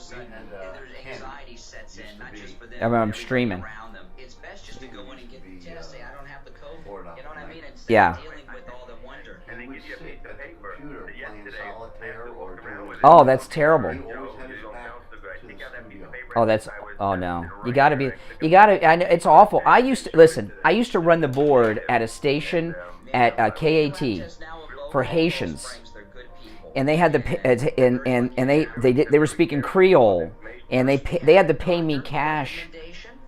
sudden there's anxiety sets in, not just for them, but I'm streaming. around them. It's best just to go in and get the test, say, I don't have the COVID. You know what I mean? Instead Yeah. of dealing with all the wonder. And they give you a piece of paper that yesterday they have to walk around with it. Oh, that's terrible. You don't bounce the good. Take out that piece of paper. Oh, that's, oh no. You gotta, I know, it's awful. I used to run the board at a station at KAT for Haitians. And they had they were speaking Creole, and they had to pay me cash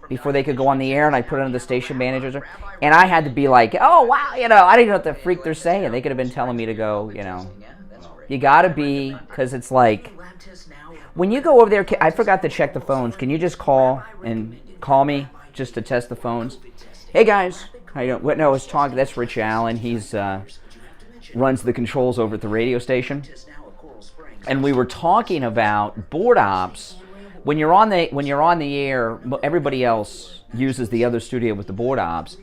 before they could go on the air, and I put it on the station managers, and I had to be like, oh wow, I didn't know what the freak they're saying. They could have been telling me to go, You gotta be, because it's like, when you go over there, I forgot to check the phones. Can you just call me just to test the phones? Hey guys, how you doing? What? No, it's talking. That's Rich Allen. He's runs the controls over at the radio station, and we were talking about board ops. When you're on the air, everybody else uses the other studio with the board ops,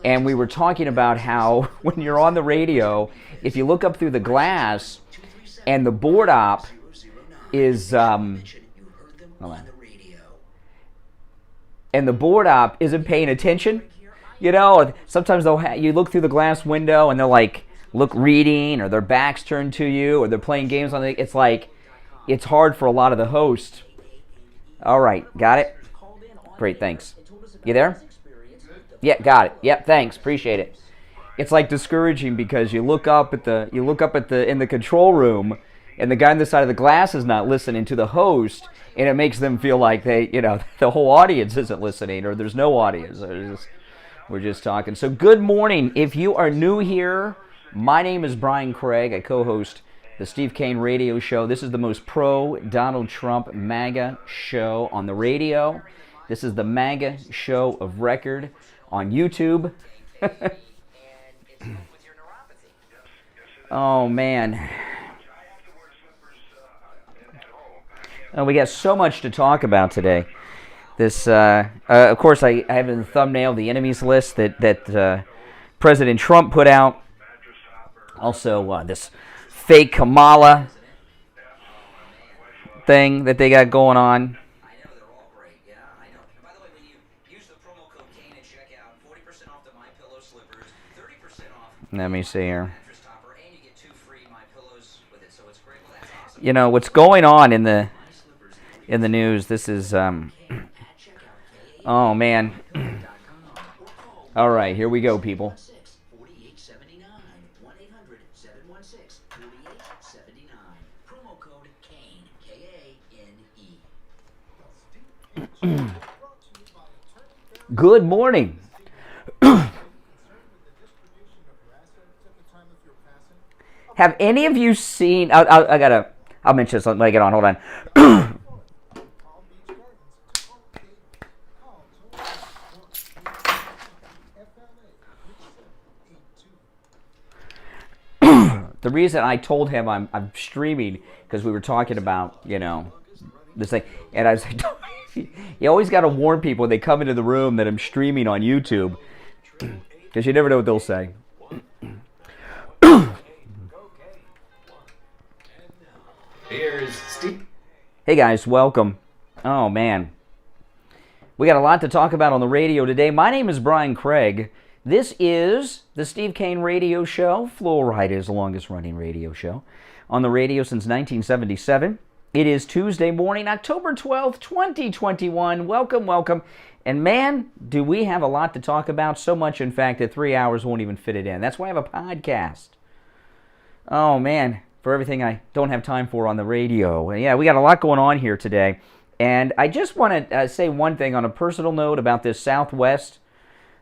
and we were talking about how when you're on the radio, if you look up through the glass, and the board op is hold on. And the board op isn't paying attention, sometimes you look through the glass window and they'll like reading, or their backs turned to you, or they're playing games on it's like, it's hard for a lot of the hosts. All right, got it? Great, thanks. You there? Yeah, got it. Yep, thanks, appreciate it. It's like discouraging because you look up in the control room, and the guy on the side of the glass is not listening to the host, and it makes them feel like the whole audience isn't listening, or there's no audience. We're just talking. So good morning. If you are new here, my name is Brian Craig. I co-host the Steve Kane Radio Show. This is the most pro-Donald Trump MAGA show on the radio. This is the MAGA show of record on YouTube. Oh, man. We got so much to talk about today. This, of course, I have in the thumbnail the enemies list that President Trump put out. Also, this fake Kamala thing that they got going on. Let me see here. What's going on in the news? This is oh man. All right, here we go, people. Good morning. Have any of you seen? I'll mention this when I get on. Hold on. The reason I told him I'm streaming because we were talking about this thing, and I was like, you always got to warn people when they come into the room that I'm streaming on YouTube, because you never know what they'll say. Here's Steve. Hey guys, welcome. Oh man, we got a lot to talk about on the radio today. My name is Brian Craig. This is the Steve Kane Radio Show. Fluoride is the longest running radio show on the radio since 1977. It is Tuesday morning, October 12th, 2021. Welcome, welcome. And man, do we have a lot to talk about. So much, in fact, that 3 hours won't even fit it in. That's why I have a podcast. Oh man, for everything I don't have time for on the radio. Yeah, we got a lot going on here today. And I just want to say one thing on a personal note about this Southwest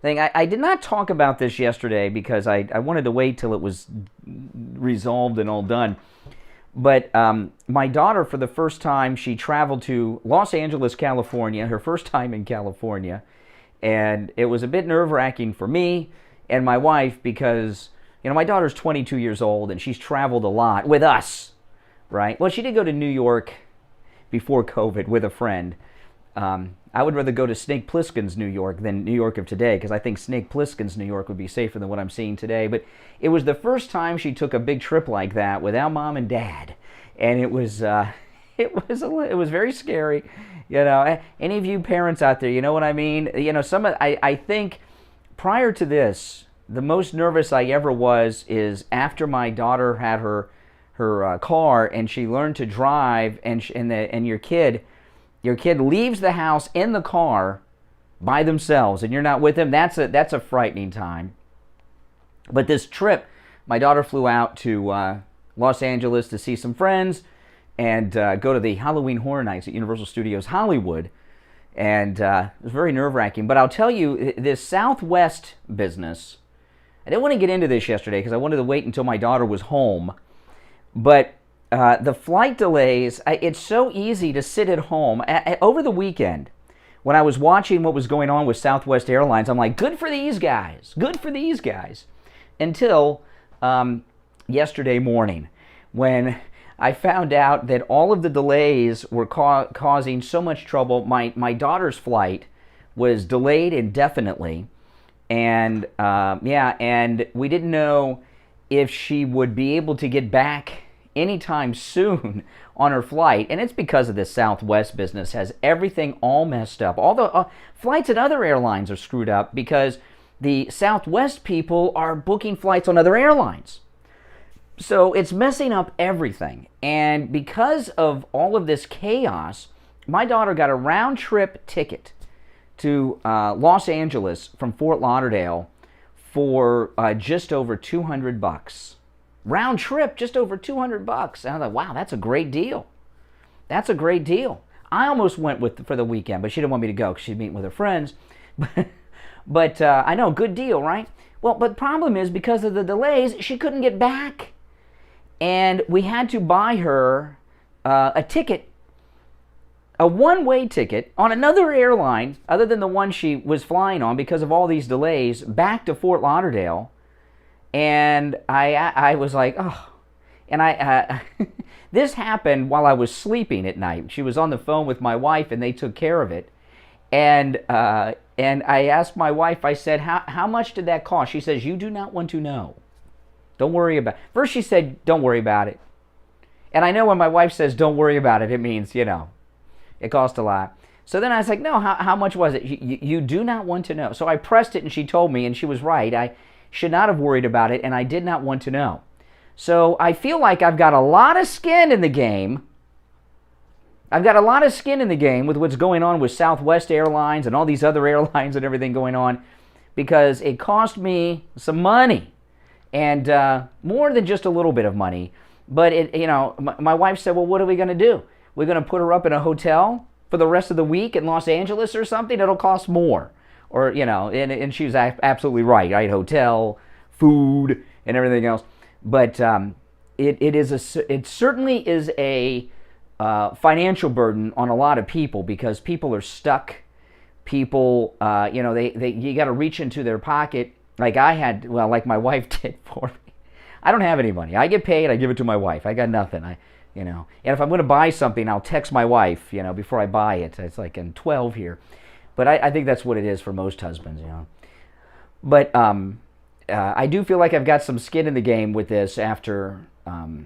thing. I did not talk about this yesterday because I wanted to wait till it was resolved and all done. But my daughter, for the first time, she traveled to Los Angeles, California, her first time in California. And it was a bit nerve-wracking for me and my wife because, my daughter's 22 years old and she's traveled a lot with us, right? Well, she did go to New York before COVID with a friend. I would rather go to Snake Plissken's New York than New York of today because I think Snake Plissken's New York would be safer than what I'm seeing today. But it was the first time she took a big trip like that without mom and dad. And it was it was very scary. You know, any of you parents out there, you know what I mean? You know, I think prior to this, the most nervous I ever was is after my daughter had her car and she learned to drive, and your kid leaves the house in the car by themselves and you're not with them. That's a frightening time. But this trip, my daughter flew out to Los Angeles to see some friends and go to the Halloween Horror Nights at Universal Studios Hollywood. And it was very nerve-wracking. But I'll tell you, this Southwest business, I didn't want to get into this yesterday because I wanted to wait until my daughter was home. But the flight delays, it's so easy to sit at home. Over the weekend, when I was watching what was going on with Southwest Airlines, I'm like, good for these guys. Good for these guys. Until yesterday morning, when I found out that all of the delays were causing so much trouble. My daughter's flight was delayed indefinitely, and and we didn't know if she would be able to get back anytime soon on her flight. And it's because of this Southwest business has everything all messed up. All the flights at other airlines are screwed up because the Southwest people are booking flights on other airlines. So it's messing up everything. And because of all of this chaos, my daughter got a round-trip ticket to Los Angeles from Fort Lauderdale for just over $200. Round trip, just over $200. And I was like, wow, that's a great deal. That's a great deal. I almost went for the weekend, but she didn't want me to go because she'd meet with her friends. But I know, good deal, right? Well, but the problem is because of the delays, she couldn't get back. And we had to buy her a ticket, a one-way ticket on another airline other than the one she was flying on because of all these delays back to Fort Lauderdale. And I was like, oh. And this happened while I was sleeping at night. She was on the phone with my wife and they took care of it. And I asked my wife, I said, how much did that cost? She says, you do not want to know. Don't worry about it. First she said, don't worry about it. And I know when my wife says, don't worry about it, it means, you know, it cost a lot. So then I was like, no, how much was it? You do not want to know. So I pressed it and she told me, and she was right. I should not have worried about it, and I did not want to know. So I feel like I've got a lot of skin in the game. I've got a lot of skin in the game with what's going on with Southwest Airlines and all these other airlines and everything going on, because it cost me some money. And more than just a little bit of money. But, my wife said, well, what are we going to do? We're going to put her up in a hotel for the rest of the week in Los Angeles or something? It'll cost more. Or, and she was absolutely right? Hotel, food, and everything else. But it certainly is a financial burden on a lot of people because people are stuck. People, you got to reach into their pocket. Like like my wife did for me. I don't have any money. I get paid, I give it to my wife. I got nothing. And if I'm going to buy something, I'll text my wife, before I buy it. It's like in 12 here. But I think that's what it is for most husbands, But I do feel like I've got some skin in the game with this after I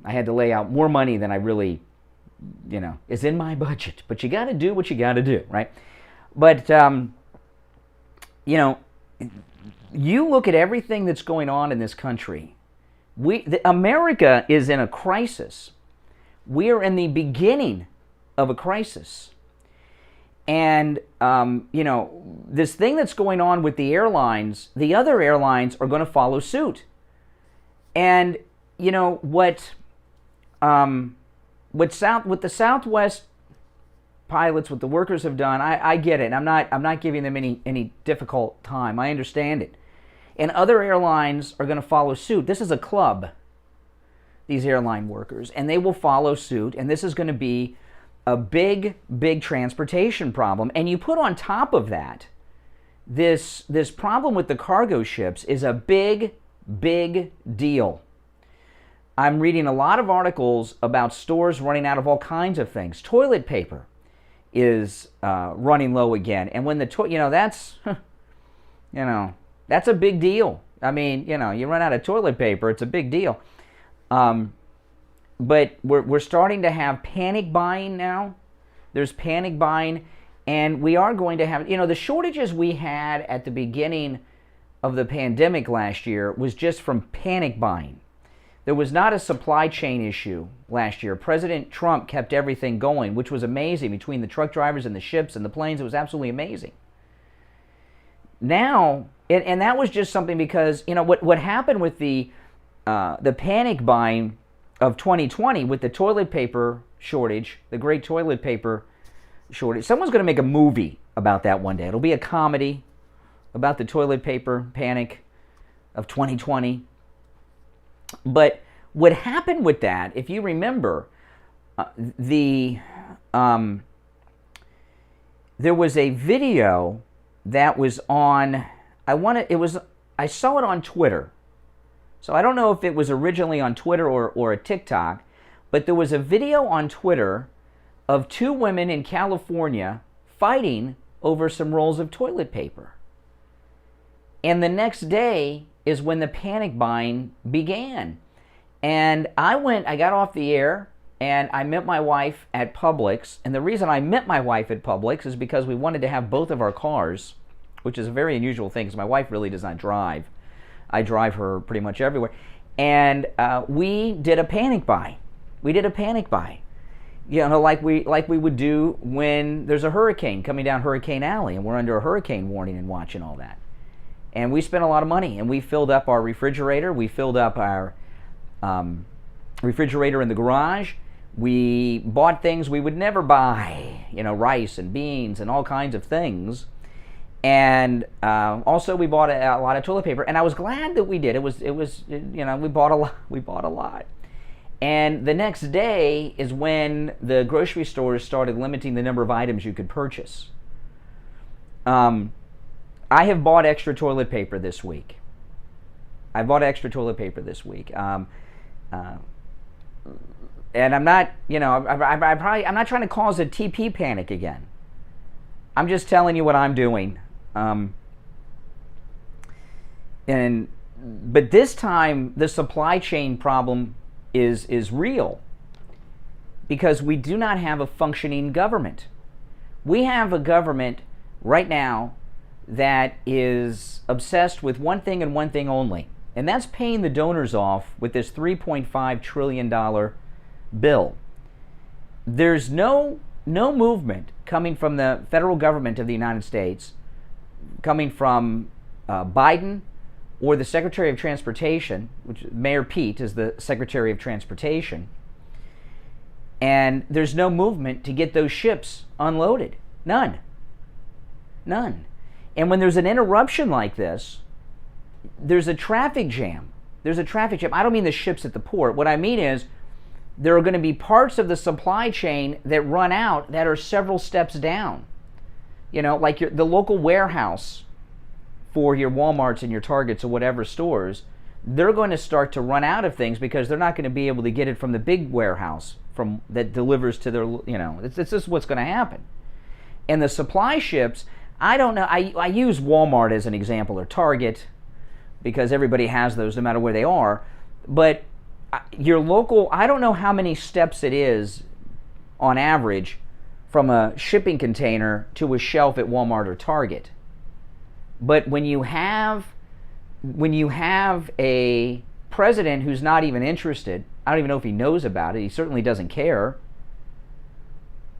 had to lay out more money than I really, is in my budget. But you got to do what you got to do, right? But, you look at everything that's going on in this country. America is in a crisis. We are in the beginning of a crisis. And, this thing that's going on with the airlines, the other airlines are going to follow suit. And, what the Southwest pilots, what the workers have done, I get it. I'm not giving them any difficult time. I understand it. And other airlines are going to follow suit. This is a club, these airline workers, and they will follow suit. And this is going to be a big, big transportation problem. And you put on top of that, this problem with the cargo ships is a big, big deal. I'm reading a lot of articles about stores running out of all kinds of things. Toilet paper is running low again. And when that's a big deal. I mean, you run out of toilet paper, it's a big deal. but we're starting to have panic buying now. There's panic buying, and we are going to have, the shortages we had at the beginning of the pandemic last year was just from panic buying. There was not a supply chain issue last year. President Trump kept everything going, which was amazing, between the truck drivers and the ships and the planes. It was absolutely amazing. Now, and that was just something because, what happened with the panic buying of 2020 with the toilet paper shortage, the great toilet paper shortage. Someone's going to make a movie about that one day. It'll be a comedy about the toilet paper panic of 2020. But what happened with that, if you remember, there was a video that was on, I saw it on Twitter. So I don't know if it was originally on Twitter or a TikTok, but there was a video on Twitter of two women in California fighting over some rolls of toilet paper. And the next day is when the panic buying began. And I got off the air and I met my wife at Publix. And the reason I met my wife at Publix is because we wanted to have both of our cars, which is a very unusual thing because my wife really does not drive. I drive her pretty much everywhere. And we did a panic buy. Like we would do when there's a hurricane coming down Hurricane Alley and we're under a hurricane warning and watching all that. And we spent a lot of money, and we filled up our refrigerator. We filled up our refrigerator in the garage. We bought things we would never buy, rice and beans and all kinds of things. And also we bought a lot of toilet paper, and I was glad that we did. It was we bought a lot. And the next day is when the grocery stores started limiting the number of items you could purchase. I have bought extra toilet paper this week. And I'm not, I'm not trying to cause a TP panic again. I'm just telling you what I'm doing. But this time the supply chain problem is real because we do not have a functioning government. We have a government right now that is obsessed with one thing and one thing only, and that's paying the donors off with this $3.5 trillion bill. There's no movement coming from the federal government of the United States, coming from Biden or the Secretary of Transportation, which Mayor Pete is the Secretary of Transportation, and there's no movement to get those ships unloaded. None. And when there's an interruption like this, there's a traffic jam. I don't mean the ships at the port. What I mean is there are going to be parts of the supply chain that run out that are several steps down. Like the local warehouse for your Walmarts and your Targets or whatever stores, they're going to start to run out of things because they're not going to be able to get it from the big warehouse that delivers to their, it's just what's going to happen. And the supply ships, I don't know, I use Walmart as an example, or Target, because everybody has those no matter where they are, but your local, I don't know how many steps it is on average from a shipping container to a shelf at Walmart or Target. But when you have a president who's not even interested, I don't even know if he knows about it, he certainly doesn't care,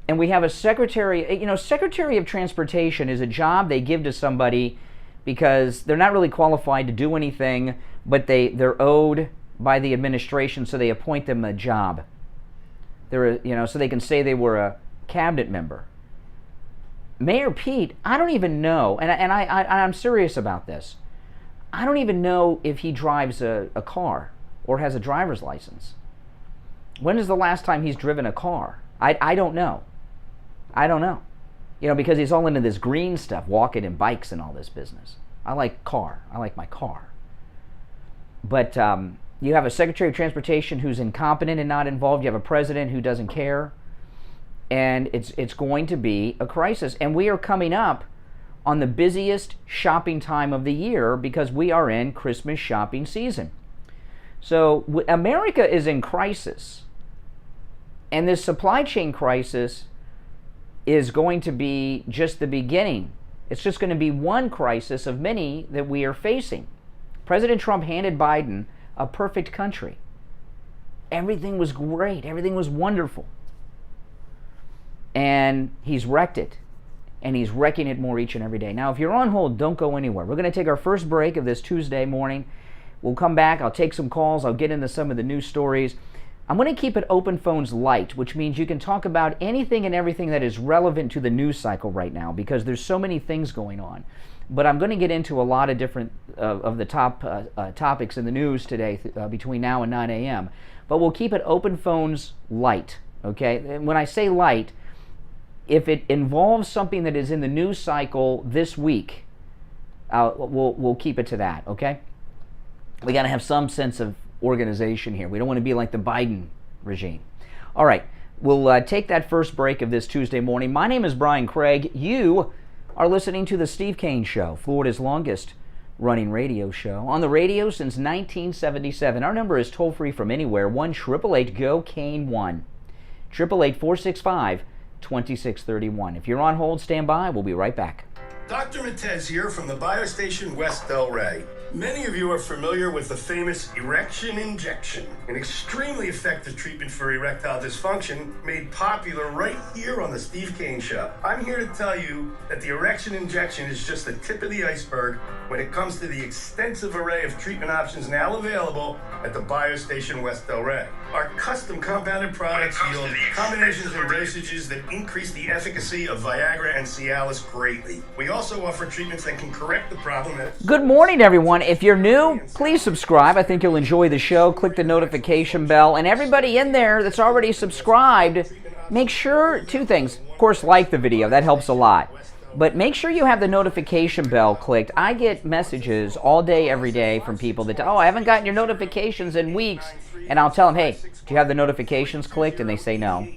and we have a secretary of transportation is a job they give to somebody because they're not really qualified to do anything, but they're owed by the administration, so they appoint them a job. So they can say they were a cabinet member. Mayor Pete, I don't even know, and I'm serious about this. I don't even know if he drives a car or has a driver's license. When is the last time he's driven a car? I don't know. Because he's all into this green stuff, walking in bikes and all this business. I like my car. But you have a Secretary of Transportation who's incompetent and not involved. You have a president who doesn't care. And it's going to be a crisis. And we are coming up on the busiest shopping time of the year because we are in Christmas shopping season. So America is in crisis. And this supply chain crisis is going to be just the beginning. It's just going to be one crisis of many that we are facing. President Trump handed Biden a perfect country. Everything was great. Everything was wonderful. And he's wrecked it. And he's wrecking it more each and every day. Now, if you're on hold, don't go anywhere. We're going to take our first break of this Tuesday morning. We'll come back. I'll take some calls. I'll get into some of the news stories. I'm going to keep it open phones light, which means you can talk about anything and everything that is relevant to the news cycle right now, because there's so many things going on. But I'm going to get into a lot of different of the top topics in the news today between now and 9 a.m. But we'll keep it open phones light, okay? And when I say light, if it involves something that is in the news cycle this week, we'll keep it to that, okay? We got to have some sense of organization here. We don't want to be like the Biden regime. All right, we'll take that first break of this Tuesday morning. My name is Brian Craig. You are listening to the Steve Kane Show, Florida's longest running radio show. On the radio since 1977. Our number is toll-free from anywhere, 1-888-GO-KANE-1, 888-465-2631. If you're on hold, stand by. We'll be right back. Dr. Mattis here from the Biostation West Delray. Many of you are familiar with the famous erection injection, an extremely effective treatment for erectile dysfunction made popular right here on the Steve Kane Show. I'm here to tell you that the erection injection is just the tip of the iceberg when it comes to the extensive array of treatment options now available at the Biostation West Delray. Our custom compounded products yield combinations and dosages that increase the efficacy of Viagra and Cialis greatly. We also offer treatments that can correct the problem. Good morning, everyone. If you're new, please subscribe. I think you'll enjoy the show. Click the notification bell. And everybody in there that's already subscribed, make sure, two things. Of course, like the video. That helps a lot. But make sure you have the notification bell clicked. I get messages all day, every day from people that, I haven't gotten your notifications in weeks. And I'll tell them, hey, do you have the notifications clicked? And they say no.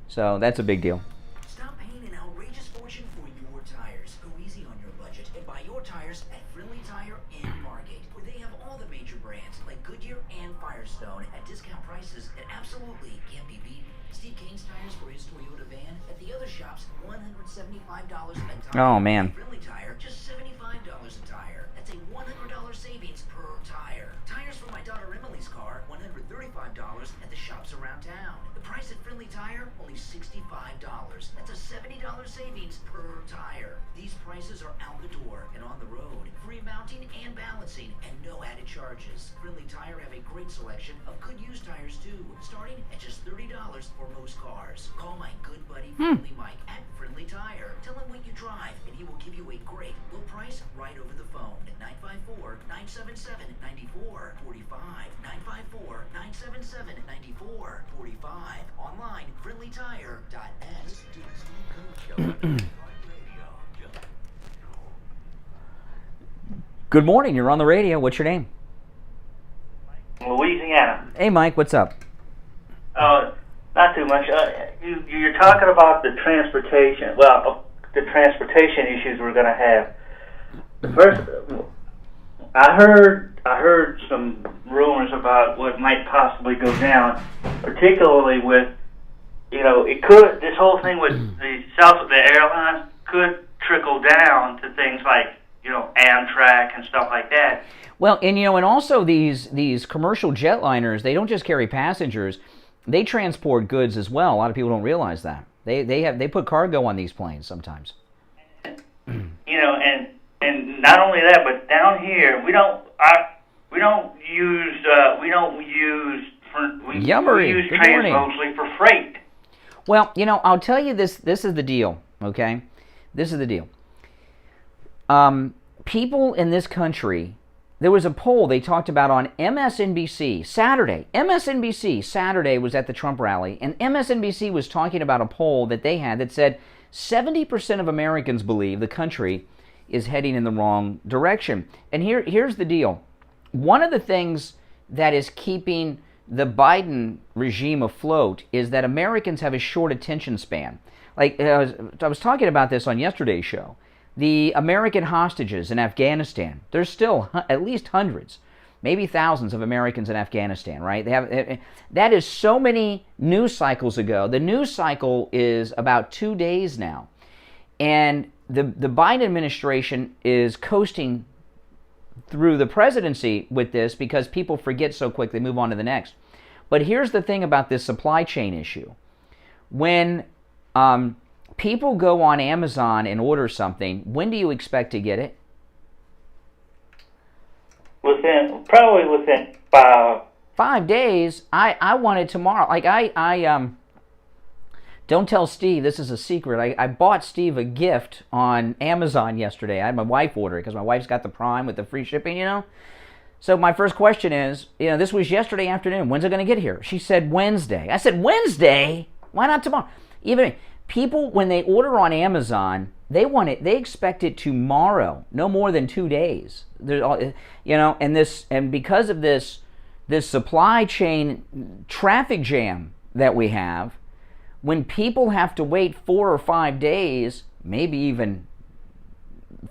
So that's a big deal. Stop paying an outrageous fortune for your tires. Go easy on your budget and buy your tires at Friendly Tire and Margate, where they have all the major brands like Goodyear and Firestone at discount prices that absolutely can't be beat. Steve Kane's tires for his Toyota van at the other shops, $175 a tire. Oh, man. Friendly Tire, just $75 a tire. That's a $100 savings per tire. Tires for my daughter Emily's car, $135 at the shops around town. The price at Friendly Tire, only $65. That's a $70 savings per tire. These prices are out the door and on the road. Free mounting and balancing and no added charges. Friendly Tire have a great selection of good used tires too, starting at just $30 for most cars. Call my good buddy Friendly Mike at Friendly Tire. Tell him what you drive and he will give you a great low price right over the phone at 954-977-9445. 954-977-9445. Online, friendlytire.net. Good morning. You're on the radio. What's your name? Louisiana. Hey, Mike. What's up? Not too much. You're talking about the transportation. Well, the transportation issues we're going to have. The first, I heard some rumors about what might possibly go down, particularly with, it could. This whole thing with the airlines could trickle down to things like, Amtrak and stuff like that. Well, and also these commercial jetliners, they don't just carry passengers, they transport goods as well. A lot of people don't realize that. They put cargo on these planes sometimes. And not only that, but down here we don't use trains mostly for freight. Well, I'll tell you this is the deal, okay? This is the deal. People in this country, there was a poll they talked about on MSNBC Saturday. MSNBC Saturday was at the Trump rally, and MSNBC was talking about a poll that they had that said 70% of Americans believe the country is heading in the wrong direction. And here's the deal. One of the things that is keeping the Biden regime afloat is that Americans have a short attention span. Like, I was talking about this on yesterday's show. The American hostages in Afghanistan, there's still at least hundreds maybe thousands of Americans in Afghanistan, right? That is so many news cycles ago. The news cycle is about 2 days now. And the Biden administration is coasting through the presidency with this because people forget so quick, they move on to the next. But here's the thing about this supply chain issue. When people go on Amazon and order something, when do you expect to get it? Probably within 5 days. I want it tomorrow. Like I don't tell Steve, this is a secret. I bought Steve a gift on Amazon yesterday. I had my wife order it because my wife's got the Prime with the free shipping, So my first question is, this was yesterday afternoon. When's it going to get here? She said Wednesday. I said, Wednesday? Why not tomorrow? Even people, when they order on Amazon, they want it. They expect it tomorrow, no more than 2 days. And because of this supply chain traffic jam that we have, when people have to wait 4 or 5 days, maybe even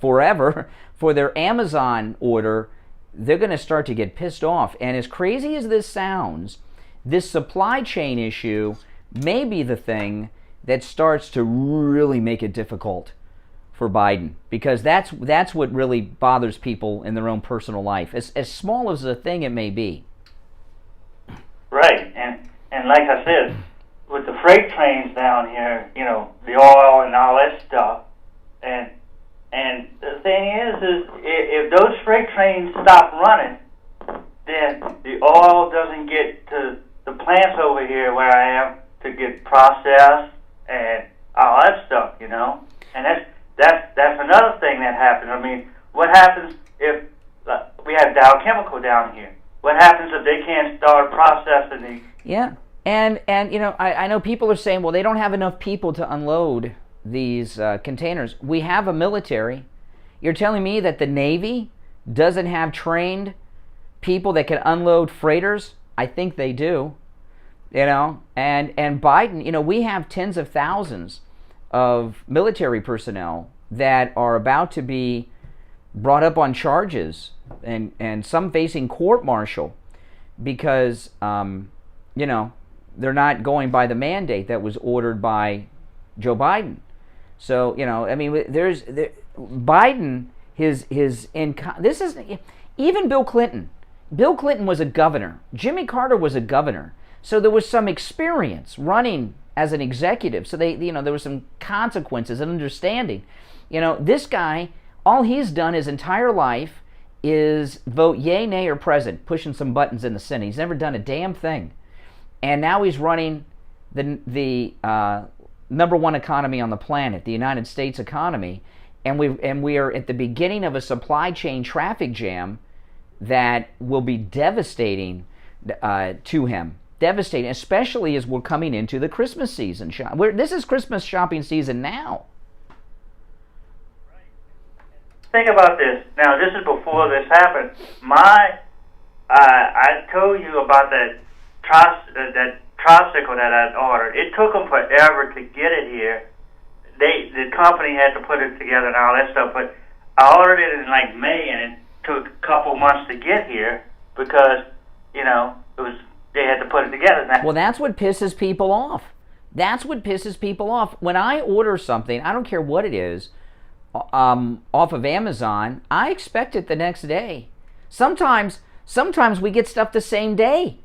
forever, for their Amazon order, they're going to start to get pissed off. And as crazy as this sounds, this supply chain issue may be the thing that starts to really make it difficult for Biden, because that's what really bothers people in their own personal life, as small as the thing it may be. Right, and like I said, with the freight trains down here, the oil and all that stuff, and the thing is if those freight trains stop running, then the oil doesn't get to the plants over here where I am to get processed and all that stuff, and that's another thing that happens. I mean, what happens if we have Dow Chemical down here? What happens if they can't start processing the... Yeah. And I know people are saying, well, they don't have enough people to unload these containers. We have a military. You're telling me that the Navy doesn't have trained people that can unload freighters? I think they do. And Biden, we have tens of thousands of military personnel that are about to be brought up on charges and some facing court-martial because, they're not going by the mandate that was ordered by Joe Biden. So, Biden, this is, even Bill Clinton. Bill Clinton was a governor. Jimmy Carter was a governor. So there was some experience running as an executive. So there were some consequences and understanding. This guy, all he's done his entire life is vote yay, nay, or present, pushing some buttons in the Senate. He's never done a damn thing. And now he's running the number one economy on the planet, the United States economy, and we are at the beginning of a supply chain traffic jam that will be devastating to him. Devastating, especially as we're coming into the Christmas season. This is Christmas shopping season now. Think about this. Now, this is before this happened. I told you about that tricycle that I ordered. It took them forever to get it here. The company had to put it together and all that stuff, but I ordered it in like May, and it took a couple months to get here because they had to put it together. Well, that's what pisses people off. That's what pisses people off. When I order something, I don't care what it is, off of Amazon, I expect it the next day. Sometimes we get stuff the same day.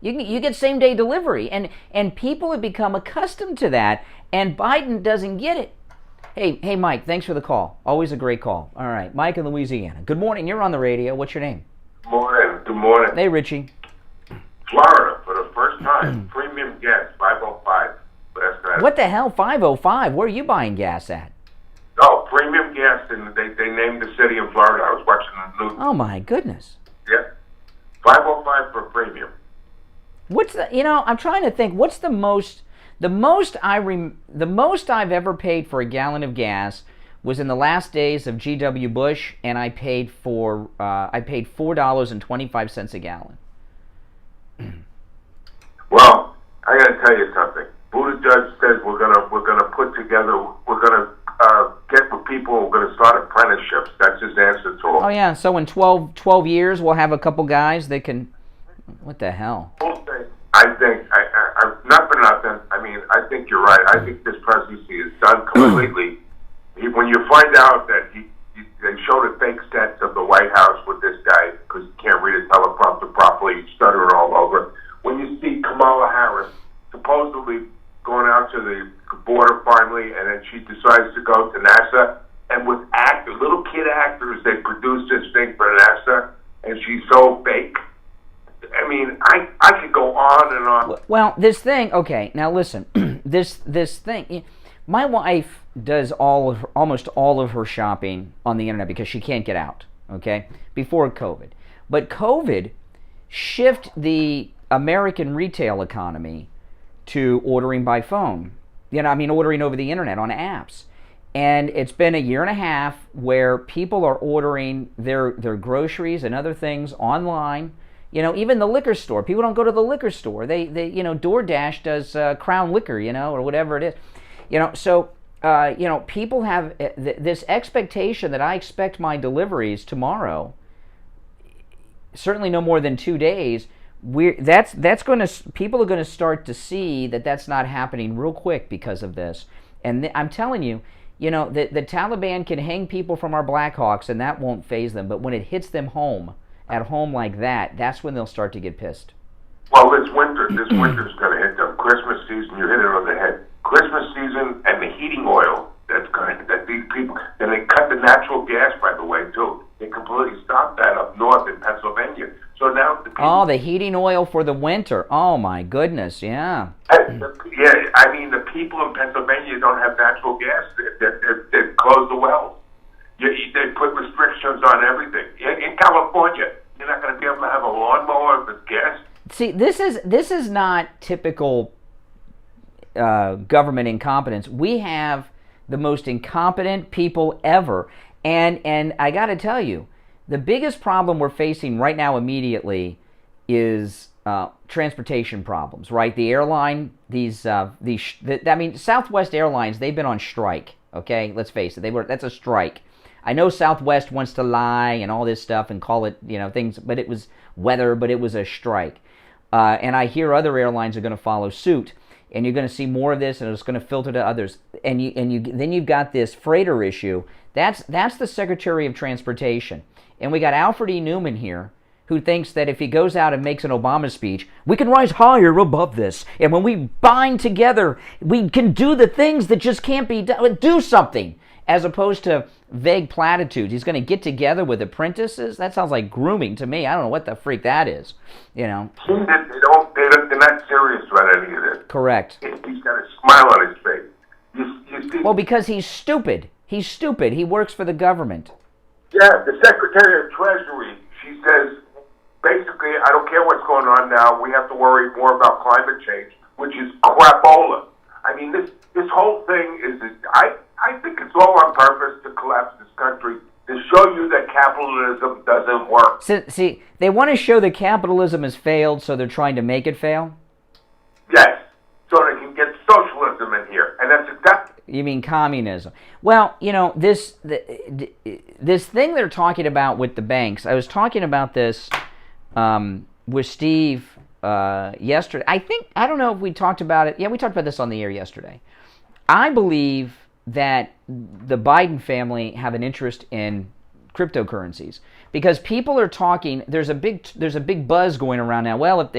You get same day delivery, and people have become accustomed to that, and Biden doesn't get it. Hey, Mike, thanks for the call. Always a great call. All right, Mike in Louisiana. Good morning. You're on the radio. What's your name? Good morning. Hey, Richie. Florida, for the first time, premium gas, 505. What the hell, 505? Where are you buying gas at? No, premium gas, and they named the city in Florida. I was watching the news. Oh, my goodness. Yeah. 505 for premium. What's the, I'm trying to think, what's the most I've ever paid for a gallon of gas was in the last days of G.W. Bush, and I paid $4.25 a gallon. Well, I got to tell you something. Buttigieg says we're gonna put together, we're gonna get for people, we're gonna start apprenticeships. That's his answer to all Oh, yeah. So in 12 years, we'll have a couple guys that can... What the hell? I think, not for nothing, I mean, I think you're right. I think this presidency is done completely. When you find out that they showed a fake set of the White House with this guy because he can't read a teleprompter properly, he's stuttering all over. When you see Kamala Harris supposedly going out to the border finally, and then she decides to go to NASA, and with little kid actors, they produce this thing for NASA, and she's so fake. I mean, I could go on and on. Well, this thing, okay, now listen, this thing, my wife does almost all of her shopping on the internet because she can't get out, okay, before COVID. But COVID shifted the American retail economy to ordering by phone. Ordering over the internet on apps. And it's been a year and a half where people are ordering their groceries and other things online. Even the liquor store. People don't go to the liquor store. They DoorDash does Crown Liquor, or whatever it is. So, people have this expectation that I expect my deliveries tomorrow, certainly no more than 2 days. People are going to start to see that that's not happening real quick because of this. And I'm telling you, the Taliban can hang people from our Blackhawks and that won't faze them. But when it hits them at home like that, that's when they'll start to get pissed. Well, this winter's going to hit them. Christmas season, you hit it on the head. Christmas season and the heating oil that these people, and they cut the natural gas, by the way, too. They completely stopped that up north in Pennsylvania. So now the people, the heating oil for the winter. Oh my goodness, yeah. The people in Pennsylvania don't have natural gas. They've closed the wells. They put restrictions on everything. In California, you're not going to be able to have a lawnmower if it's gas. See, this is not typical government incompetence. We have the most incompetent people ever, and I got to tell you, the biggest problem we're facing right now immediately is transportation problems. Right, the airline, Southwest Airlines, they've been on strike. Okay, let's face it, that's a strike. I know Southwest wants to lie and all this stuff and call it, things, but it was weather, but it was a strike. And I hear other airlines are going to follow suit, and you're going to see more of this, and it's going to filter to others. Then you've got this freighter issue. That's the Secretary of Transportation, and we got Alfred E. Newman here, who thinks that if he goes out and makes an Obama speech, we can rise higher above this, and when we bind together, we can do the things that just can't be done. Do something, as opposed to vague platitudes. He's going to get together with apprentices? That sounds like grooming to me. I don't know what the freak that is. They're not serious about any of this. Correct. He's got a smile on his face. You see? Well, because he's stupid. He's stupid. He works for the government. Yeah, the Secretary of Treasury, she says, basically, I don't care what's going on now. We have to worry more about climate change, which is crapola. I mean, this whole thing is, I think it's all on purpose to collapse this country, to show you that capitalism doesn't work. See, they want to show that capitalism has failed, so they're trying to make it fail? Yes, so they can get socialism in here, and that's exactly... You mean communism? Well, this thing they're talking about with the banks, I was talking about this with Steve yesterday. I don't know if we talked about it. Yeah, we talked about this on the air yesterday. I believe that the Biden family have an interest in cryptocurrencies because people are talking. There's a big buzz going around now. Well, if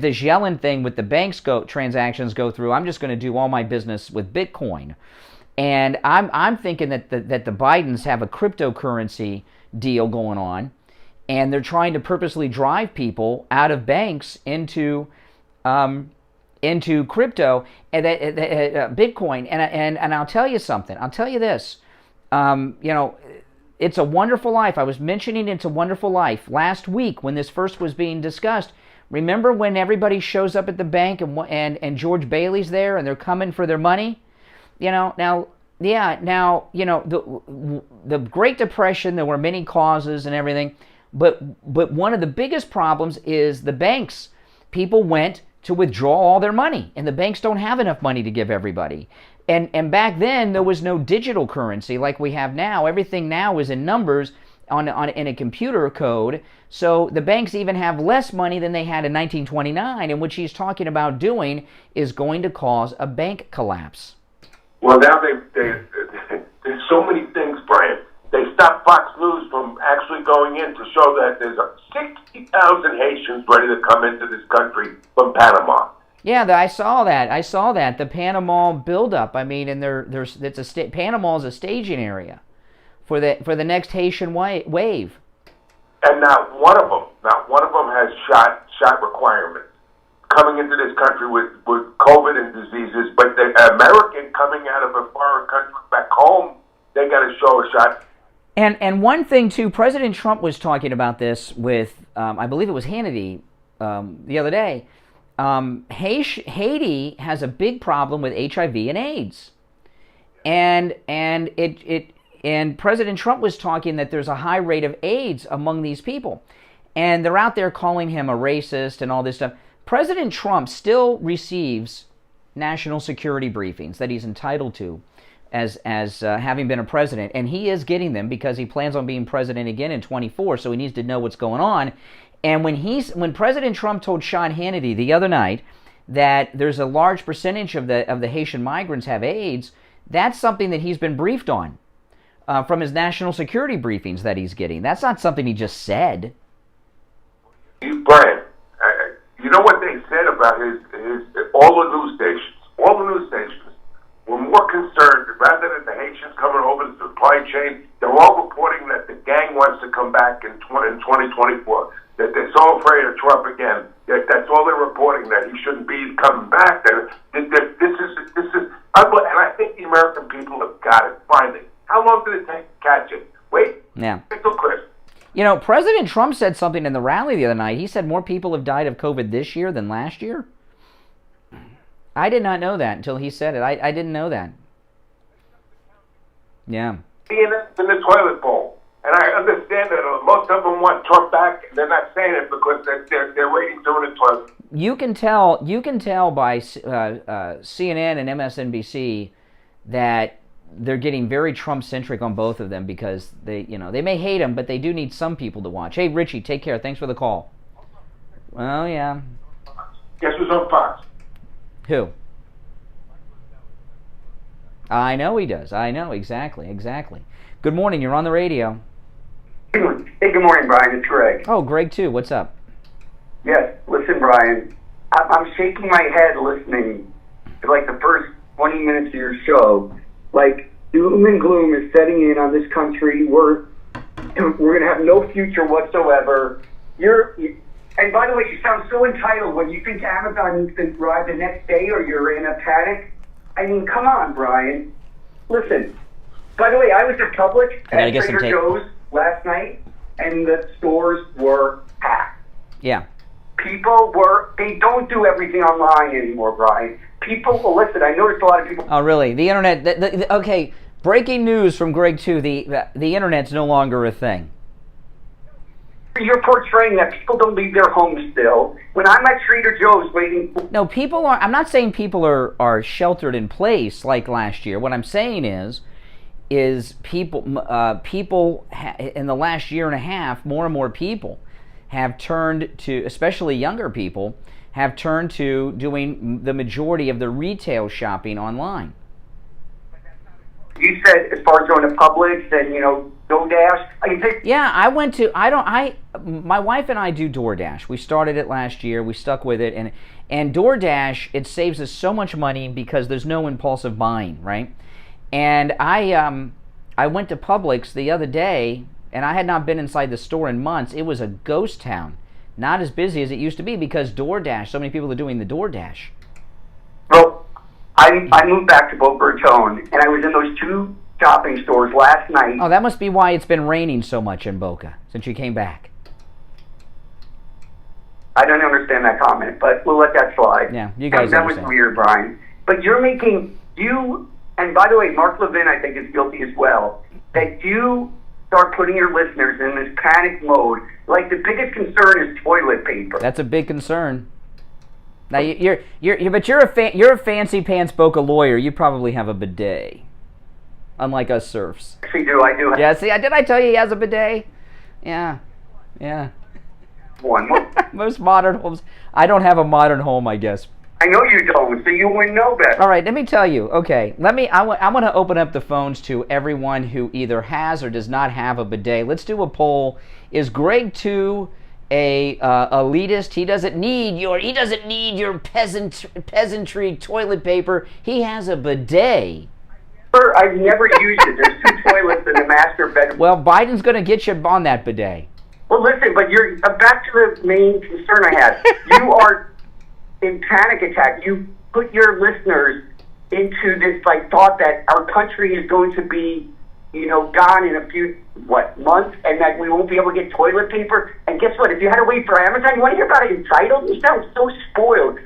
this Yellen thing with the banks transactions go through, I'm just going to do all my business with Bitcoin. And I'm thinking that the Bidens have a cryptocurrency deal going on, and they're trying to purposely drive people out of banks into crypto and Bitcoin. And I'll tell you something. I'll tell you this. It's a Wonderful Life. I was mentioning It's a Wonderful Life last week when this first was being discussed. Remember when everybody shows up at the bank and George Bailey's there and they're coming for their money? The Great Depression, there were many causes and everything, but one of the biggest problems is the banks. People went to withdraw all their money, and the banks don't have enough money to give everybody. And back then, there was no digital currency like we have now. Everything now is in numbers, in a computer code. So the banks even have less money than they had in 1929, and what she's talking about doing is going to cause a bank collapse. Well, now there's so many things, Brian. They stopped Fox News from actually going in to show that there's 60,000 Haitians ready to come into this country from Panama. Yeah, I saw that. The Panama buildup. I mean, and Panama is a staging area for the next Haitian wave. And not one of them has shot requirements coming into this country with COVID and diseases. But the American coming out of a foreign country back home, they got to show a shot. And one thing too, President Trump was talking about this with I believe it was Hannity the other day. Haiti has a big problem with HIV and AIDS, and President Trump was talking that there's a high rate of AIDS among these people, and they're out there calling him a racist and all this stuff. President Trump still receives national security briefings that he's entitled to as having been a president, and he is getting them because he plans on being president again in 24, so he needs to know what's going on. And when President Trump told Sean Hannity the other night that there's a large percentage of the Haitian migrants have AIDS, that's something that he's been briefed on from his national security briefings that he's getting. That's not something he just said. Brian, you know what they said about his all the news stations were more concerned, rather than the Haitians coming over the supply chain, they're all reporting that the gang wants to come back in 2024. That they're so afraid of Trump again. That's all they're reporting, that he shouldn't be coming back. This is ugly, and I think the American people have got it finally. How long did it take to catch it? Wait, yeah. Until Christmas. You know, President Trump said something in the rally the other night. He said more people have died of COVID this year than last year. I did not know that until he said it. I didn't know that. Yeah. In the toilet bowl. And I understand that most of them want Trump back. They're not saying it because their ratings are in the toilet. You can tell by CNN and MSNBC that they're getting very Trump-centric on both of them because they may hate him, but they do need some people to watch. Hey, Richie, take care. Thanks for the call. Well, yeah. Guess who's on Fox? Who? I know he does. I know, exactly. Good morning. You're on the radio. Hey, good morning, Brian. It's Greg. Oh, Greg, too. What's up? Yes. Listen, Brian, I'm shaking my head listening to, like, the first 20 minutes of your show. Like, doom and gloom is setting in on this country. We're going to have no future whatsoever. And by the way, you sound so entitled when you think Amazon can arrive the next day or you're in a panic. I mean, come on, Brian. Listen. By the way, I was at Publix at Trader Joe's last night, and the stores were packed. Yeah. They don't do everything online anymore, Brian. Listen, I noticed a lot of people... Oh, really? The internet... okay, breaking news from Greg, too. The internet's no longer a thing. You're portraying that people don't leave their homes still. When I'm at Trader Joe's waiting... No, people are... I'm not saying people are sheltered in place like last year. What I'm saying is people in the last year and a half, more and more people have turned to, especially younger people, have turned to doing the majority of the retail shopping online. You said as far as going to Publix and, DoorDash. Yeah, my wife and I do DoorDash. We started it last year. We stuck with it. And DoorDash, it saves us so much money because there's no impulsive buying, right? And I went to Publix the other day, and I had not been inside the store in months. It was a ghost town. Not as busy as it used to be because DoorDash, so many people are doing the DoorDash. Well, I moved back to Boca Raton, and I was in those two shopping stores last night. Oh, that must be why it's been raining so much in Boca since you came back. I don't understand that comment, but we'll let that slide. Yeah, you guys that understand. Was weird, Brian. But and by the way, Mark Levin, I think, is guilty as well, that you start putting your listeners in this panic mode. Like, the biggest concern is toilet paper. That's a big concern. Now, you're a fancy pants Boca lawyer. You probably have a bidet, unlike us serfs. Actually, I do. Yeah, see, did I tell you he has a bidet? Yeah. One. Most modern homes. I don't have a modern home, I guess. I know you don't, so you wouldn't know better. All right, let me tell you. Okay, I want to open up the phones to everyone who either has or does not have a bidet. Let's do a poll. Is Greg 2 a elitist? He doesn't need your peasantry toilet paper. He has a bidet. Sir, I've never used it. There's 2 toilets in the master bedroom. Well, Biden's going to get you on that bidet. Well, listen, but you're back to the main concern I had. You are in panic attack. You put your listeners into this thought that our country is going to be, gone in a few months, and that we won't be able to get toilet paper. And guess what? If you had to wait for Amazon, you want to hear about it entitled? You sound so spoiled.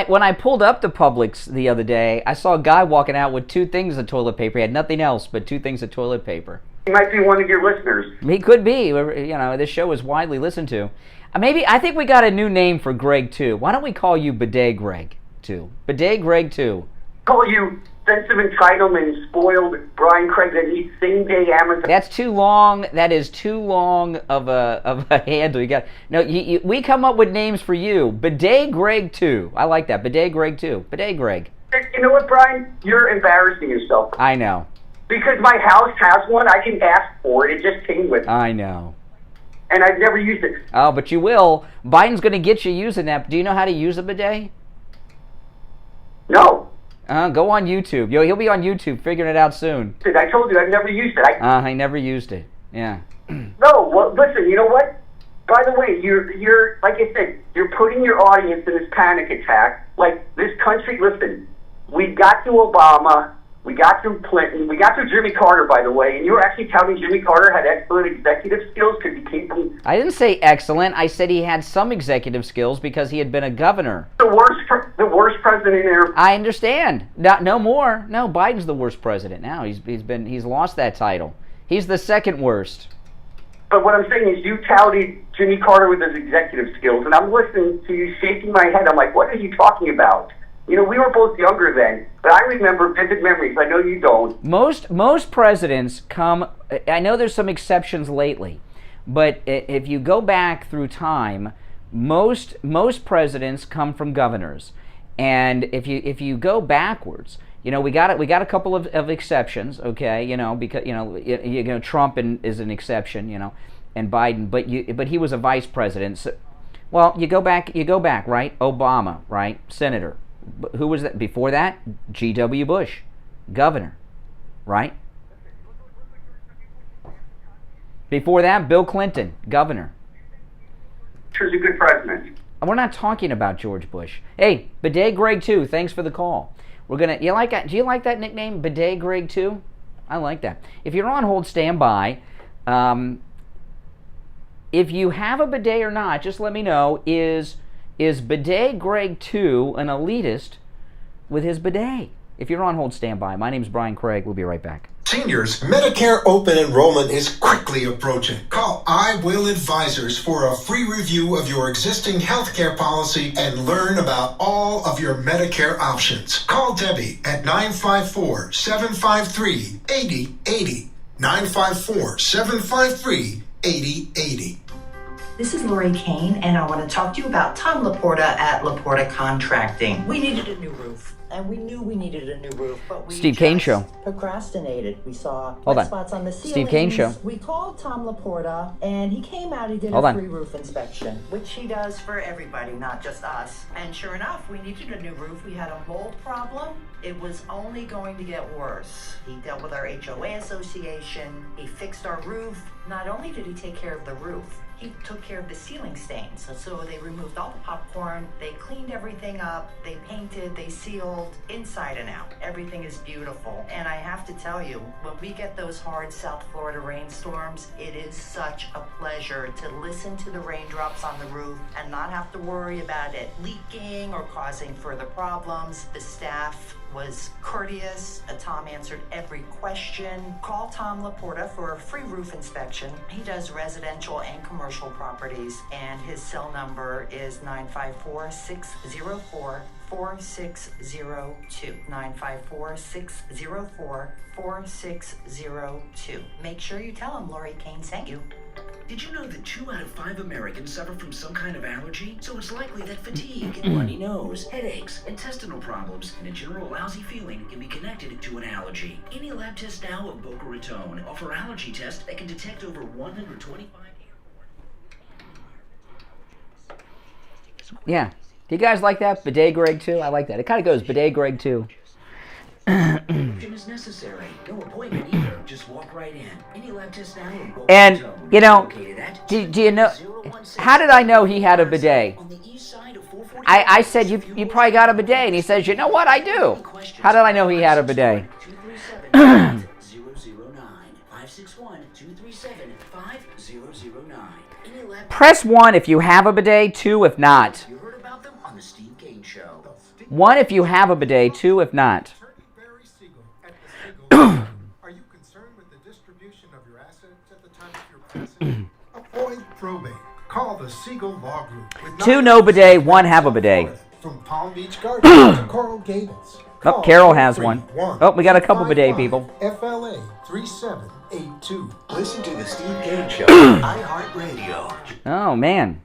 When I pulled up to Publix the other day, I saw a guy walking out with 2 things of toilet paper. He had nothing else but 2 things of toilet paper. He might be one of your listeners. He could be. This show is widely listened to. I think we got a new name for Greg 2. Why don't we call you Bidet Greg 2? Bidet Greg 2. Call you sense of entitlement, spoiled Brian Craig that needs same-day Amazon. That's too long. That is too long of a handle. We come up with names for you. Bidet Greg 2. I like that. Bidet Greg 2. Bidet Greg. You know what, Brian? You're embarrassing yourself. I know. Because my house has one, I didn't ask for it. It just came with it. I know. And I've never used it. Oh, but you will. Biden's going to get you using that. Do you know how to use a bidet? No. Go on YouTube. He'll be on YouTube figuring it out soon. I told you I've never used it. I never used it. Yeah. No, well, listen, you know what? By the way, you're like I said, you're putting your audience in this panic attack. Like, this country, listen, we got through Obama, we got through Clinton, we got through Jimmy Carter, by the way, and you were actually touting Jimmy Carter had excellent executive skills because he came from... I didn't say excellent. I said he had some executive skills because he had been a governor. The worst president in there. I understand. No more. No, Biden's the worst president now. He's lost that title. He's the second worst. But what I'm saying is you touted Jimmy Carter with his executive skills, and I'm listening to you shaking my head. I'm like, what are you talking about? We were both younger then, but I remember vivid memories. I know you don't. Most presidents come... I know there's some exceptions lately, but if you go back through time, most presidents come from governors. And if you go backwards, we got a couple of exceptions, okay? Because Trump is an exception, and Biden, but he was a vice president. So, well, you go back, right? Obama, right? Senator. Who was that before that? G.W. Bush, governor, right? Before that, Bill Clinton, governor. He was a good president. We're not talking about George Bush. Hey, Bidet Greg 2, thanks for the call. Do you like that nickname, Bidet Greg 2? I like that. If you're on hold, stand by. If you have a bidet or not, just let me know. Is Bidet Greg 2 an elitist with his bidet? If you're on hold, stand by. My name's Brian Craig. We'll be right back. Seniors, Medicare open enrollment is quickly approaching. Call I Will Advisors for a free review of your existing healthcare policy and learn about all of your Medicare options. Call Debbie at 954-753-8080. 954-753-8080. This is Lori Kane, and I want to talk to you about Tom Laporta at Laporta Contracting. We needed a new roof, and we knew we needed a new roof, but we Steve Kane Show. Procrastinated. We saw spots on the ceilings. Steve Kane Show. We called Tom Laporta, and he came out. He did a free roof inspection, which he does for everybody, not just us. And sure enough, we needed a new roof. We had a mold problem. It was only going to get worse. He dealt with our HOA association. He fixed our roof. Not only did he take care of the roof, he took care of the ceiling stains. So they removed all the popcorn, they cleaned everything up, they painted, they sealed, inside and out. Everything is beautiful. And I have to tell you, when we get those hard South Florida rainstorms, it is such a pleasure to listen to the raindrops on the roof and not have to worry about it leaking or causing further problems. The staff was courteous. Tom answered every question. Call Tom Laporta for a free roof inspection. He does residential and commercial commercial properties, and his cell number is 954-604-4602. 954-604-4602. Make sure you tell him Lori Kane sent you. Did you know that 2 out of 5 Americans suffer from some kind of allergy? So it's likely that fatigue, runny nose, headaches, intestinal problems, and a general lousy feeling can be connected to an allergy. Any lab tests now of Boca Raton offer allergy tests that can detect over 125 Yeah. Do you guys like that? Bidet Greg too? I like that. It kind of goes Bidet Greg too. is necessary. No appointment either. Just walk right in. Any lab test now of Boca And, Raton you know, located at do you know, how did I know he had a bidet? on the east side of 440. I said, you probably got a bidet. And he says, you know what, I do. How did I know he had a bidet? 237-5009. 561-237-5009. Any lab Press 1 if you have a bidet, 2 if not. you heard about them on the Steve Kane Show. 1 if you have a bidet, 2 if not. Are you concerned with the distribution of your assets at the time of your passing? Avoid probate. Call the Siegel Law Group. With 2 no bidet, 1 have a bidet. From Palm Beach Gardens to Coral Gables. Oh, Carol has one. Oh, we got a couple bidet people. FLA 3782. Listen to the Steve Kane Show on iHeartRadio. Oh, man.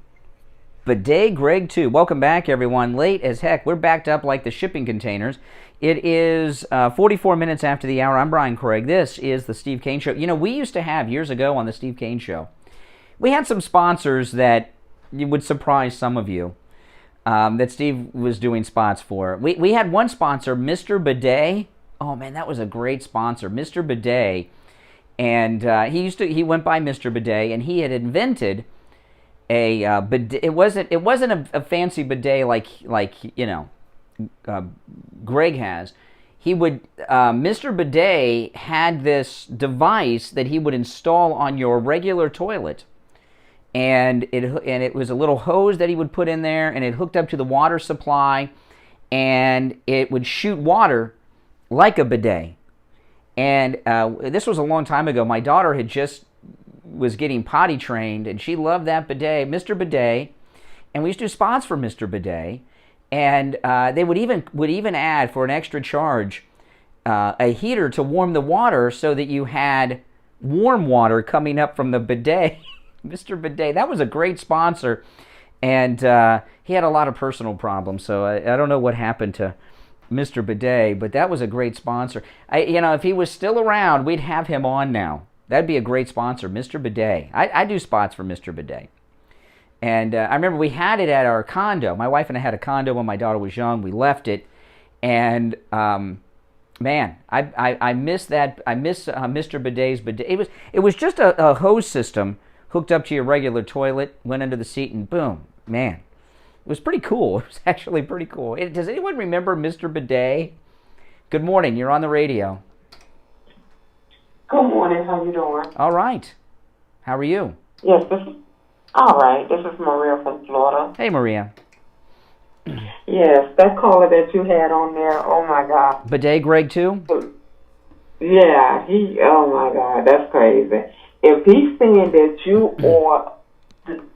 Bidet Greg 2. Welcome back, everyone. Late as heck. We're backed up like the shipping containers. It is 44 minutes after the hour. I'm Brian Craig. This is the Steve Kane Show. You know, we used to have, years ago on the Steve Kane Show, we had some sponsors that would surprise some of you that Steve was doing spots for. We had one sponsor, Mr. Bidet. Oh, man, that was a great sponsor, Mr. Bidet. And he went by Mr. Bidet, and he had invented a bidet. It wasn't a fancy bidet like you know, Greg has. Mr. Bidet had this device that he would install on your regular toilet, and it was a little hose that he would put in there, and it hooked up to the water supply, and it would shoot water like a bidet. And this was a long time ago. My daughter was getting potty trained, and she loved that bidet, Mr. Bidet, and we used to do spots for Mr. Bidet. And they would even add, for an extra charge, a heater to warm the water so that you had warm water coming up from the bidet. Mr. Bidet, that was a great sponsor, and he had a lot of personal problems, so I don't know what happened to Mr. Bidet, but that was a great sponsor. If he was still around, we'd have him on now. That'd be a great sponsor, Mr. Bidet. I do spots for Mr. Bidet. And I remember we had it at our condo. My wife and I had a condo when my daughter was young. We left it, and man, I miss that. I miss Mr. Bidet's bidet. It was just a hose system hooked up to your regular toilet, went under the seat, and boom, man, it was pretty cool. It was actually pretty cool. Does anyone remember Mr. Bidet? Good morning. You're on the radio. Good morning. How you doing? All right. How are you? Yes, all right. This is Maria from Florida. Hey, Maria. Yes, that caller that you had on there, oh my God. Bidet Greg too? Yeah, oh my God, that's crazy. If he's saying that you are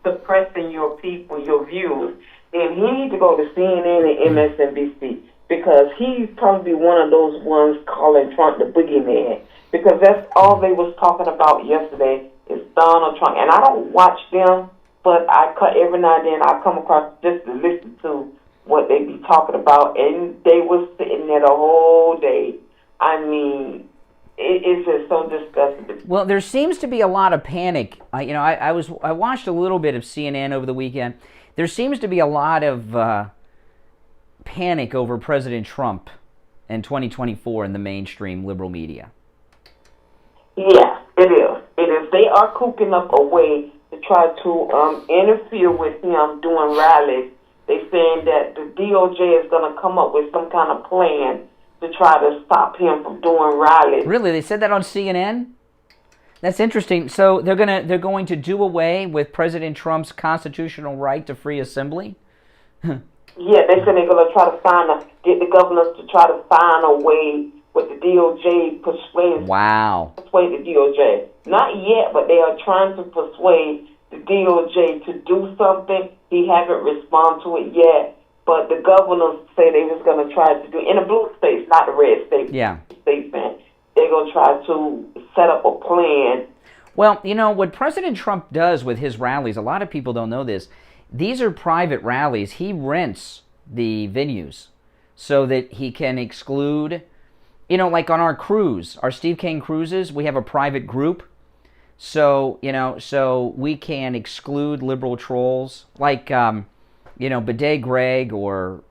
suppressing your people, your views, then he needs to go to CNN and MSNBC, because he's probably one of those ones calling Trump the boogeyman, because that's all they was talking about yesterday is Donald Trump. And I don't watch them, but every now and then I come across just to listen to what they be talking about, and they was sitting there the whole day. I mean, it's just so disgusting. Well, there seems to be a lot of panic. I watched a little bit of CNN over the weekend. There seems to be a lot of panic over President Trump in 2024 in the mainstream liberal media. Yeah, it is. It is. They are cooking up a way to try to interfere with him doing rallies. They're saying that the DOJ is going to come up with some kind of plan to try to stop him from doing rallies. Really? They said that on CNN? That's interesting. So they're going to do away with President Trump's constitutional right to free assembly? Yeah, they said they're going to try to get the governors to try to find a way with the DOJ persuade the DOJ. Not yet, but they are trying to persuade the DOJ to do something. He haven't responded to it yet. But the governors say they was going to try to do, in the blue states, not the red states. Yeah. States, man, they're going to try to set up a plan. Well, you know, what President Trump does with his rallies, a lot of people don't know this. These are private rallies. He rents the venues so that he can exclude, you know, like on our cruise, our Steve Kane cruises, we have a private group. So, you know, so we can exclude liberal trolls like, you know, Bidet Greg or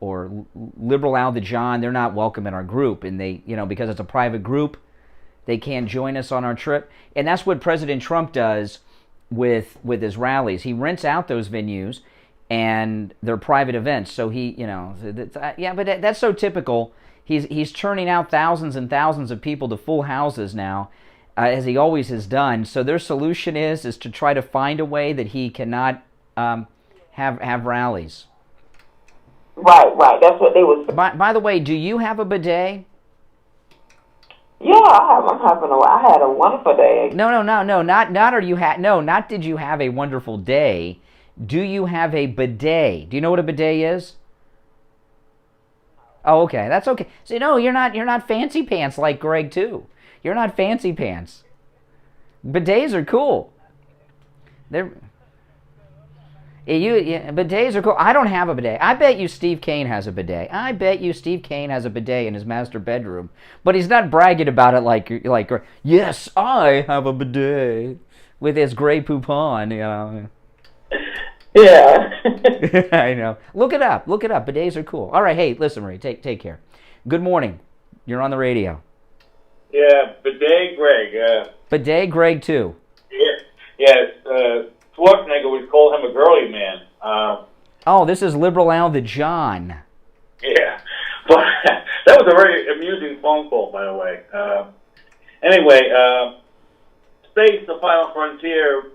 Liberal Al the John. They're not welcome in our group. And they, you know, because it's a private group, they can't join us on our trip. And that's what President Trump does with his rallies. He rents out those venues, and they're private events. So he, you know, yeah, but that's so typical. He's churning out thousands and thousands of people to full houses now, as he always has done. So their solution is to try to find a way that he cannot have rallies. Right. That's what they was. By the way, do you have a bidet? Yeah, I had a wonderful day. No. Not did you have a wonderful day. Do you have a bidet? Do you know what a bidet is? Oh, okay. That's okay. So no, you're not fancy pants like Greg too. You're not fancy pants. Bidets are cool. Bidets are cool. I don't have a bidet. I bet you Steve Kane has a bidet. I bet you Steve Kane has a bidet in his master bedroom. But he's not bragging about it like yes, I have a bidet with his Grey Poupon, you know. Yeah. I know. Look it up. Bidets are cool. All right, hey, listen, Marie, take care. Good morning. You're on the radio. Yeah, Bidet Greg. Bidet Greg too. Yeah. Schwarzenegger would call him a girly man. Oh, this is Liberal Al the John. Yeah, but that was a very amusing phone call, by the way. Anyway, Space, the Final Frontier,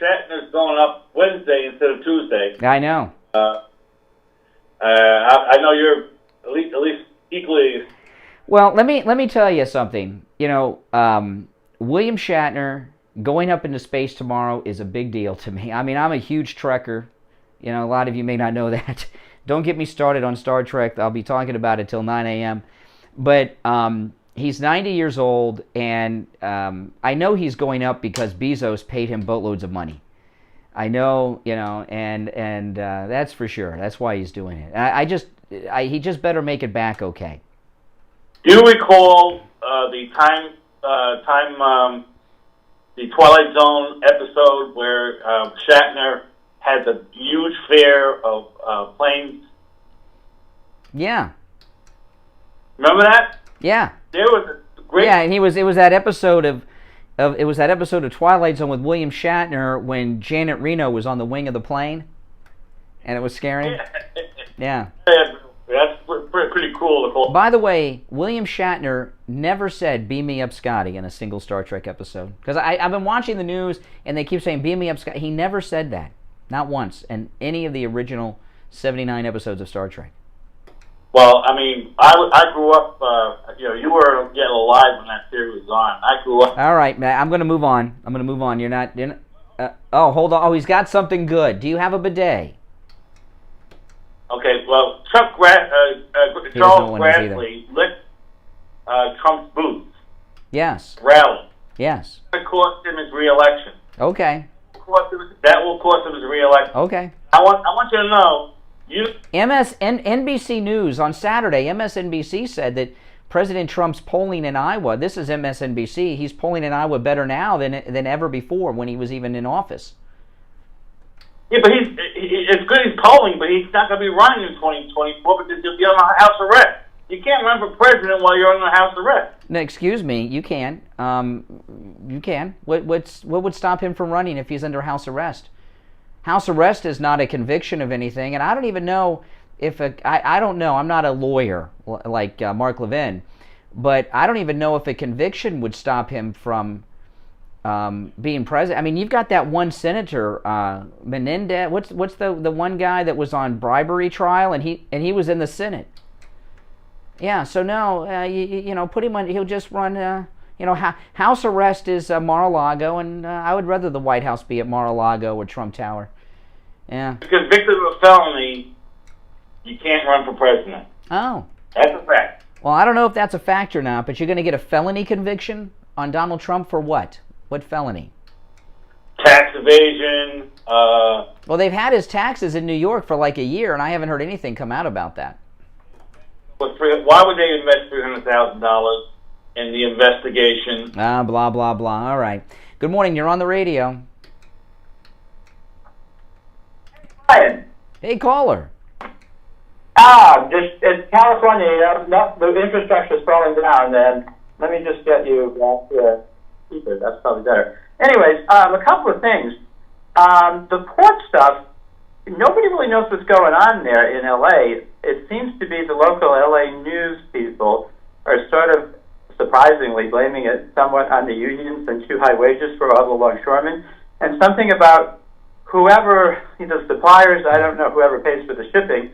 Shatner's going up Wednesday instead of Tuesday. I know. I know you're at least equally. Well, let me tell you something. You know, William Shatner going up into space tomorrow is a big deal to me. I mean, I'm a huge Trekker. You know, a lot of you may not know that. Don't get me started on Star Trek. I'll be talking about it till 9 a.m. But he's 90 years old, and I know he's going up because Bezos paid him boatloads of money. I know, you know, and that's for sure. That's why he's doing it. He just better make it back okay. Do you recall the Twilight Zone episode where Shatner has a huge fear of planes? Yeah. Remember that? Yeah. There was a great. Yeah, and it was that episode of Twilight Zone with William Shatner when Janet Reno was on the wing of the plane, and it was scary. Yeah. That's pretty cool. By the way, William Shatner never said "Beam me up, Scotty" in a single Star Trek episode. Because I've been watching the news, and they keep saying "Beam me up, Scotty." He never said that, not once, in any of the original 79 episodes of Star Trek. Well, I mean, I grew up. You were getting alive when that series was on. I grew up. All right, man. I'm going to move on. You're not. Oh, hold on. Oh, he's got something good. Do you have a bidet? Okay, well, Charles Grassley licked Trump's boots. Yes. Rally. Yes. That cost him his re-election. Okay. That will cost him his re-election. Okay. I want you to know, NBC News on Saturday, MSNBC said that President Trump's polling in Iowa, this is MSNBC, he's polling in Iowa better now than ever before when he was even in office. Yeah, but it's good he's polling, but he's not going to be running in 2024 because he'll be on house arrest. You can't run for president while you're on house arrest. No, excuse me, you can. You can. What would stop him from running if he's under house arrest? House arrest is not a conviction of anything, and I don't even know if I don't know. I'm not a lawyer like Mark Levin, but I don't even know if a conviction would stop him from being president. I mean, you've got that one senator, Menendez. What's the one guy that was on bribery trial, and he was in the Senate. Yeah, so no, you know, put him on. He'll just run. house arrest is Mar-a-Lago, and I would rather the White House be at Mar-a-Lago or Trump Tower. Yeah. If you're convicted of a felony, you can't run for president. Oh. That's a fact. Well, I don't know if that's a fact or not, but you're going to get a felony conviction on Donald Trump for what? What felony? Tax evasion. Well, they've had his taxes in New York for like a year, and I haven't heard anything come out about that. Why would they invest $300,000 in the investigation? Blah, blah, blah. All right. Good morning. You're on the radio. Hi. Hey, caller. It's California. The infrastructure is falling down, and let me just get you back to speaker. That's probably better. Anyways, a couple of things. The port stuff, nobody really knows what's going on there in L.A. It seems to be the local L.A. news people are sort of surprisingly blaming it somewhat on the unions and too high wages for all the longshoremen, and something about whoever, the suppliers, I don't know, whoever pays for the shipping,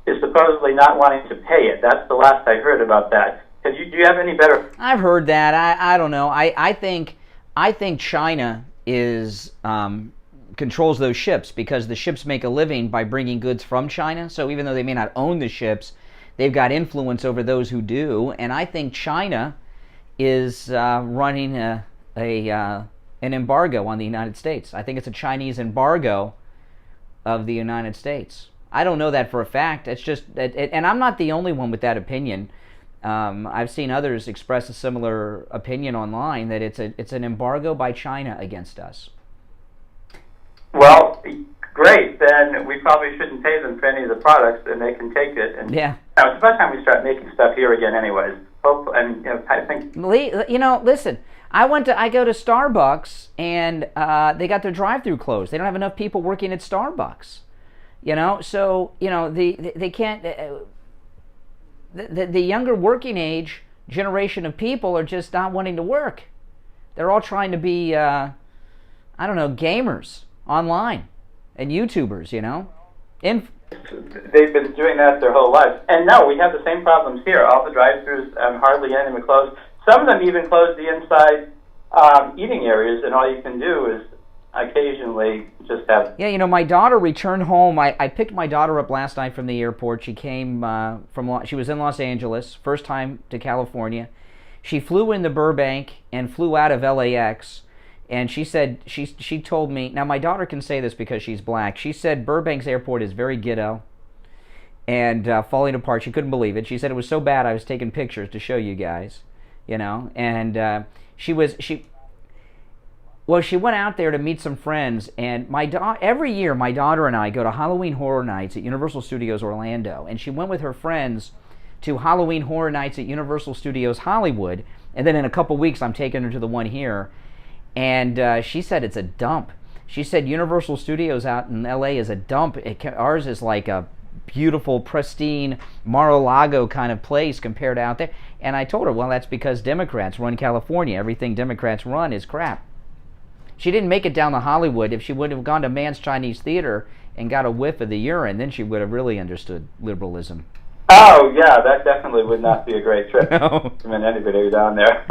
is supposedly not wanting to pay it. That's the last I heard about that. Do you have any better? I've heard that. I don't know. I think China is controls those ships because the ships make a living by bringing goods from China. So even though they may not own the ships, they've got influence over those who do. And I think China is running an embargo on the United States. I think it's a Chinese embargo of the United States. I don't know that for a fact. It's just, and I'm not the only one with that opinion. I've seen others express a similar opinion online that it's an embargo by China against us. Well, great. Then we probably shouldn't pay them for any of the products, and they can take it. And yeah. Now, it's about time we start making stuff here again, anyways. I think. Listen. I go to Starbucks, and they got their drive-through closed. They don't have enough people working at Starbucks. So they can't. The younger working age generation of people are just not wanting to work. They're all trying to be, gamers online and YouTubers. They've been doing that their whole lives. And no, we have the same problems here. All the drive-thrus, hardly any of them closed. Some of them even close the inside eating areas, and all you can do is occasionally just have... Yeah, my daughter returned home. I picked my daughter up last night from the airport. She came she was in Los Angeles, first time to California. She flew into Burbank and flew out of LAX, and she said, she told me, now my daughter can say this because she's black, she said Burbank's airport is very ghetto and falling apart. She couldn't believe it. She said it was so bad I was taking pictures to show you guys, and she went out there to meet some friends, and every year my daughter and I go to Halloween Horror Nights at Universal Studios Orlando, and she went with her friends to Halloween Horror Nights at Universal Studios Hollywood, and then in a couple weeks I'm taking her to the one here, and she said it's a dump. She said Universal Studios out in LA is a dump. Ours is like a beautiful, pristine Mar-a-Lago kind of place compared to out there. And I told her, well, that's because Democrats run California. Everything Democrats run is crap. She didn't make it down to Hollywood. If she would have gone to Mann's Chinese Theater and got a whiff of the urine, then she would have really understood liberalism. Oh, yeah, that definitely would not be a great trip. No. I mean, anybody down there.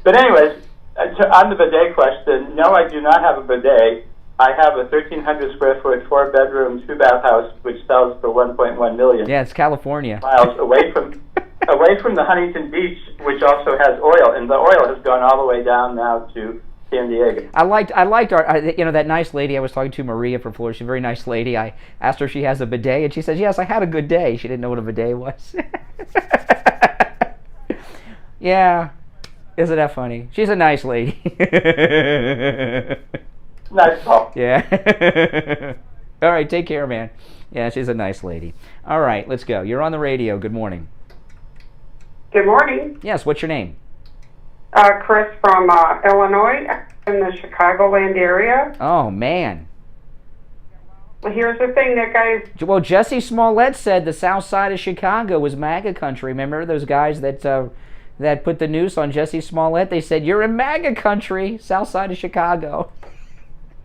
But anyways, on the bidet question, no, I do not have a bidet. I have a 1,300 square foot, 4-bedroom, 2-bath house, which sells for $1.1 million. Yeah, it's California. Miles away from the Huntington Beach, which also has oil, and the oil has gone all the way down now to San Diego. I liked our, that nice lady I was talking to, Maria from Florida. She's a very nice lady. I asked her if she has a bidet, and she says, yes, I had a good day. She didn't know what a bidet was. Yeah. Isn't that funny? She's a nice lady. Nice talk. Yeah. All right, take care, man. Yeah, she's a nice lady. All right, let's go. You're on the radio. Good morning. Good morning. Yes, what's your name? Chris from Illinois, in the Chicagoland area. Oh, man. Well, here's the thing that guys... Well, Jesse Smollett said the south side of Chicago was MAGA country. Remember those guys that put the noose on Jesse Smollett? They said, you're in MAGA country, south side of Chicago.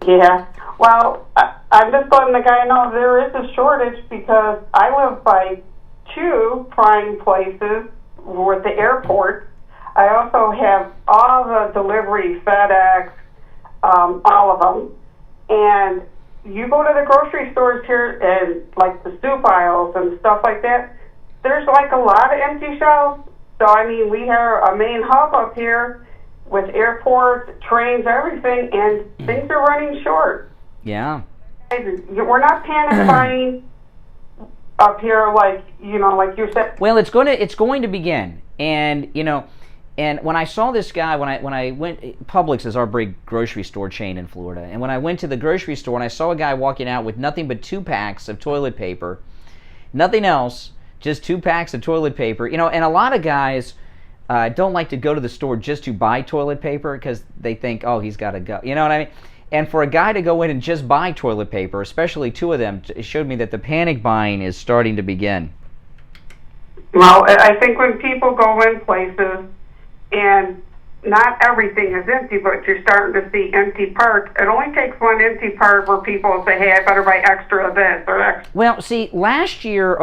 Yeah. Well, I'm just letting the guy know there is a shortage because I live by two prime places with the airport. I also have all the delivery, FedEx, all of them. And you go to the grocery stores here and like the soup aisles and stuff like that, there's like a lot of empty shelves. So, I mean, we have a main hub up here with airports, trains, everything, and things are running short. Yeah. We're not panic buying up here like you said. Well, it's going to begin. And, and when I saw this guy, when I went, Publix is our big grocery store chain in Florida, and when I went to the grocery store and I saw a guy walking out with nothing but 2 packs of toilet paper, nothing else, just 2 packs of toilet paper, and a lot of guys don't like to go to the store just to buy toilet paper because they think, oh, he's got to go. You know what I mean? And for a guy to go in and just buy toilet paper, especially 2 of them, it showed me that the panic buying is starting to begin. Well, I think when people go in places and not everything is empty, but you're starting to see empty parts, it only takes one empty part where people say, hey, I better buy extra of this or extra. Well, see, last year,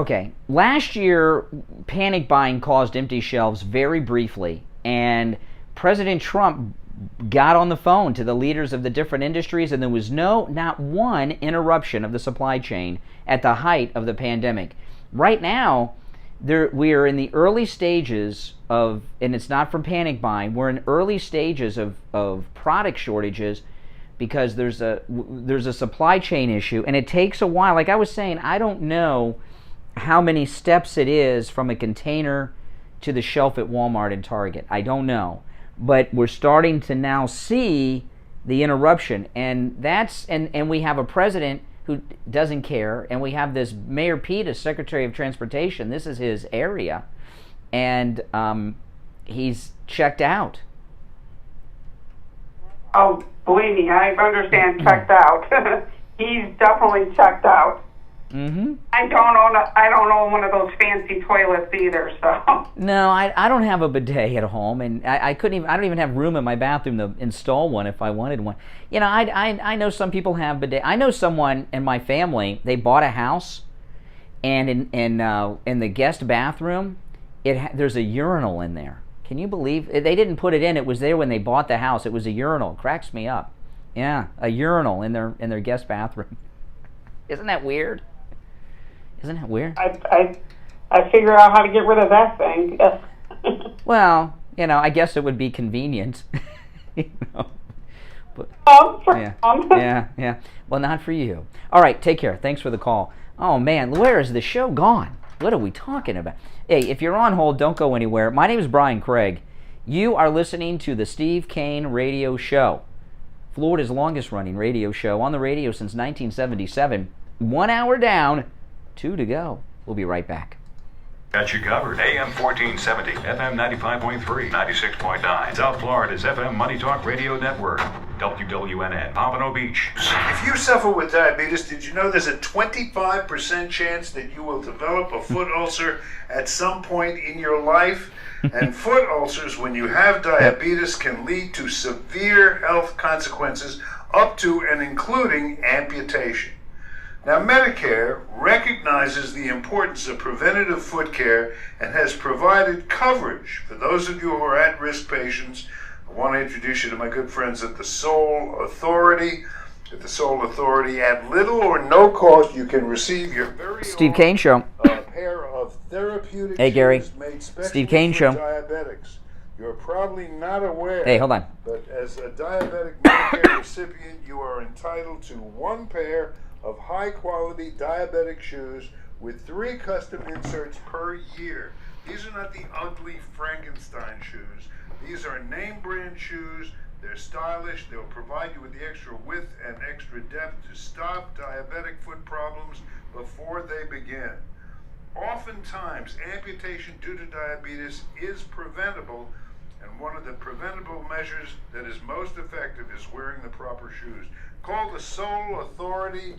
panic buying caused empty shelves very briefly, and President Trump got on the phone to the leaders of the different industries, and there was not one interruption of the supply chain at the height of the pandemic. Right now, we are in the early stages of, and it's not from panic buying, we're in early stages of product shortages because there's a supply chain issue, and it takes a while. Like I was saying, I don't know how many steps it is from a container to the shelf at Walmart and Target. I don't know. But we're starting to now see the interruption, and we have a president who doesn't care, and we have this Mayor Pete as Secretary of Transportation. This is his area, and he's checked out. Oh, believe me, I understand checked out. He's definitely checked out. Mm-hmm. I don't own one of those fancy toilets either, so. No, I don't have a bidet at home, and I don't even have room in my bathroom to install one if I wanted one. I know some people have bidet. I know someone in my family, they bought a house, and in the guest bathroom, there's a urinal in there. Can you believe they didn't put it in? It was there when they bought the house. It was a urinal. It cracks me up. Yeah, a urinal in their guest bathroom. Isn't that weird? Isn't that weird? I figure out how to get rid of that thing. Well, I guess it would be convenient. But, yeah. Well, not for you. All right, take care. Thanks for the call. Oh, man, where is the show gone? What are we talking about? Hey, if you're on hold, don't go anywhere. My name is Brian Craig. You are listening to the Steve Kane Radio Show, Florida's longest-running radio show, on the radio since 1977. 1 hour down, 2 to go. We'll be right back. Got you covered. AM 1470, FM 95.3, 96.9. South Florida's FM Money Talk Radio Network. WWNN, Pompano Beach. If you suffer with diabetes, did you know there's a 25% chance that you will develop a foot ulcer at some point in your life? And foot ulcers, when you have diabetes, can lead to severe health consequences up to and including amputation. Now, Medicare recognizes the importance of preventative foot care and has provided coverage for those of you who are at-risk patients. I want to introduce you to my good friends at the Soul Authority. At the Soul Authority, at little or no cost, you can receive your very Steve Kane Show. Pair of therapeutic Hey, Gary. shoes made specially Steve Kane for Show. diabetics. You're probably not aware. Hey, hold on. But as a diabetic Medicare recipient, you are entitled to 1 pair of high-quality diabetic shoes with 3 custom inserts per year. These are not the ugly Frankenstein shoes. These are name-brand shoes. They're stylish. They'll provide you with the extra width and extra depth to stop diabetic foot problems before they begin. Oftentimes, amputation due to diabetes is preventable, and one of the preventable measures that is most effective is wearing the proper shoes. Call the Soul Authority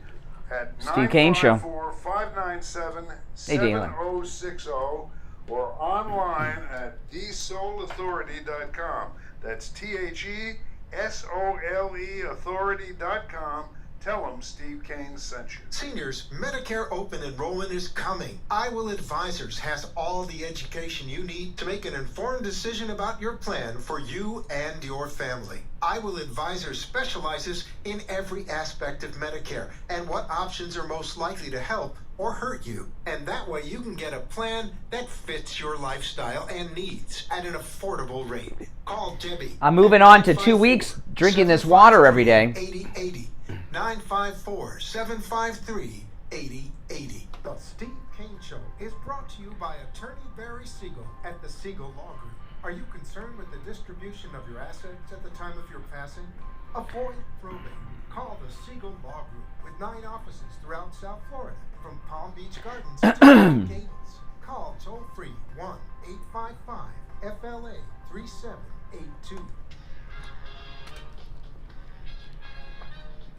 at 954-597-7060 or online at thesoulauthority.com. That's TheSole authority.com. Tell them Steve Kane sent you. Seniors, Medicare open enrollment is coming. I Will Advisors has all the education you need to make an informed decision about your plan for you and your family. I Will Advisors specializes in every aspect of Medicare and what options are most likely to help or hurt you. And that way you can get a plan that fits your lifestyle and needs at an affordable rate. Call Debbie. I'm moving on to 2 weeks drinking this water every day. 8080 954-753-8080. The Steve Kane Show is brought to you by Attorney Barry Siegel at the Siegel Law Group. Are you concerned with the distribution of your assets at the time of your passing? Avoid probate. Call the Siegel Law Group with 9 offices throughout South Florida, from Palm Beach Gardens to Green Gables. Call toll-free 1-855-FLA-3782.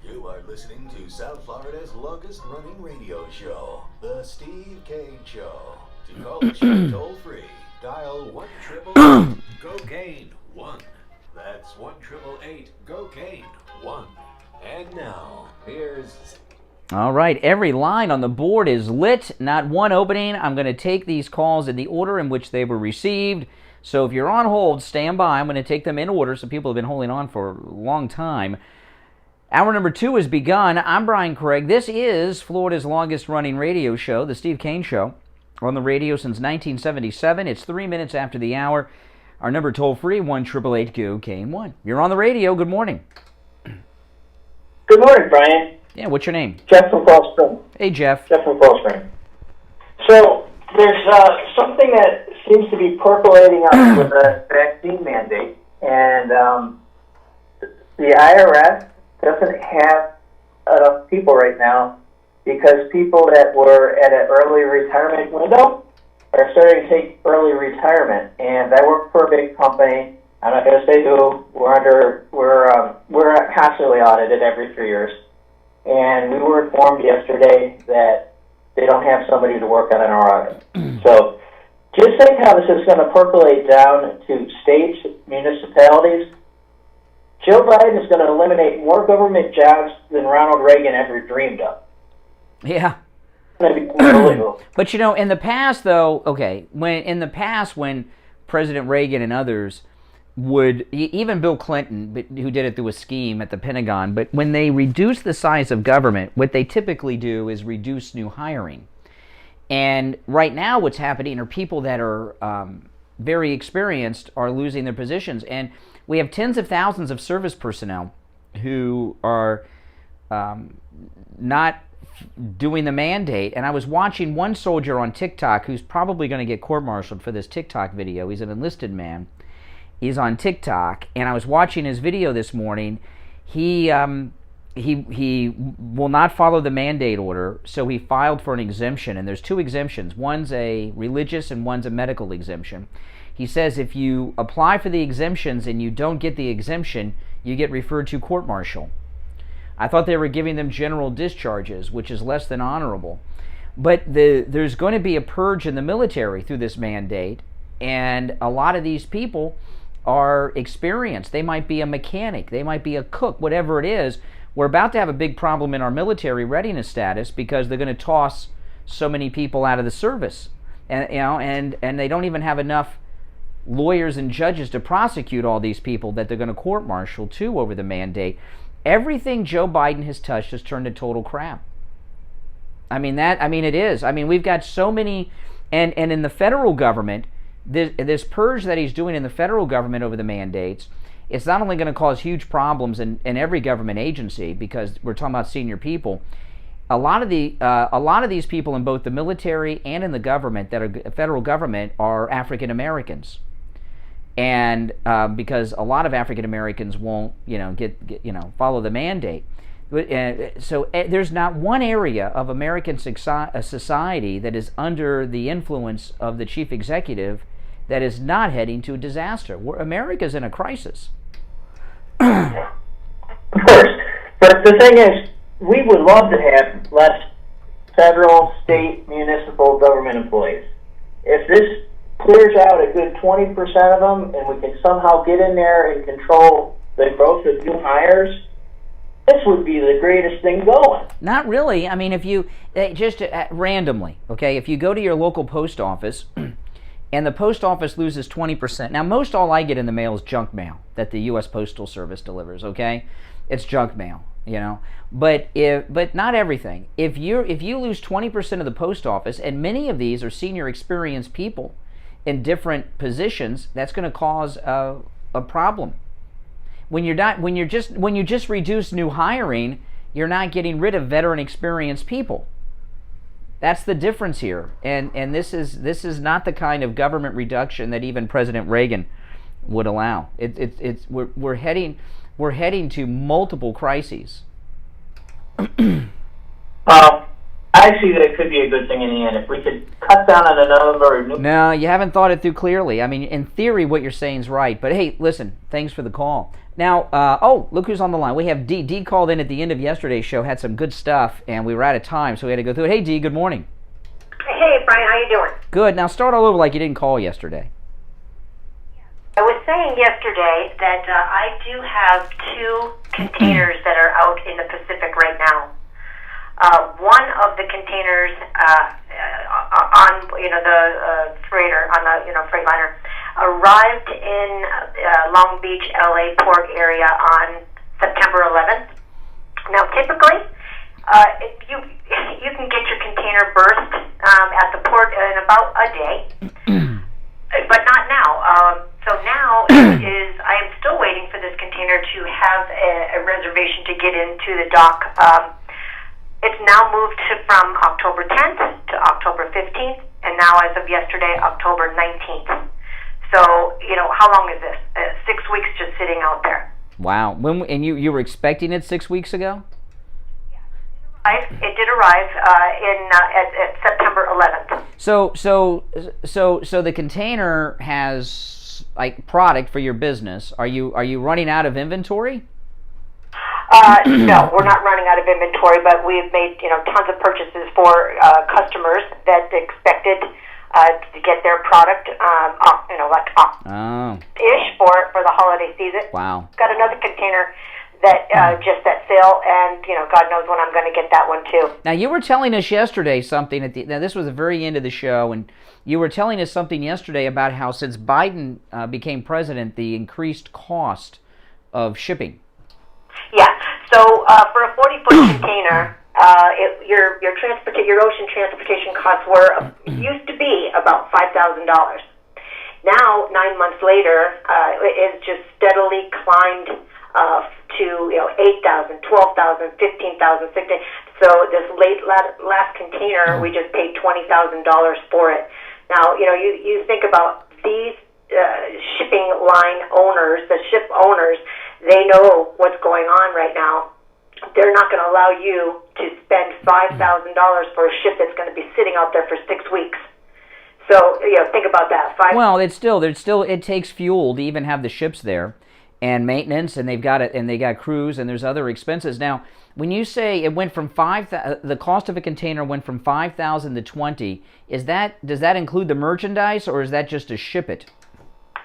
You are listening to South Florida's longest-running radio show, The Steve Kane Show. To call the show toll-free, dial 1-888-GO-KANE-1. That's 1-888-GO-KANE-1. And now, here's... All right, every line on the board is lit, not one opening. I'm going to take these calls in the order in which they were received. So if you're on hold, stand by. I'm going to take them in order, so people have been holding on for a long time. Hour number 2 has begun. I'm Brian Craig. This is Florida's longest-running radio show, The Steve Kane Show. We're on the radio since 1977. It's 3 minutes after the hour. Our number toll-free, 1-888-GO-KANE-1. You're on the radio. Good morning. Good morning, Brian. Yeah, what's your name? Jeff from Coral Springs. Hey, Jeff. Jeff from Coral Springs. So there's something that seems to be percolating up with the vaccine mandate, and the IRS doesn't have enough people right now because people that were at an early retirement window are starting to take early retirement. And I work for a big company. I'm not going to say who. We're constantly audited every 3 years, and we were informed yesterday that they don't have somebody to work on our audit. So just think how this is going to percolate down to states, municipalities. Joe Biden is going to eliminate more government jobs than Ronald Reagan ever dreamed of. Yeah. It's going to be unbelievable. But, you know, in the past, though, when President Reagan and others would, even Bill Clinton, who did it through a scheme at the Pentagon, but when they reduce the size of government, what they typically do is reduce new hiring. And right now what's happening are people that are very experienced are losing their positions. And we have tens of thousands of service personnel who are not doing the mandate. And I was watching one soldier on TikTok who's probably going to get court-martialed for this TikTok video. He's an enlisted man. He's on TikTok, and I was watching his video this morning. He will not follow the mandate order, so he filed for an exemption, and there's 2 exemptions. One's a religious and one's a medical exemption. He says if you apply for the exemptions and you don't get the exemption, you get referred to court-martial. I thought they were giving them general discharges, which is less than honorable. But there's going to be a purge in the military through this mandate, and a lot of these people are experienced. They might be a mechanic, they might be a cook, whatever it is. We're about to have a big problem in our military readiness status because they're going to toss so many people out of the service, and they don't even have enough lawyers and judges to prosecute all these people that they're going to court-martial too over the mandate. Everything Joe Biden has touched has turned to total crap. It is. We've got so many, and in the federal government, this purge that he's doing in the federal government over the mandates, it's not only going to cause huge problems in every government agency, because we're talking about senior people. A lot of these people in both the military and in the government that are federal government are African Americans, and because a lot of African Americans won't follow the mandate. So there's not one area of American society that is under the influence of the chief executive that is not heading to a disaster. America's in a crisis. Of course. But the thing is, we would love to have less federal, state, municipal government employees. If this clears out a good 20% of them and we can somehow get in there and control the growth of new hires, this would be the greatest thing going. Not really. I mean, if you, just randomly, okay, if you go to your local post office and the post office loses 20%, now most all I get in the mail is junk mail that the U.S. Postal Service delivers, okay? It's junk mail, you know? But not everything. If you lose 20% of the post office, and many of these are senior experienced people in different positions, that's going to cause a problem. When you just reduce new hiring, you're not getting rid of veteran experienced people. That's the difference here, and this is not the kind of government reduction that even President Reagan would allow. We're heading to multiple crises. I see that it could be a good thing in the end if we could cut down on the number of new. No, you haven't thought it through clearly. I mean, in theory, what you're saying is right, but hey, listen, thanks for the call. Now, look who's on the line. We have D. D called in at the end of yesterday's show, had some good stuff, and we were out of time, so we had to go through it. Hey, D, good morning. Hey, Brian, how you doing? Good. Now start all over like you didn't call yesterday. I was saying yesterday that I do have 2 containers that are out in the Pacific right now. One of the containers on the freighter on the Freightliner arrived in Long Beach, LA port area on September 11th. Now, typically, you can get your container berthed at the port in about a day, but not now. So now I am still waiting for this container to have a reservation to get into the dock. It's now moved from October 10th to October 15th, and now as of yesterday, October 19th. So, how long is this? 6 weeks just sitting out there. Wow. And you were expecting it 6 weeks ago? It did arrive at September 11th. So the container has like product for your business. Are you running out of inventory? No, we're not running out of inventory, but we've made tons of purchases for customers that expected to get their product ish for the holiday season. Wow. Got another container that just set sail, and God knows when I'm going to get that one too. Now you were telling us yesterday something now this was the very end of the show, and you were telling us something yesterday about how since Biden became president, the increased cost of shipping. Yeah. So for a 40-foot container, your ocean transportation costs used to be about $5,000. Now, 9 months later, it has just steadily climbed to $8,000, $12,000, $15,000, $16,000. So this last container, we just paid $20,000 for it. Now, you think about these shipping line owners, the ship owners. They know what's going on right now. They're not going to allow you to spend $5,000 for a ship that's going to be sitting out there for 6 weeks. So think about that. Well, it takes fuel to even have the ships there, and maintenance, and they got crews, and there's other expenses. Now, when you say it went from the cost of a container went from $5,000 to $20,000, does that include the merchandise, or is that just to ship it?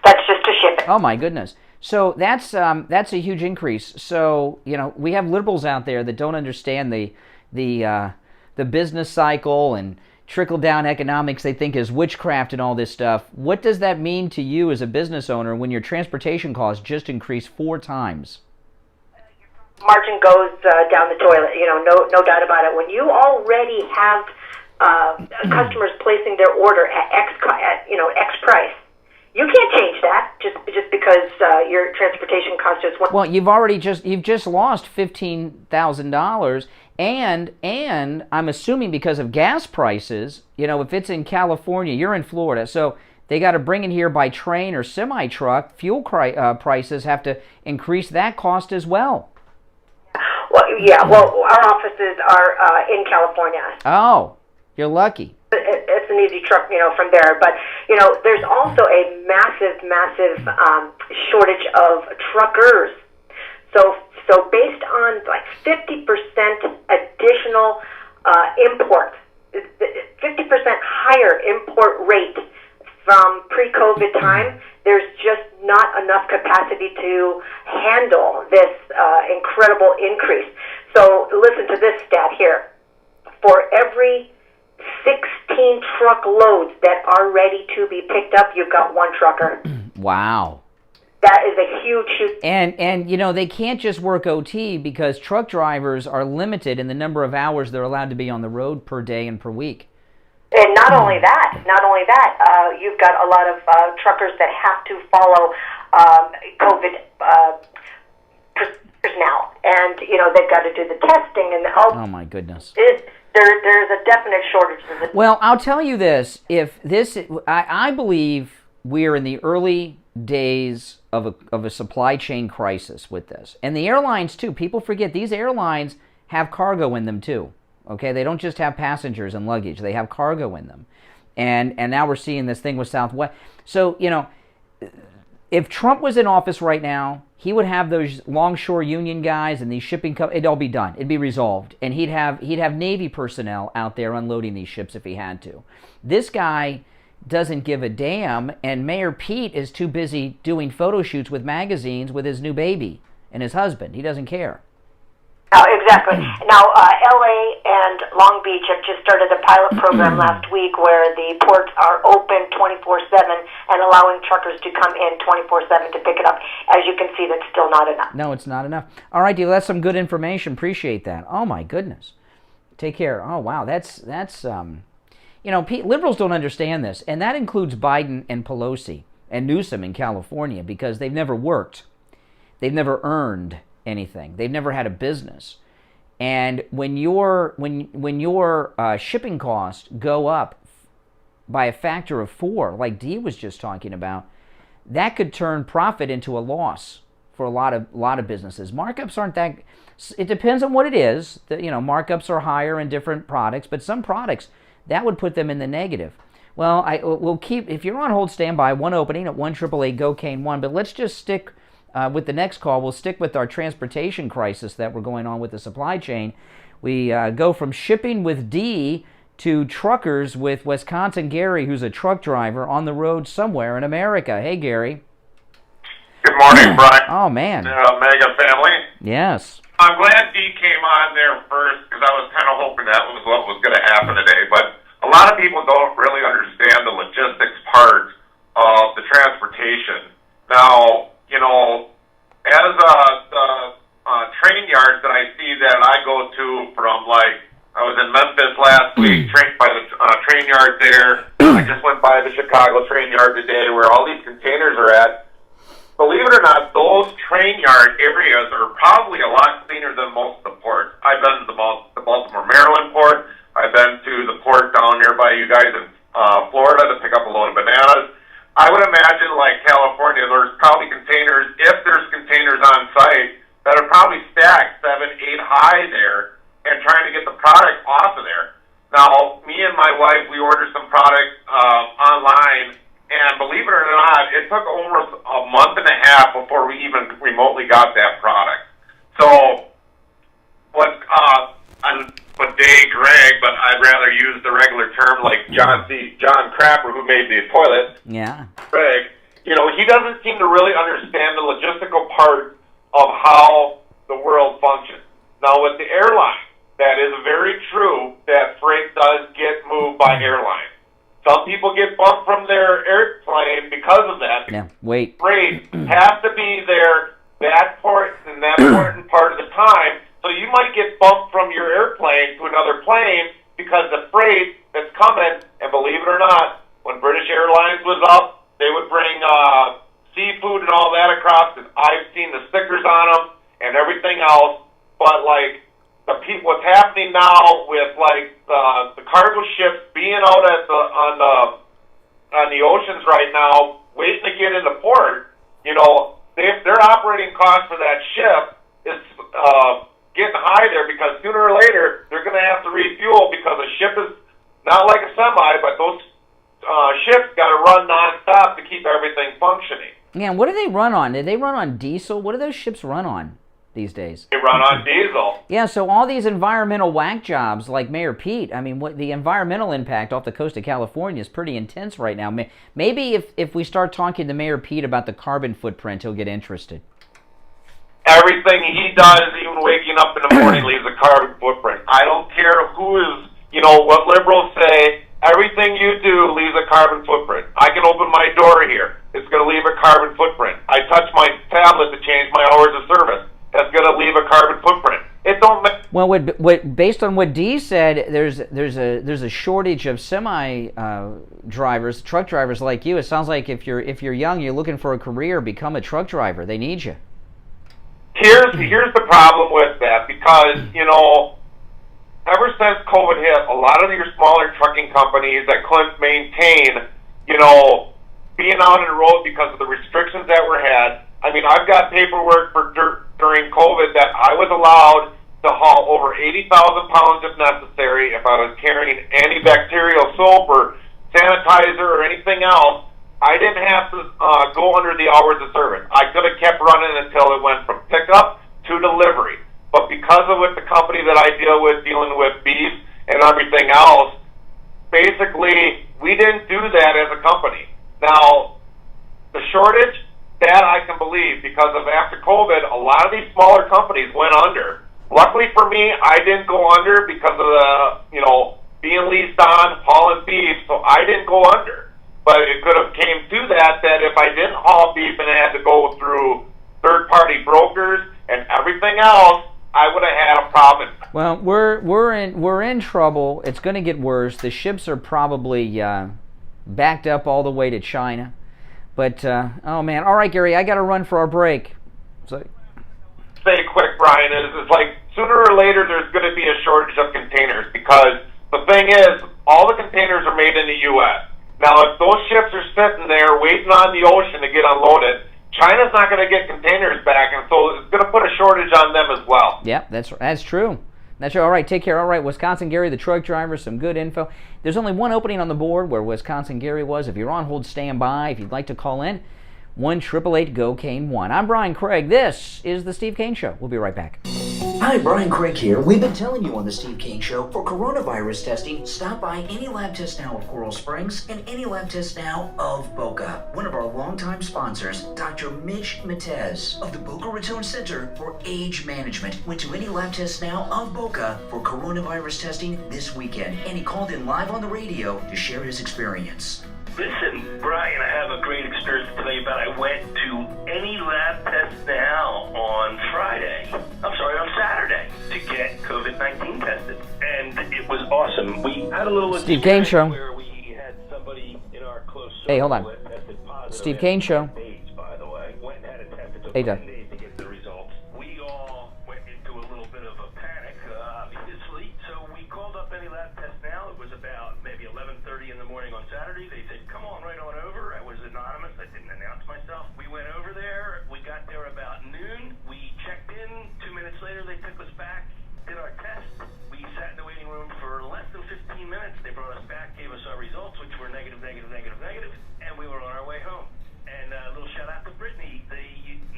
That's just to ship it. Oh my goodness. So that's a huge increase. So we have liberals out there that don't understand the business cycle and trickle-down economics. They think is witchcraft and all this stuff. What does that mean to you as a business owner when your transportation costs just increased 4 times? Margin goes down the toilet. No doubt about it. When you already have customers placing their order at X price. You can't change that just because your transportation cost just went. Well, you've just lost $15,000, and I'm assuming because of gas prices. If it's in California, you're in Florida, so they got to bring it here by train or semi truck. Fuel prices have to increase that cost as well. Well, yeah. Well, our offices are in California. Oh, you're lucky. It's an easy truck, from there. But, there's also a massive shortage of truckers. So based on like 50% additional import, 50% higher import rate from pre-COVID time, there's just not enough capacity to handle this incredible increase. So listen to this stat here. For every 16 truckloads that are ready to be picked up, you've got one trucker. Wow. That is a huge... And you know, they can't just work OT because truck drivers are limited in the number of hours they're allowed to be on the road per day and per week. And not only that, you've got a lot of truckers that have to follow COVID procedures now. And, you know, they've got to do the testing and oh my goodness. There's a definite shortage. Well, I'll tell you this. I believe we're in the early days of a supply chain crisis with this. And the airlines, too. People forget these airlines have cargo in them, too. Okay, they don't just have passengers and luggage. They have cargo in them. And now we're seeing this thing with Southwest. So, you know, if Trump was in office right now, he would have those longshore union guys and these shipping companies. It'd all be done. It'd be resolved. And he'd have Navy personnel out there unloading these ships if he had to. This guy doesn't give a damn, and Mayor Pete is too busy doing photo shoots with magazines with his new baby and his husband. He doesn't care. Oh, exactly. Now, LA and Long Beach have just started a pilot program last week where the ports are open 24/7 and allowing truckers to come in 24/7 to pick it up. As you can see, that's still not enough. No, it's not enough. All right, Dee, that's some good information. Appreciate that. Oh, my goodness. Take care. Oh, wow. That's you know, liberals don't understand this, and that includes Biden and Pelosi and Newsom in California because they've never worked. They've never earned anything. They've never had a business. And when your shipping costs go up by a factor of 4, like Dee was just talking about, that could turn profit into a loss for a lot of businesses. Markups aren't that. It depends on what it is. You know, markups are higher in different products, but some products that would put them in the negative. Well, we'll keep. If you're on hold, stand by. One opening at 1-888-GO-CANE-1. But let's just stick. With the next call, we'll stick with our transportation crisis that we're going on with the supply chain. We go from shipping with D to truckers with Wisconsin Gary, who's a truck driver on the road somewhere in America. Hey, Gary. Good morning, Brian. Oh, man. Mega family. Yes. I'm glad D came on there first because I was kind of hoping that was what was going to happen today. But a lot of people don't really understand the logistics part of the transportation. Now, you know, as the train yards that I see that I go to from, like, I was in Memphis last week, trained by the train yard there. I just went by the Chicago train yard today where all these containers are at. Believe it or not, those train yard areas are probably a lot cleaner than most of the ports. I've been to the Baltimore, Maryland port. I've been to the port down nearby you guys in Florida to pick up a load of bananas. I would imagine, like California, there's probably containers, if there's containers on site, that are probably stacked 7, 8 high there and trying to get the product off of there. Now, me and my wife, we ordered some product online, and believe it or not, it took almost a month and a half before we even remotely got that product. So, Greg, but I'd rather use the regular term like John Crapper, who made the toilet. Yeah. Greg, you know, he doesn't seem to really understand the logistical part of how the world functions. Now, with the airline, that is very true that freight does get moved by airline. Some people get bumped from their airplane because of that. Yeah, wait. Freight has to be there that part and that important part of the time. So you might get bumped from your airplane to another plane because the freight that's coming, and believe it or not, when British Airlines was up, they would bring seafood and all that across, and I've seen the stickers on them and everything else. But, like, what's happening now with, like, the cargo ships being out on the oceans right now, waiting to get into port, you know, their operating cost for that ship is getting high there because sooner or later they're going to have to refuel because a ship is not like a semi, but those ships got to run nonstop to keep everything functioning. Yeah, what do they run on? Do they run on diesel? What do those ships run on? these days. They run on diesel. Yeah, so all these environmental whack jobs like Mayor Pete, I mean, what the environmental impact off the coast of California is pretty intense right now. Maybe if we start talking to Mayor Pete about the carbon footprint, he'll get interested. Everything he does, even waking up in the morning, leaves a carbon footprint. I don't care who is, what liberals say, everything you do leaves a carbon footprint. I can open my door here. It's going to leave a carbon footprint. I touch my tablet to change my hours of service. That's going to leave a carbon footprint. It don't matter. Well, based on what Dee said, there's a shortage of semi drivers, truck drivers like you. It sounds like if you're young, you're looking for a career, become a truck driver. They need you. Here's the problem with that, because ever since COVID hit, a lot of your smaller trucking companies that couldn't maintain, being out on the road because of the restrictions that were had. I mean, I've got paperwork for during COVID that I was allowed to haul over 80,000 pounds if necessary if I was carrying antibacterial soap or sanitizer or anything else. I didn't have to go under the hours of service. I could have kept running until it went from pickup to delivery. But because of the company that I deal with, dealing with beef and everything else, basically we didn't do that as a company. Now, the shortage, that I can believe, because of after COVID, a lot of these smaller companies went under. Luckily for me, I didn't go under because of the, being leased on, hauling beef, so I didn't go under. But it could have came to that if I didn't haul beef and it had to go through third-party brokers and everything else, I would have had a problem. Well, we're in trouble. It's going to get worse. The ships are probably backed up all the way to China. But, oh man. All right, Gary, I got to run for our break. So, say quick, Brian, is like sooner or later there's going to be a shortage of containers, because the thing is, all the containers are made in the U.S. Now, if those ships are sitting there waiting on the ocean to get unloaded, China's not going to get containers back, and so it's going to put a shortage on them as well. Yeah, that's true. That's true. All right, take care. All right, Wisconsin Gary, the truck driver, some good info. There's only one opening on the board where Wisconsin Gary was. If you're on hold, stand by. If you'd like to call in, 1-888-GO-KANE-1. I'm Brian Craig. This is The Steve Kane Show. We'll be right back. Hi, Brian Craig here. We've been telling you on The Steve Kane Show, for coronavirus testing, stop by any lab test now of Coral Springs and any lab test now of Boca. One of our longtime sponsors, Dr. Mitch McDonnell of the Boca Raton Center for Age Management, went to any lab test now of Boca for coronavirus testing this weekend, and he called in live on the radio to share his experience. Listen, Brian, I have a great experience to tell you about. I went to any lab test now on Saturday to get COVID-19 tested. And it was awesome. We had a little Steve Kane Show. Where we had somebody in our close circle. Hey, hold on. That tested positive. Steve Kane Show. AIDS, by the way. Went and had a test. It took Hey, 10 Doug. days to get the results. We all went into a little bit of a panic, obviously. So we called up any lab test now. It was about maybe 11:30 in the morning on Saturday. They said, come on right on over. I was anonymous. I didn't announce myself. We went over there. We got there about noon. We checked in. 2 minutes later, they took us back, did our test. We sat in the waiting room for less than 15 minutes. They brought us back, gave us our results, which were negative, and we were on our way home. And a little shout out to Brittany, the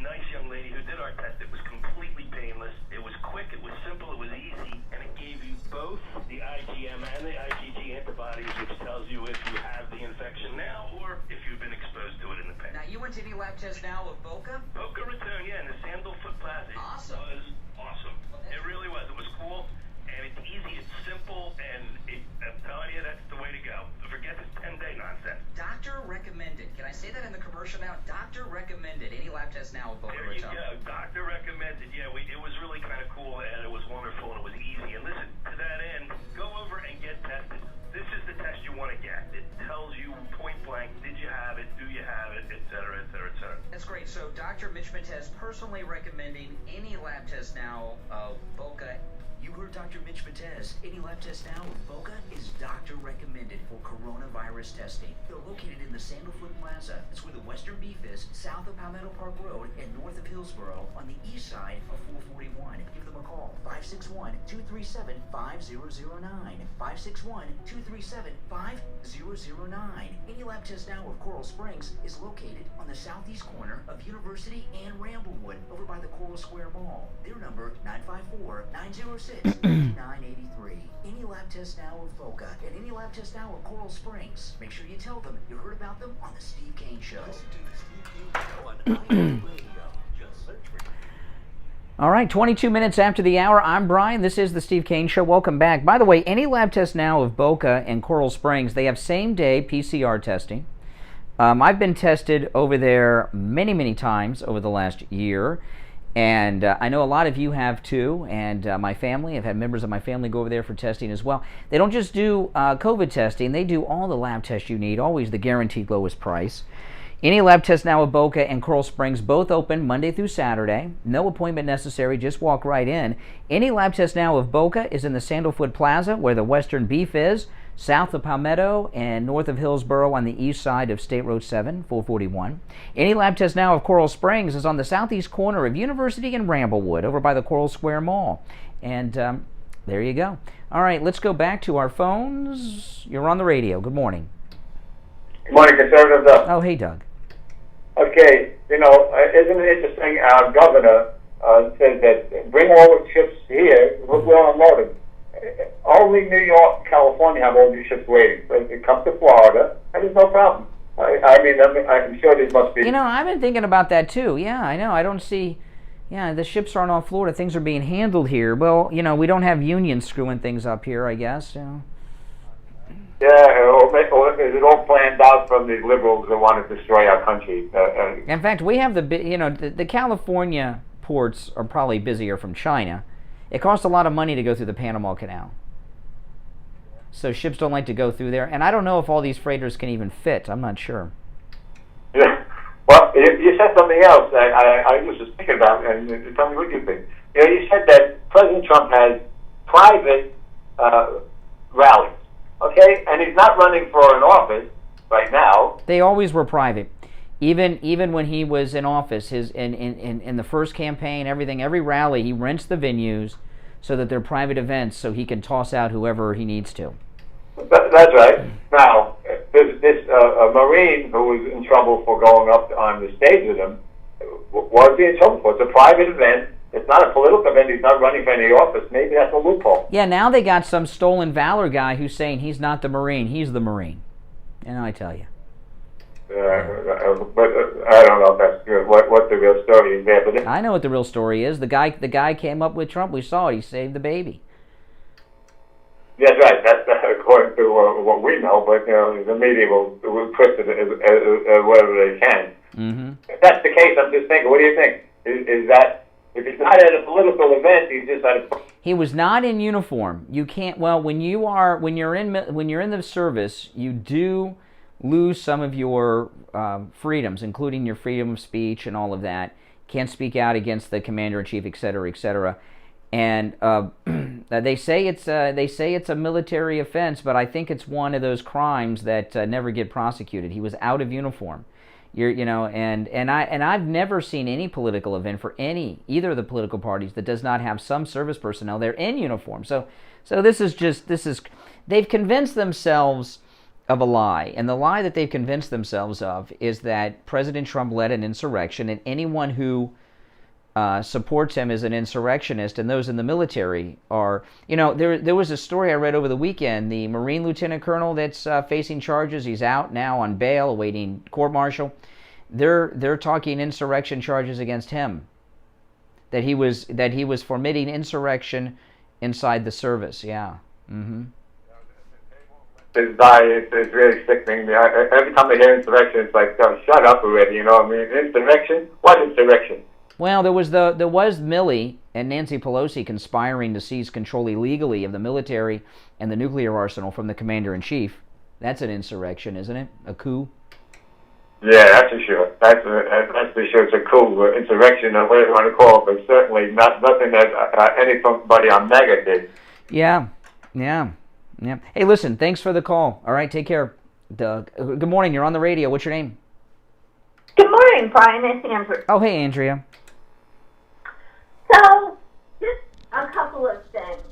nice young lady who did our test. It was completely painless. It was quick, it was simple, it was easy, and it gave you both the IgM and the IgG antibodies, which tells you if you have the infection now or if you've been exposed to it in the past. Now, you went to any lab test now of Boca? Boca Raton, yeah, in the Sandalfoot Plaza. Awesome. It was awesome. It really was. It was cool, and it's easy, it's simple, and I'm telling you, that's the way to go. Forget this 10-day nonsense. Doctor recommended. Can I say that in the commercial now? Doctor recommended any lab test now of Boca There you Raton. go. Doctor recommended. Yeah, it was really kind of cool, and it was wonderful, and it was easy. And listen, to that end, go over and get tested. This is the test you want to get. It tells you point blank, did you have it, do you have it, et cetera, et cetera, et cetera. That's great. So Dr. Mitch McDonnell personally recommending any lab test now of Boca You heard Dr. Mitch McDonnell. Any lab test now with Boca is doctor recommended for coronavirus testing. They're located in the Sandalfoot Plaza. It's where the Western Beef is, south of Palmetto Park Road and north of Hillsboro on the east side of 441. Give them a call, 561-237-5009. 561-237-5009. Any lab test now of Coral Springs is located on the southeast corner of University and Ramblewood over by the Coral Square Mall. Their number, 954-906-5983. Any lab test now of Boca and any lab test now of Coral Springs. Make sure you tell them you heard about them on the Steve Kane Show. All right, 22 minutes after the hour. I'm Brian. This is the Steve Kane Show. Welcome back. By the way, any lab test now of Boca and Coral Springs, they have same-day PCR testing. I've been tested over there many, many times over the last year. And I know a lot of you have too, and my family, I've had members of my family go over there for testing as well. They don't just do COVID testing, they do all the lab tests you need, always the guaranteed lowest price. Any lab test now of Boca and Coral Springs, both open Monday through Saturday. No appointment necessary, just walk right in. Any lab test now of Boca is in the Sandalfoot Plaza, where the Western Beef is, south of Palmetto and north of Hillsboro on the east side of State Road 7, 441. Any lab test now of Coral Springs is on the southeast corner of University and Ramblewood, over by the Coral Square Mall. And there you go. All right, let's go back to our phones. You're on the radio. Good morning. Good morning, Conservatives. Oh, hey, Doug. Okay, isn't it interesting? Our governor says that bring all the ships here, we'll unload them. Only New York and California have all these ships waiting. But it comes to Florida, and there's no problem. I'm sure there must be. I've been thinking about that too. Yeah, I know. I don't see. Yeah, the ships aren't off Florida. Things are being handled here. Well, we don't have unions screwing things up here, I guess. Yeah, or is it all planned out from these liberals that want to destroy our country? In fact, we have the California ports are probably busier from China. It costs a lot of money to go through the Panama Canal. So ships don't like to go through there. And I don't know if all these freighters can even fit. I'm not sure. Yeah. Well, you said something else I was just thinking about, and tell me what you think. You said that President Trump has private rallies. Okay, and he's not running for an office right now. They always were private, even when he was in office. In the first campaign, every rally, he rents the venues so that they're private events, so he can toss out whoever he needs to. That's right. Now, this Marine who was in trouble for going up on the stage with him, what is he in trouble for? It's a private event. It's not a political event. He's not running for any office. Maybe that's a loophole. Yeah, now they got some stolen valor guy who's saying he's not the Marine. He's the Marine. And I tell you. But I don't know if that's good. What the real story is there. But I know what the real story is. The guy came up with Trump. We saw it. He saved the baby. That's right. That's according to what we know. But the media will twist it whatever they can. Mm-hmm. If that's the case, I'm just thinking. What do you think? Is that? If he's not at a political event, he's just at a. He was not in uniform. You can't. Well, when you're in the service, you do lose some of your freedoms, including your freedom of speech and all of that. Can't speak out against the commander-in-chief, et cetera, et cetera. And they say it's a military offense, but I think it's one of those crimes that never get prosecuted. He was out of uniform. And I've never seen any political event for either of the political parties that does not have some service personnel there in uniform. So this is they've convinced themselves of a lie, and the lie that they've convinced themselves of is that President Trump led an insurrection, and anyone who supports him is an insurrectionist, and those in the military are, there was a story I read over the weekend. The Marine Lieutenant Colonel that's facing charges, he's out now on bail awaiting court-martial. They're talking insurrection charges against him, that he was fomenting insurrection inside the service. Yeah. Mm-hmm. It's really sickening. Every time I hear insurrection, it's like, oh, shut up already. Insurrection? What insurrection? Well, there was Milley and Nancy Pelosi conspiring to seize control illegally of the military and the nuclear arsenal from the commander-in-chief. That's an insurrection, isn't it? A coup? Yeah, that's for sure. That's for sure. It's a cool insurrection, or whatever you want to call it, but certainly nothing that anybody on Mega did. Yeah. Hey, listen, thanks for the call. All right, take care. Good morning. You're on the radio. What's your name? Good morning, Brian. It's Andrea. Oh, hey, Andrea. So, just a couple of things.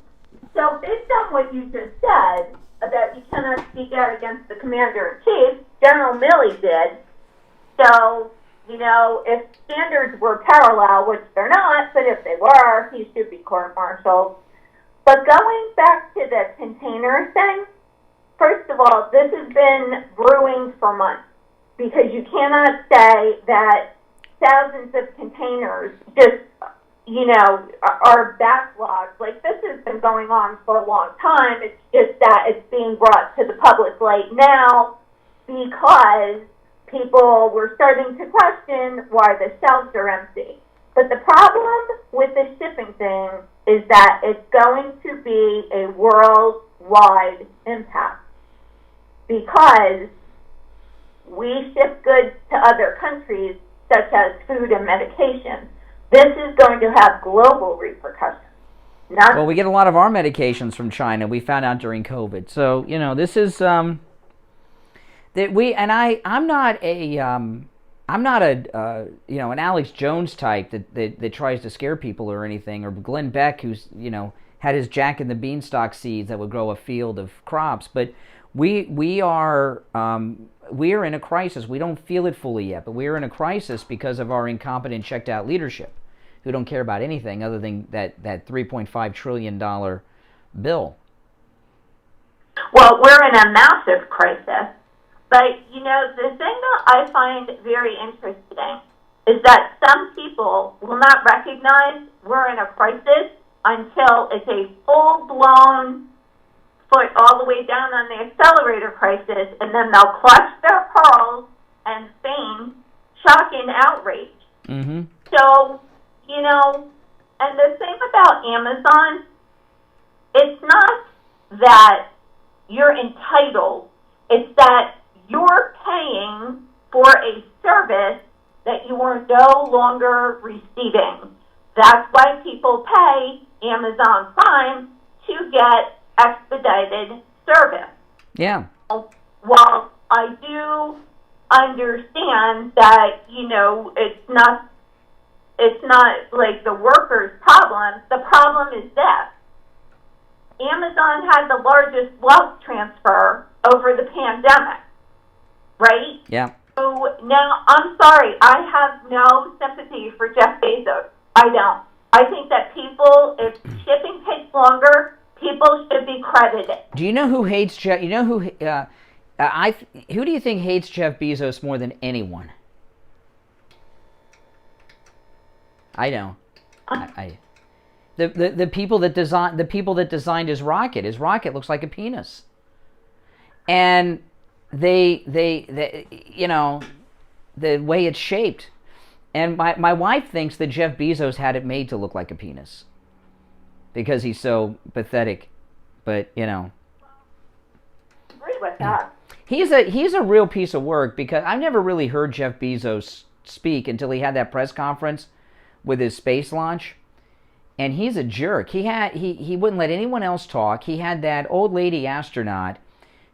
So, based on what you just said about you cannot speak out against the Commander-in-Chief, General Milley did. So, if standards were parallel, which they're not, but if they were, he should be court-martialed. But going back to the container thing, first of all, this has been brewing for months, because you cannot say that thousands of containers just, are backlogged. Like, this has been going on for a long time. It's just that it's being brought to the public light now because people were starting to question why the shelves are empty. But the problem with the shipping thing is that it's going to be a worldwide impact because we ship goods to other countries, such as food and medication. This is going to have global repercussions. Well, we get a lot of our medications from China. We found out during COVID. So, this is I'm not an Alex Jones type that tries to scare people or anything, or Glenn Beck, who's had his Jack and the Beanstalk seeds that would grow a field of crops. But we are in a crisis. We don't feel it fully yet, but we are in a crisis because of our incompetent, checked out leadership, who don't care about anything other than that $3.5 trillion bill. Well, we're in a massive crisis. But, the thing that I find very interesting is that some people will not recognize we're in a crisis until it's a full-blown foot all the way down on the accelerator crisis, and then they'll clutch their pearls and feign shock and outrage. Mm-hmm. So, and the thing about Amazon, it's not that you're entitled, it's that you're paying for a service that you are no longer receiving. That's why people pay Amazon Prime to get expedited service. Yeah. While I do understand that, it's not like the workers' problem, the problem is this. Amazon had the largest wealth transfer over the pandemic. Right? Yeah. So now, I'm sorry, I have no sympathy for Jeff Bezos. I don't. I think that people, if shipping takes longer, people should be credited. Do you know who hates Jeff? You know who? Who do you think hates Jeff Bezos more than anyone? I know. The people that designed his rocket. His rocket looks like a penis. And they the way it's shaped. And my wife thinks that Jeff Bezos had it made to look like a penis because he's so pathetic. But agree with that. He's a real piece of work because I've never really heard Jeff Bezos speak until he had that press conference with his space launch. And he's a jerk. He wouldn't let anyone else talk. He had that old lady astronaut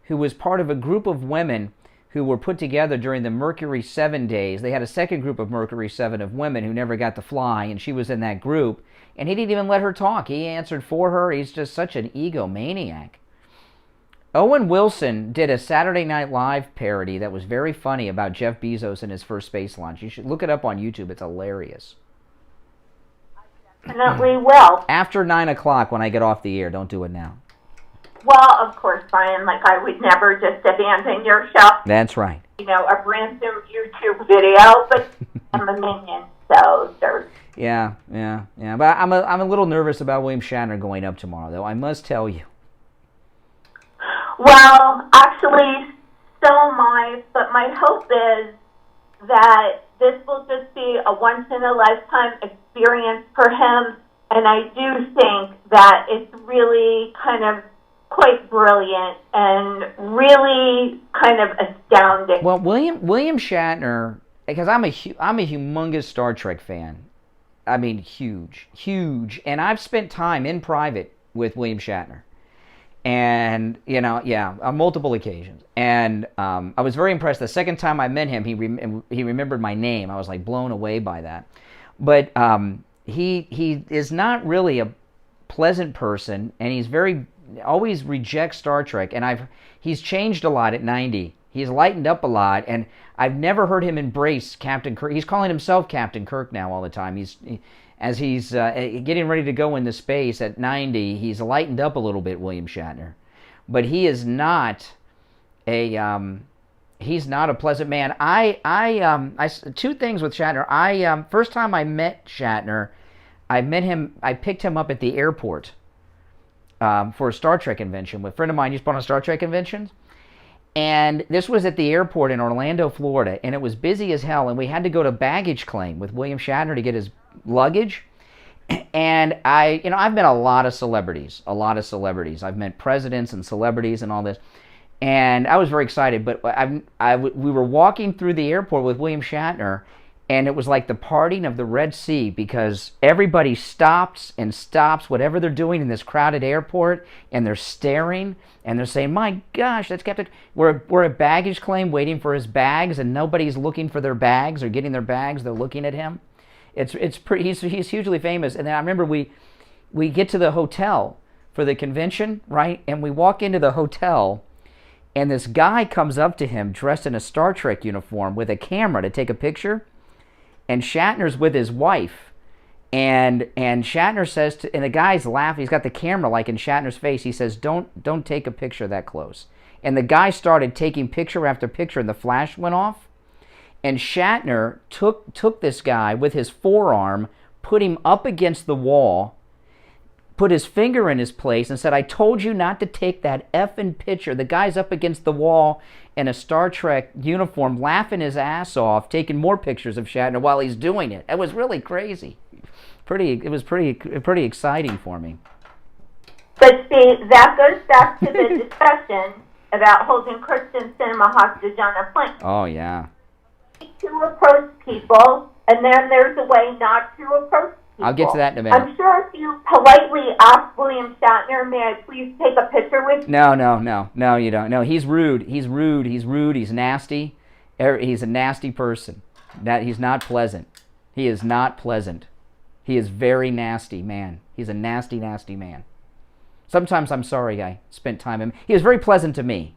who was part of a group of women who were put together during the Mercury 7 days. They had a second group of Mercury 7 of women who never got to fly, and she was in that group. And he didn't even let her talk. He answered for her. He's just such an egomaniac. Owen Wilson did a Saturday Night Live parody that was very funny about Jeff Bezos and his first space launch. You should look it up on YouTube. It's hilarious. Definitely will. After 9 o'clock when I get off the air. Don't do it now. Well, of course, Brian, I would never just abandon your show. That's right. A brand new YouTube video, but I'm a minion, so there's... Yeah. But I'm a little nervous about William Shatner going up tomorrow, though. I must tell you. Well, actually, so am I, but my hope is that this will just be a once-in-a-lifetime experience for him, and I do think that it's really kind of quite brilliant and really kind of astounding. Well, William Shatner, because I'm a humongous Star Trek fan. I mean, huge. And I've spent time in private with William Shatner. And, on multiple occasions. And I was very impressed. The second time I met him, he remembered my name. I was, like, blown away by that. But he is not really a pleasant person, and he's always rejects Star Trek. And he's changed a lot at 90. He's lightened up a lot, and I've never heard him embrace Captain Kirk. He's calling himself Captain Kirk now all the time. As he's getting ready to go into space at 90, he's lightened up a little bit, William Shatner. But he is not he's not a pleasant man. Two things with Shatner. First time I met Shatner, I picked him up at the airport for a Star Trek convention. A friend of mine used to put on Star Trek conventions. And this was at the airport in Orlando, Florida, and it was busy as hell, and we had to go to baggage claim with William Shatner to get his luggage. And I've met a lot of celebrities. I've met presidents and celebrities and all this. And I was very excited, but we were walking through the airport with William Shatner, and it was like the parting of the Red Sea, because everybody stops whatever they're doing in this crowded airport, and they're staring, and they're saying, "My gosh, that's Captain." We're at baggage claim waiting for his bags, and nobody's looking for their bags or getting their bags. They're looking at him. It's pretty. He's hugely famous. And then I remember we get to the hotel for the convention, right? And we walk into the hotel, and this guy comes up to him dressed in a Star Trek uniform with a camera to take a picture. And Shatner's with his wife, and Shatner says and the guy's laughing. He's got the camera like in Shatner's face. He says, "Don't take a picture that close." And the guy started taking picture after picture, and the flash went off. And Shatner took this guy with his forearm, put him up against the wall, put his finger in his place, and said, "I told you not to take that effing picture." The guy's up against the wall in a Star Trek uniform, laughing his ass off, taking more pictures of Shatner while he's doing it. It was really crazy. It was pretty exciting for me. But see, that goes back to the discussion about holding Christian cinema hostage on a plane. Oh, yeah. To approach people, and then there's a way not to approach people. I'll get to that in a minute. I'm sure if you politely ask William Shatner, "May I please take a picture with you?" No, you don't. No, he's rude. He's nasty. He's a nasty person. He's not pleasant. He is not pleasant. He is very nasty, man. He's a nasty, nasty man. Sometimes I'm sorry I spent time with him. He was very pleasant to me.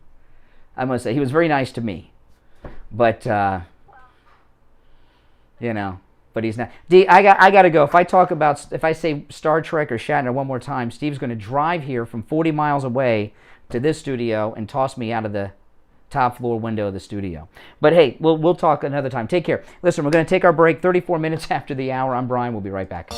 I must say, he was very nice to me. But, but he's not. I got to go. If I say Star Trek or Shatner one more time, Steve's going to drive here from 40 miles away to this studio and toss me out of the top floor window of the studio. But hey, we'll talk another time. Take care. Listen, we're going to take our break 34 minutes after the hour. I'm Brian. We'll be right back.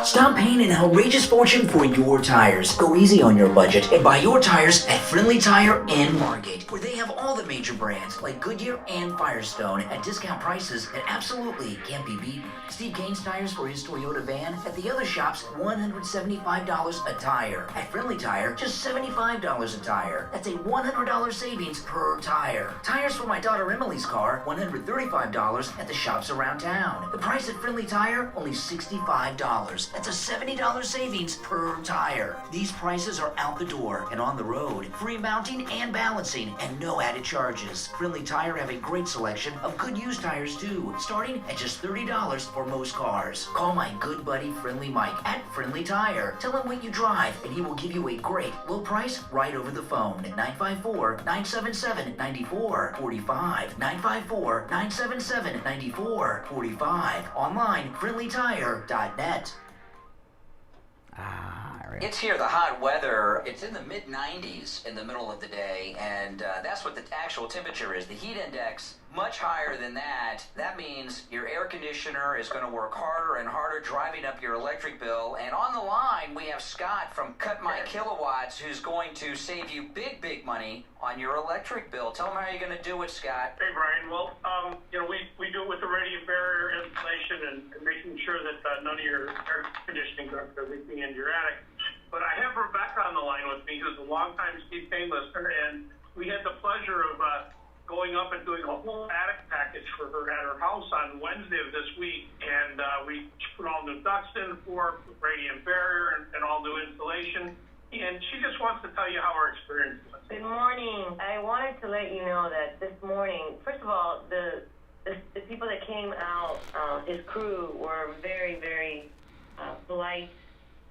Stop paying an outrageous fortune for your tires. Go easy on your budget and buy your tires at Friendly Tire in Margate, where they have all the major brands like Goodyear and Firestone at discount prices that absolutely can't be beaten. Steve Kane's tires for his Toyota van at the other shops, $175 a tire. At Friendly Tire, just $75 a tire. That's a $100 savings per tire. Tires for my daughter Emily's car, $135 at the shops around town. The price at Friendly Tire, only $65. That's a $70 savings per tire. These prices are out the door and on the road. Free mounting and balancing and no added charges. Friendly Tire have a great selection of good used tires too, starting at just $30 for most cars. Call my good buddy Friendly Mike at Friendly Tire. Tell him what you drive and he will give you a great low price right over the phone at 954-977-9445. 954-977-9445. Online, friendlytire.net. It's here, the hot weather. It's in the mid-90s in the middle of the day, and that's what the actual temperature is. The heat index, much higher than that. That means your air conditioner is going to work harder and harder, driving up your electric bill. And on the line, we have Scott from Cut My Kilowatts, who's going to save you big, big money on your electric bill. Tell them how you're going to do it, Scott. Hey, Brian. Well, we do it with the radiant barrier insulation and making sure that none of your air conditioning ducts are leaking into your attic. But I have Rebecca on the line with me, who's a longtime Steve Kane listener, and we had the pleasure of going up and doing a whole attic package for her at her house on Wednesday of this week, and we put all new ducts in for radiant barrier and all new insulation. And she just wants to tell you how her experience was. Good morning. I wanted to let you know that this morning, first of all, the people that came out, his crew, were very, very polite,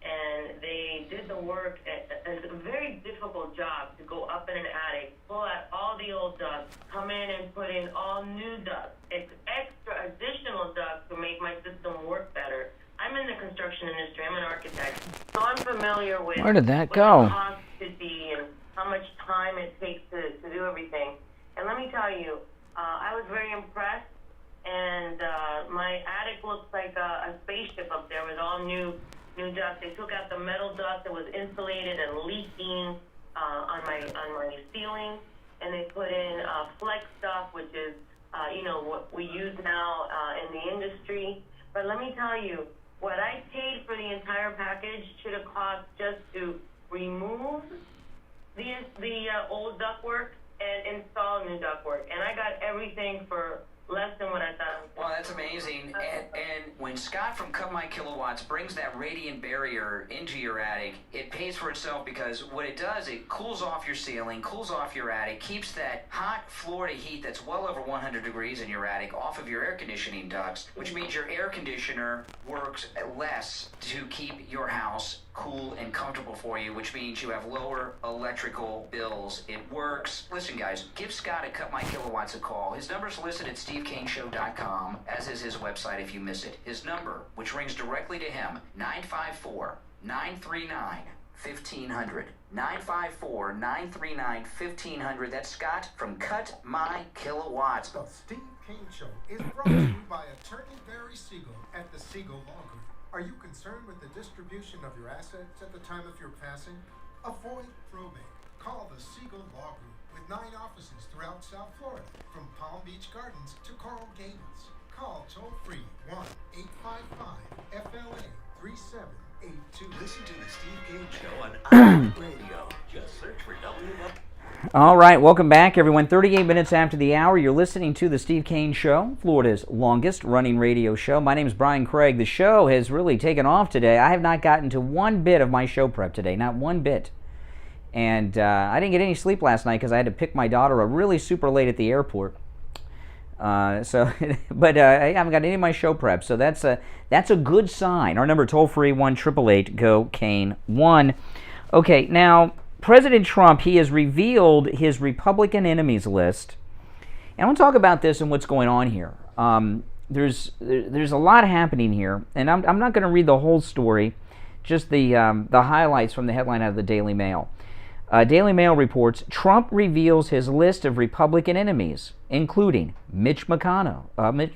and they did the work. It's a very difficult job to go up in an attic, pull out all the old ducts, come in and put in all new ducts. It's extra additional ducts to make my system work better. I'm in the construction industry. I'm an architect, so I'm familiar with Where did that what go? the cost could be and how much time it takes to do everything. And let me tell you, I was very impressed, and my attic looks like a spaceship up there with all new ducts. They took out the metal duct that was insulated and leaking on my ceiling, and they put in flex stuff, which is what we use now in the industry. But let me tell you, what I paid for the entire package should have cost just to remove the old ductwork and install new ductwork, and I got everything for less than what I thought. Well, that's amazing. And when Scott from Cut My Kilowatts brings that radiant barrier into your attic, it pays for itself, because what it does, it cools off your ceiling, cools off your attic, keeps that hot Florida heat that's well over 100 degrees in your attic off of your air conditioning ducts, which means your air conditioner works less to keep your house cool and comfortable for you, which means you have lower electrical bills. It works. Listen, guys, give Scott at Cut My Kilowatts a call. His number's listed at SteveKaneShow.com, as is his website if you miss it. His number, which rings directly to him, 954-939-1500. 954-939-1500. That's Scott from Cut My Kilowatts. The Steve Kane Show is brought to you by Attorney Barry Siegel at the Siegel Law Group. Are you concerned with the distribution of your assets at the time of your passing? Avoid probate. Call the Siegel Law Group with 9 offices throughout South Florida, from Palm Beach Gardens to Coral Gables. Call toll-free 1-855-FLA-3782. Listen to the Steve Kane Show on iHeartRadio. Just search for WW. All right, welcome back, everyone. 38 minutes after the hour, you're listening to the Steve Kane Show, Florida's longest running radio show. My name is Brian Craig. The show has really taken off today. I have not gotten to one bit of my show prep today, not one bit. And I didn't get any sleep last night because I had to pick my daughter up really super late at the airport. But I haven't got any of my show prep, so that's a good sign. Our number toll-free, 1-888-GO-KANE-1. Okay, now, President Trump, he has revealed his Republican enemies list. And I want to talk about this and what's going on here. There's a lot happening here, and I'm not going to read the whole story, just the highlights from the headline out of the Daily Mail. Daily Mail reports, Trump reveals his list of Republican enemies, including Mitch McConnell. I know,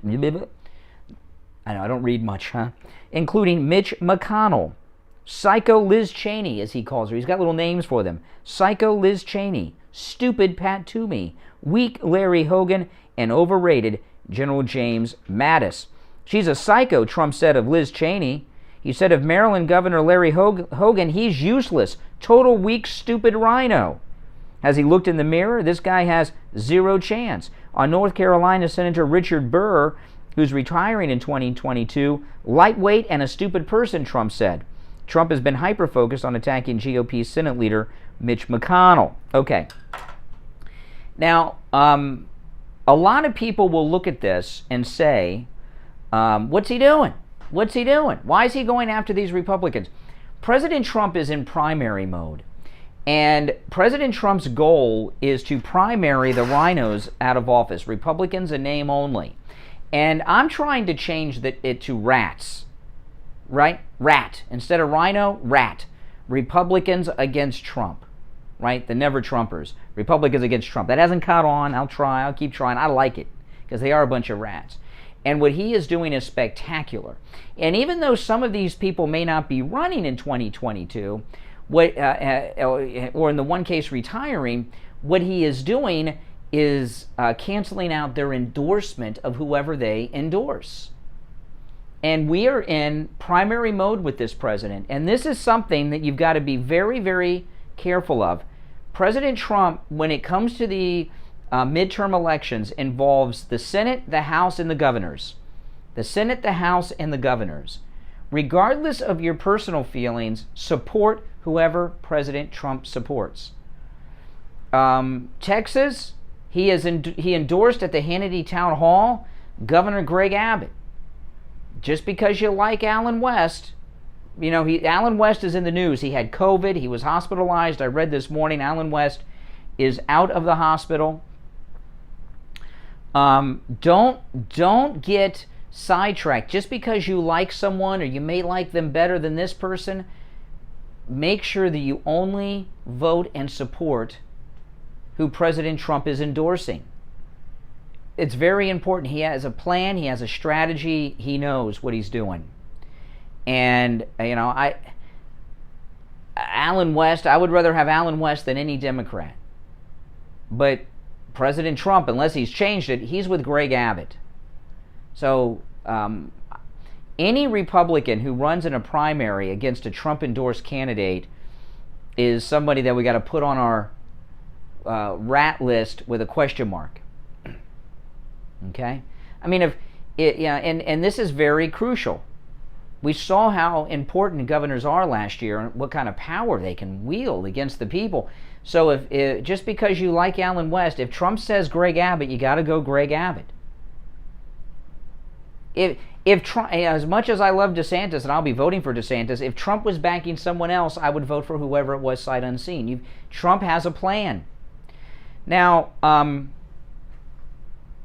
I don't read much, huh? Including Mitch McConnell, Psycho Liz Cheney, as he calls her. He's got little names for them. Psycho Liz Cheney, Stupid Pat Toomey, Weak Larry Hogan, and Overrated General James Mattis. She's a psycho, Trump said of Liz Cheney. He said of Maryland Governor Larry Hogan, he's useless, total weak, stupid rhino. As he looked in the mirror, this guy has zero chance. On North Carolina Senator Richard Burr, who's retiring in 2022, lightweight and a stupid person, Trump said. Trump has been hyper-focused on attacking GOP Senate leader Mitch McConnell. Okay. Now, a lot of people will look at this and say, what's he doing? What's he doing? Why is he going after these Republicans? President Trump is in primary mode. And President Trump's goal is to primary the rhinos out of office, Republicans in name only. And I'm trying to change it to rats. Right? Rat. Instead of rhino, rat. Republicans against Trump. Right? The never Trumpers. Republicans against Trump. That hasn't caught on. I'll keep trying. I like it because they are a bunch of rats. And what he is doing is spectacular. And even though some of these people may not be running in 2022, or in the one case retiring, what he is doing is canceling out their endorsement of whoever they endorse. And we are in primary mode with this president. And this is something that you've got to be very, very careful of. President Trump, when it comes to the midterm elections involves the Senate, the House, and the governors. The Senate, the House, and the governors. Regardless of your personal feelings, support whoever President Trump supports. Texas, he endorsed at the Hannity Town Hall Governor Greg Abbott. Just because you like Alan West, Alan West is in the news. He had COVID. He was hospitalized. I read this morning Alan West is out of the hospital. Don't get sidetracked. Just because you like someone or you may like them better than this person, make sure that you only vote and support who President Trump is endorsing. It's very important. He has a plan. He has a strategy. He knows what he's doing. And, Alan West, I would rather have Alan West than any Democrat. But President Trump, unless he's changed it, he's with Greg Abbott. So any Republican who runs in a primary against a Trump-endorsed candidate is somebody that we got to put on our rat list with a question mark. Okay? I mean, and this is very crucial. We saw how important governors are last year and what kind of power they can wield against the people. So if just because you like Alan West, if Trump says Greg Abbott, you got to go Greg Abbott. If Trump, as much as I love DeSantis and I'll be voting for DeSantis, if Trump was backing someone else, I would vote for whoever it was, sight unseen. Trump has a plan. Now,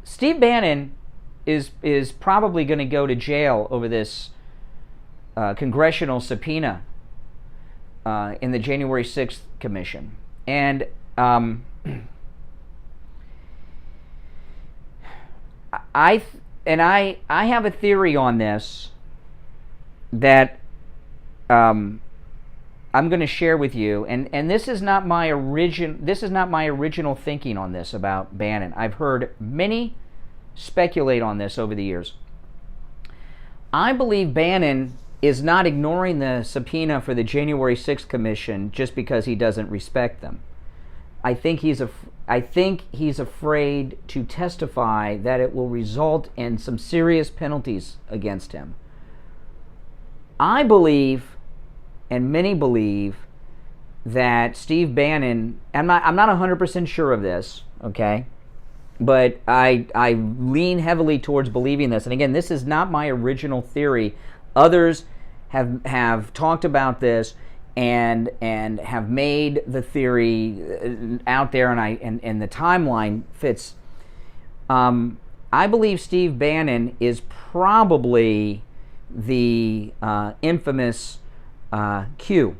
Steve Bannon is probably going to go to jail over this congressional subpoena in the January 6th commission. And I have a theory on this that I'm going to share with you, and this is not my original thinking on this about Bannon. I've heard many speculate on this over the years. I believe Bannon is not ignoring the subpoena for the January 6th commission just because he doesn't respect them. I think he's afraid to testify that it will result in some serious penalties against him. I believe, and many believe, that Steve Bannon, I'm not 100% sure of this, okay? But I lean heavily towards believing this. And again, this is not my original theory. Others have talked about this and have made the theory out there, and the timeline fits. I believe Steve Bannon is probably the infamous Q.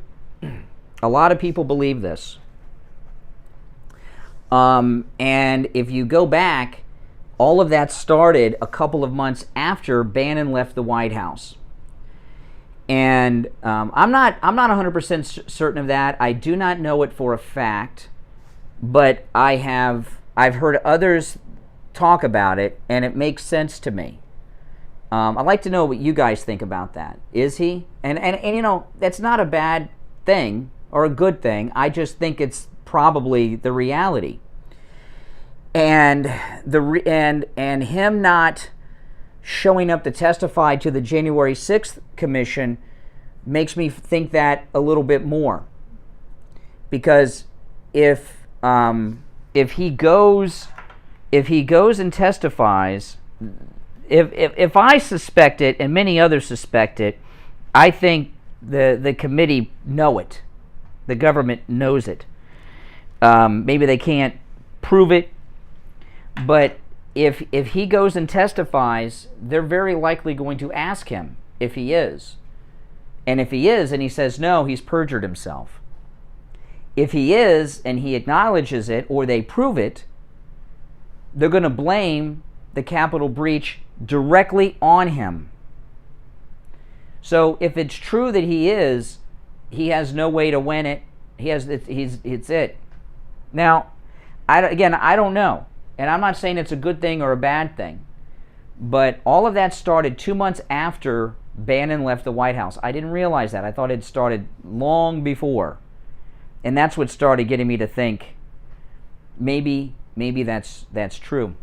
A lot of people believe this. And if you go back, all of that started a couple of months after Bannon left the White House. And I'm not 100% certain of that. I do not know it for a fact, but I've heard others talk about it, and it makes sense to me. I'd like to know what you guys think about that. Is he? And that's not a bad thing or a good thing. I just think it's probably the reality. And him not showing up to testify to the January 6th commission makes me think that a little bit more. Because if he goes and testifies, if I suspect it and many others suspect it, I think the committee know it. The government knows it. Maybe they can't prove it, but if he goes and testifies, they're very likely going to ask him if he is. And if he is and he says no, he's perjured himself. If he is and he acknowledges it or they prove it, they're going to blame the Capitol breach directly on him. So if it's true that he is, he has no way to win it. It's it. Now, I don't know. And I'm not saying it's a good thing or a bad thing. But all of that started 2 months after Bannon left the White House. I didn't realize that. I thought it started long before. And that's what started getting me to think maybe maybe that's true.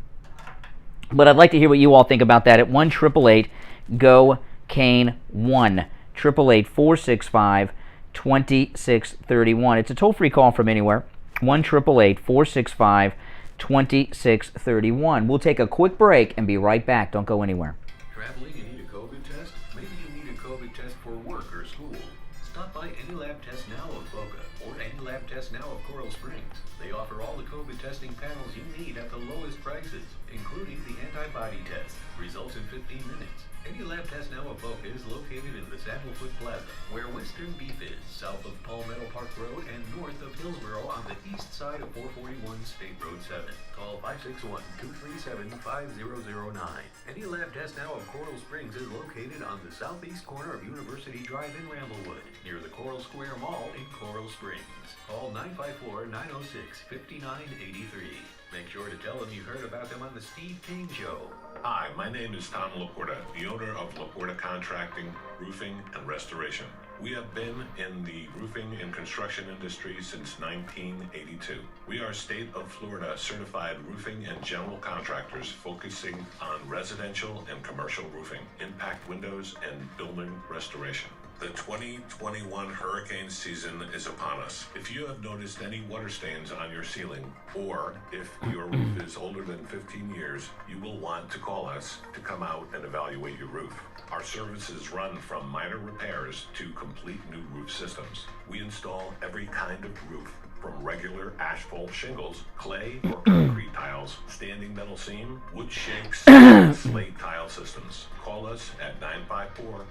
But I'd like to hear what you all think about that at 1-888-GO-KANE 1-888-465-2631. It's a toll-free call from anywhere. 1-888-465-2631. We'll take a quick break and be right back. Don't go anywhere. Traveling and need a COVID test? Maybe you need a COVID test for work or school. Stop by Any Lab Test Now of Boca or Any Lab Test Now of Coral Springs. They offer all the COVID testing panels you need at the lowest prices, including the antibody test. Results in 15 minutes. Any Lab Test Now of Boca is located in the Sandalwood Plaza, where Western Beef is, south of Palmetto Park Road and north of Hillsborough on the east side of 441 State Road 7. Call 561-237-5009. Any Lab Test Now of Coral Springs is located on the southeast corner of University Drive in Ramblewood, near the Coral Square Mall in Coral Springs. Call 954-906-5983. Make sure to tell them you heard about them on the Steve Kane Show. Hi, my name is Tom Laporta, the owner of Laporta Contracting, Roofing, and Restoration. We have been in the roofing and construction industry since 1982. We are State of Florida certified roofing and general contractors focusing on residential and commercial roofing, impact windows, and building restoration. The 2021 hurricane season is upon us. If you have noticed any water stains on your ceiling, or if your roof is older than 15 years, you will want to call us to come out and evaluate your roof. Our services run from minor repairs to complete new roof systems. We install every kind of roof, from regular asphalt shingles, clay or concrete tiles, standing metal seam, wood shakes, and slate tile systems. Call us at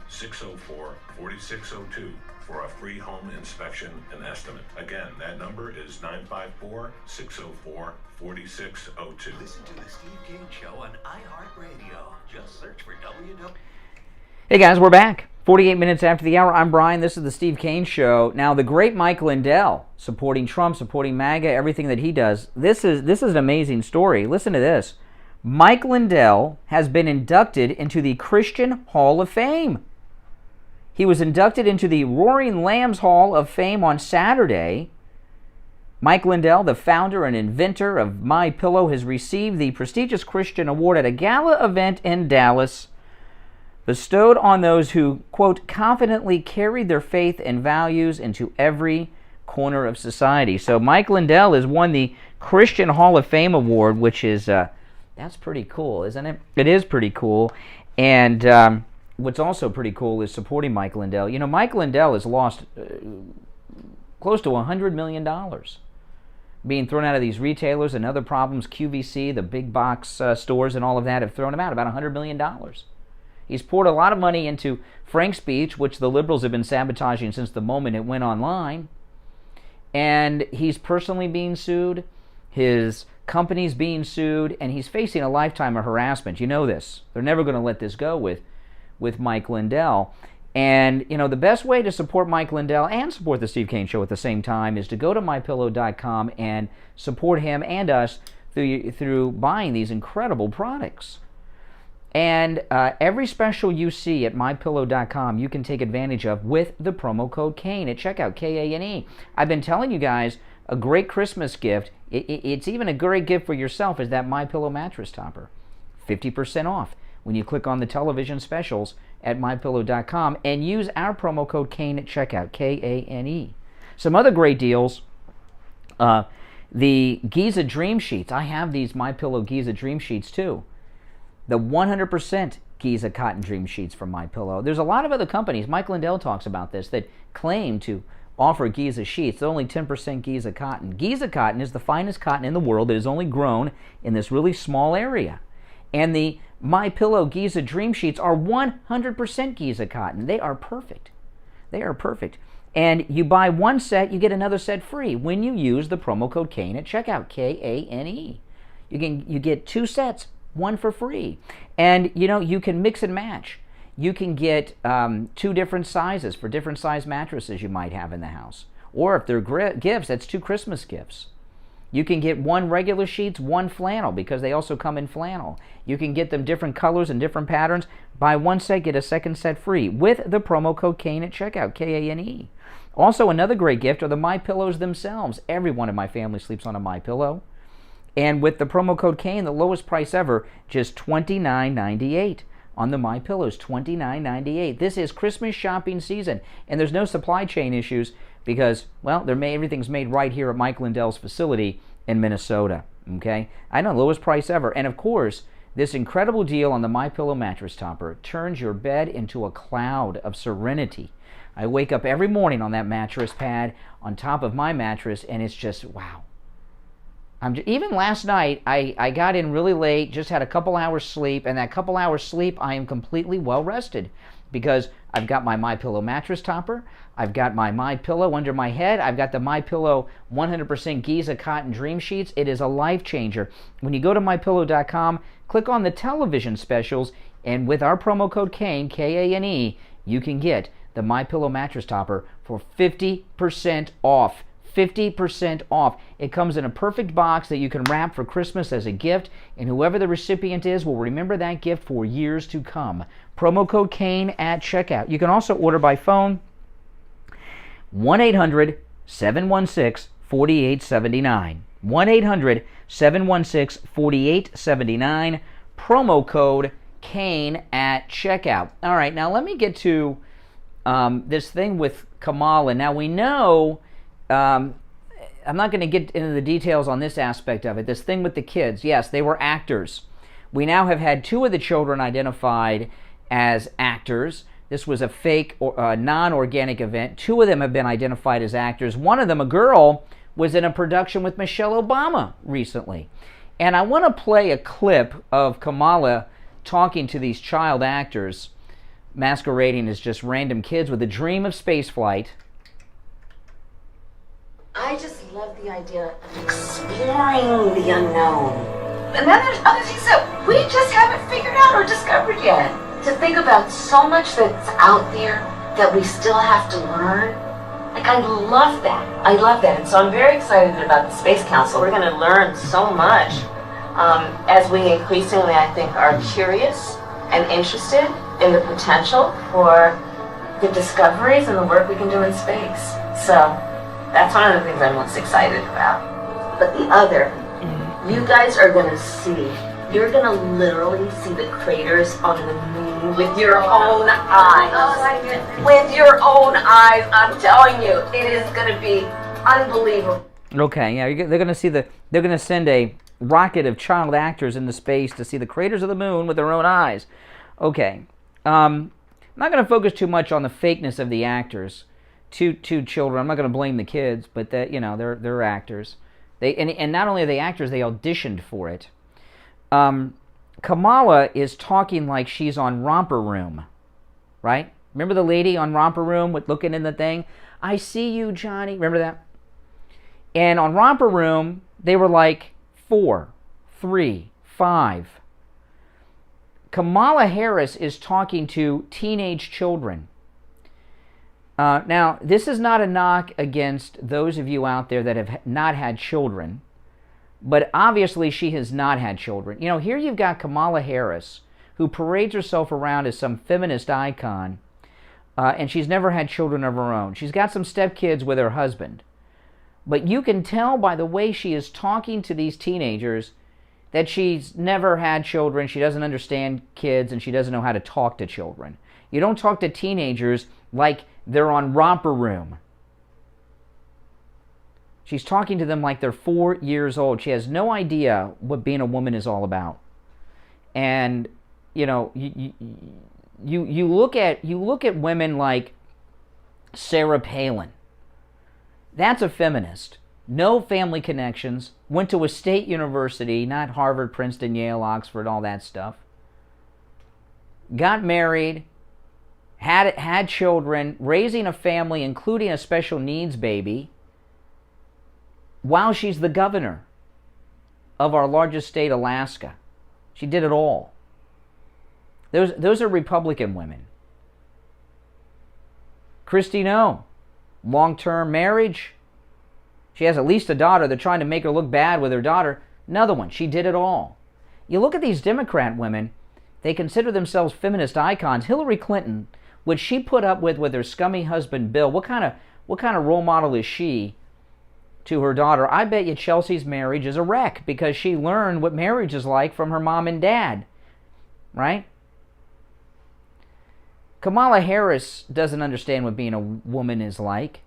954-604-4602 for a free home inspection and estimate. Again, that number is 954-604-4602. Listen to the Steve Kane Show on iHeartRadio. Just search for WW. Hey guys, we're back. 48 minutes after the hour. I'm Brian. This is the Steve Kane Show. Now, the great Mike Lindell, supporting Trump, supporting MAGA, everything that he does. This is an amazing story. Listen to this. Mike Lindell has been inducted into the Christian Hall of Fame. He was inducted into the Roaring Lambs Hall of Fame on Saturday. Mike Lindell, the founder and inventor of MyPillow, has received the prestigious Christian award at a gala event in Dallas, bestowed on those who, quote, confidently carried their faith and values into every corner of society. So Mike Lindell has won the Christian Hall of Fame award, which is, that's pretty cool, isn't it? It is pretty cool. And what's also pretty cool is supporting Mike Lindell. You know, Mike Lindell has lost close to $100 million being thrown out of these retailers and other problems. QVC, the big box stores and all of that have thrown him out, about $100 million. He's poured a lot of money into Frank's Speech, which the liberals have been sabotaging since the moment it went online. And he's personally being sued. His company's being sued. And he's facing a lifetime of harassment. You know this. They're never going to let this go with Mike Lindell. And, you know, the best way to support Mike Lindell and support the Steve Kane Show at the same time is to go to MyPillow.com and support him and us through buying these incredible products. And every special you see at MyPillow.com you can take advantage of with the promo code KANE at checkout, K-A-N-E. I've been telling you guys, a great Christmas gift, it's even a great gift for yourself, is that MyPillow mattress topper. 50% off when you click on the television specials at MyPillow.com and use our promo code KANE at checkout, K-A-N-E. Some other great deals, the Giza Dream Sheets. I have these MyPillow Giza Dream Sheets too. The 100% Giza Cotton Dream Sheets from MyPillow. There's a lot of other companies, Mike Lindell talks about this, that claim to offer Giza sheets. They're only 10% Giza cotton. Giza cotton is the finest cotton in the world that is only grown in this really small area. And the MyPillow Giza Dream Sheets are 100% Giza cotton. They are perfect. They are perfect. And you buy one set, you get another set free when you use the promo code KANE at checkout, K-A-N-E. You get two sets, one for free. And, you know, you can mix and match. You can get two different sizes for different size mattresses you might have in the house. Or if they're gifts, that's two Christmas gifts. You can get one regular sheets, one flannel, because they also come in flannel. You can get them different colors and different patterns. Buy one set, get a second set free with the promo code KANE at checkout, K-A-N-E. Also, another great gift are the MyPillows themselves. Everyone in my family sleeps on a MyPillow. And with the promo code Kane, the lowest price ever, just $29.98 on the MyPillows, $29.98. This is Christmas shopping season, and there's no supply chain issues because, well, everything's made right here at Mike Lindell's facility in Minnesota. Okay, I know, lowest price ever. And of course, this incredible deal on the MyPillow mattress topper turns your bed into a cloud of serenity. I wake up every morning on that mattress pad on top of my mattress, and it's just, wow. Even last night, I got in really late, just had a couple hours sleep, and that couple hours sleep, I am completely well rested because I've got my MyPillow mattress topper, I've got my MyPillow under my head, I've got the MyPillow 100% Giza Cotton Dream Sheets. It is a life changer. When you go to MyPillow.com, click on the television specials, and with our promo code Kane, K-A-N-E, you can get the MyPillow mattress topper for 50% off. 50% off. It comes in a perfect box that you can wrap for Christmas as a gift, and whoever the recipient is will remember that gift for years to come. Promo code Kane at checkout. You can also order by phone, 1-800-716-4879. 1-800-716-4879. Promo code Kane at checkout. All right, now let me get to this thing with Kamala. Now we know, I'm not going to get into the details on this aspect of it. This thing with the kids, yes, they were actors. We now have had 2 of the children identified as actors. This was a fake, non-organic event. 2 of them have been identified as actors. One of them, a girl, was in a production with Michelle Obama recently. And I want to play a clip of Kamala talking to these child actors, masquerading as just random kids with a dream of spaceflight. I just love the idea of exploring the unknown. And then there's other things that we just haven't figured out or discovered yet. To think about so much that's out there that we still have to learn. Like, I love that. I love that. And so I'm very excited about the Space Council. We're going to learn so much as we increasingly, I think, are curious and interested in the potential for the discoveries and the work we can do in space. So that's one of the things I'm most excited about. But the other, you guys are going to see, you're going to literally see the craters on the moon with your own eyes. Oh my goodness. With your own eyes, I'm telling you, it is going to be unbelievable. Okay, yeah, they're going to see they're going to send a rocket of child actors into space to see the craters of the moon with their own eyes. Okay, I'm not going to focus too much on the fakeness of the actors. Two children. I'm not going to blame the kids, but that, you know, they're actors. And not only are they actors, they auditioned for it. Kamala is talking like she's on Romper Room, right? Remember the lady on Romper Room with looking in the thing? I see you, Johnny. Remember that? And on Romper Room, they were like 4, 3, 5. Kamala Harris is talking to teenage children. Now, this is not a knock against those of you out there that have not had children, but obviously she has not had children. You know, here you've got Kamala Harris, who parades herself around as some feminist icon, and she's never had children of her own. She's got some stepkids with her husband. But you can tell by the way she is talking to these teenagers that she's never had children, she doesn't understand kids, and she doesn't know how to talk to children. You don't talk to teenagers like they're on Romper Room. She's talking to them like they're 4 years old. She has no idea what being a woman is all about. And, you know, you look at women like Sarah Palin. That's a feminist. No family connections. Went to a state university, not Harvard, Princeton, Yale, Oxford, all that stuff. Got married, had children, raising a family, including a special needs baby, while she's the governor of our largest state, Alaska. She did it all. Those are Republican women. Kristi Noem, long-term marriage. She has at least a daughter. They're trying to make her look bad with her daughter. Another one. She did it all. You look at these Democrat women, they consider themselves feminist icons. Hillary Clinton, what she put up with her scummy husband Bill, what kind of role model is she to her daughter, I bet you Chelsea's marriage is a wreck because she learned what marriage is like from her mom and dad, right? Kamala Harris doesn't understand what being a woman is like.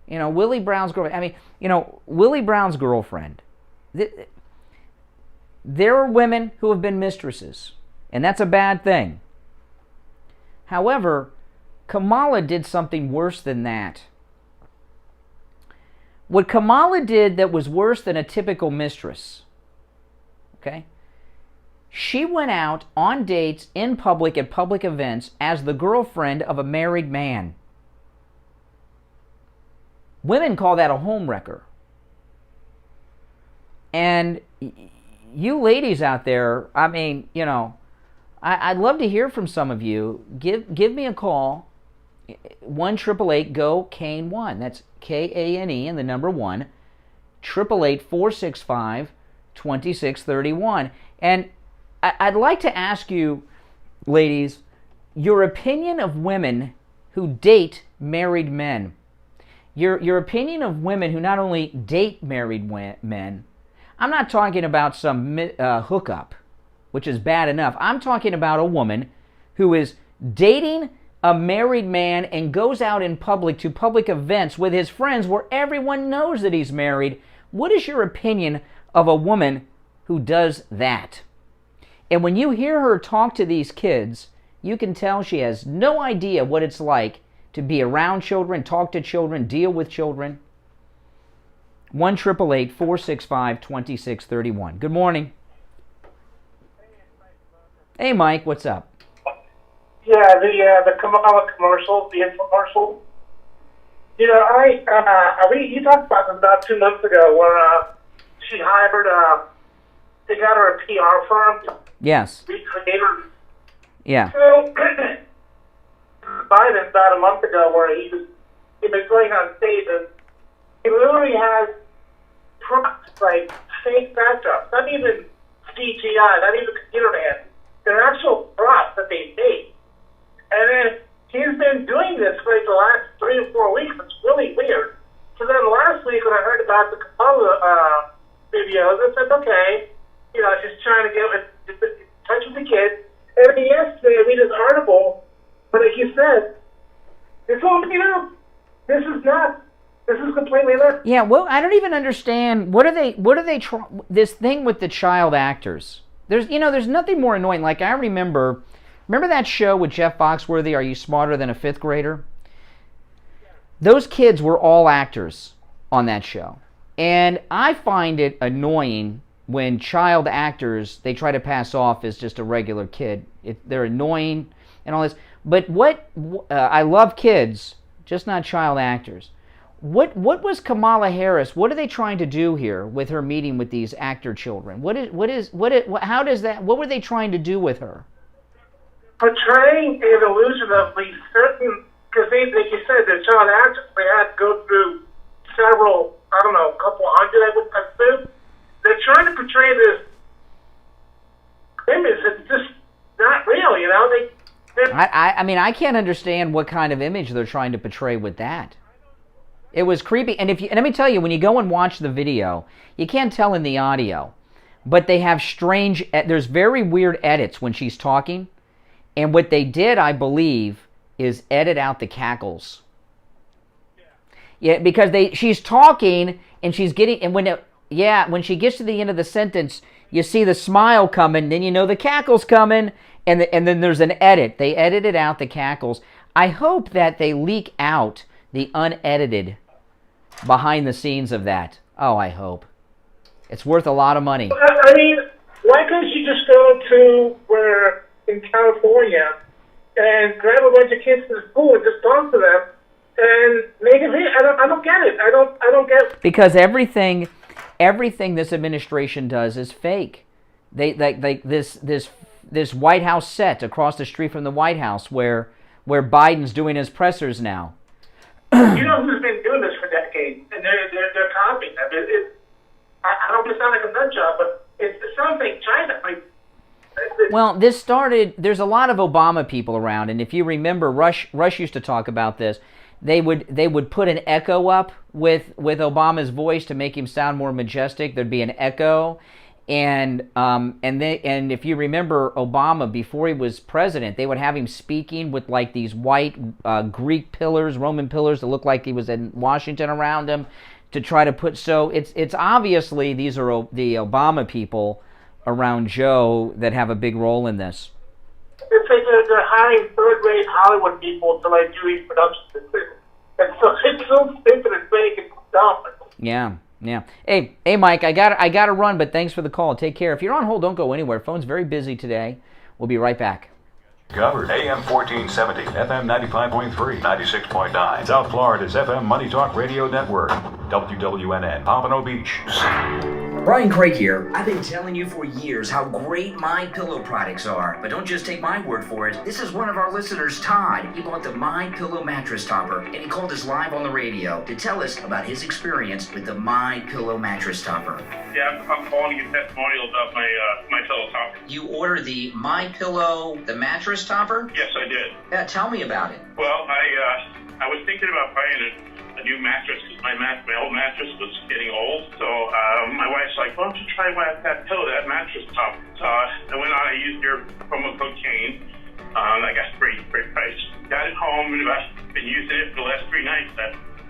You know, Willie Brown's girlfriend. I mean, you know, Willie Brown's girlfriend. There are women who have been mistresses, and that's a bad thing. However, Kamala did something worse than that. What Kamala did that was worse than a typical mistress, okay? She went out on dates in public at public events as the girlfriend of a married man. Women call that a homewrecker. And you ladies out there, I mean, you know, I'd love to hear from some of you. Give me a call. 1-888-GO-KANE-1. That's K-A-N-E and the number 1. 888-465-2631. And I'd like to ask you, ladies, your opinion of women who date married men. Your opinion of women who not only date married men. I'm not talking about some hookup, which is bad enough. I'm talking about a woman who is dating a married man and goes out in public to public events with his friends where everyone knows that he's married. What is your opinion of a woman who does that? And when you hear her talk to these kids, you can tell she has no idea what it's like to be around children, talk to children, deal with children. 1-888-465-2631. Good morning. Hey, Mike, what's up? Yeah, the Kamala commercial, the infomercial. You know, you talked about this about 2 months ago where she hired, they got her a PR firm. Yes. Recreate her. Yeah. So, Biden about a month ago where he was going on stage and he literally has props, like fake backdrops, not even CGI, not even computer hand. They're actual props that they made. And then he's been doing this for like the last 3 or 4 weeks. It's really weird. So then last week when I heard about the Kamala videos, I said, okay, you know, she's trying to get in touch with the kids. And then yesterday I read this article, but like you said, this whole, you know, this is completely nuts. Yeah, well, I don't even understand. What are they this thing with the child actors? There's nothing more annoying. Like, I remember that show with Jeff Foxworthy, Are You Smarter Than a Fifth Grader? Those kids were all actors on that show. And I find it annoying when child actors, they try to pass off as just a regular kid. They're annoying and all this. But I love kids, just not child actors. What was Kamala Harris? What are they trying to do here with her meeting with these actor children? What were they trying to do with her? Portraying an illusion of these certain, because they, like you said, they're child actors. They had to go through several, I don't know, a couple hundred, I would assume. They're trying to portray this image that's just not real, you know? I mean, I can't understand what kind of image they're trying to portray with that. It was creepy. And let me tell you, when you go and watch the video, you can't tell in the audio, but they have there's very weird edits when she's talking. And what they did, I believe, is edit out the cackles. Yeah, because she's talking and she's getting, and when she gets to the end of the sentence, you see the smile coming, then you know the cackles coming, and then there's an edit. They edited out the cackles. I hope that they leak out the unedited behind the scenes of that. Oh, I hope. It's worth a lot of money. I mean, why couldn't she just go to in California and grab a bunch of kids to the school and just talk to them and make it real? I don't get it. I don't get. Because everything this administration does is fake. They this White House set across the street from the White House where Biden's doing his pressers now. You know who's been doing this for decades, and they're copying. I mean, I don't want to sound like a nut job, but it sounds like China. Well, there's a lot of Obama people around, and if you remember, Rush used to talk about this. they would put an echo up with Obama's voice to make him sound more majestic. There'd be an echo, and if you remember Obama before he was president, they would have him speaking with like these white Greek pillars, Roman pillars that look like he was in Washington around him, to try to put. So it's obviously these are the Obama people around Joe that have a big role in this. It's like they're hiring third-rate Hollywood people to like do these productions. It's so stupid and fake and dumb. Yeah. Hey, Mike, I got to run, but thanks for the call. Take care. If you're on hold, don't go anywhere. Phone's very busy today. We'll be right back. Covered AM 1470, FM 95.3, 96.9. South Florida's FM Money Talk Radio Network. WWNN, Pompano Beach. Brian Craig here. I've been telling you for years how great MyPillow products are, but don't just take my word for it. This is one of our listeners, Todd. He bought the MyPillow mattress topper, and he called us live on the radio to tell us about his experience with the MyPillow mattress topper. Yeah, I'm calling to get testimonial about my pillow topper. You ordered the MyPillow, the mattress topper? Yes, I did. Yeah, tell me about it. Well, I was thinking about buying a new mattress because my old mattress was getting old. So my wife's like, why don't you try that pillow, that mattress top? So I went on, I used your promo code Kane. I got a great price. Got it home, and I've been using it for the last 3 nights.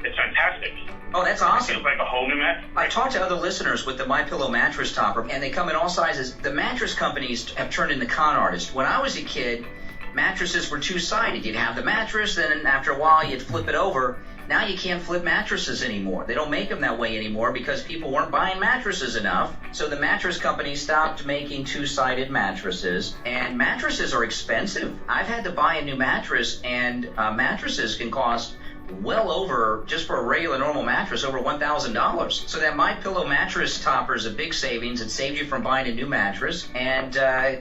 It's fantastic. Oh, that's awesome. It feels like a whole new mattress. I talked to other listeners with the MyPillow mattress topper, and they come in all sizes. The mattress companies have turned into con artists. When I was a kid, mattresses were two-sided. You'd have the mattress, then after a while you'd flip it over. Now you can't flip mattresses anymore. They don't make them that way anymore because people weren't buying mattresses enough. So the mattress companies stopped making two-sided mattresses, and mattresses are expensive. I've had to buy a new mattress, and mattresses can cost well over, just for a regular normal mattress, over $1,000. So that MyPillow mattress topper is a big savings. It saves you from buying a new mattress and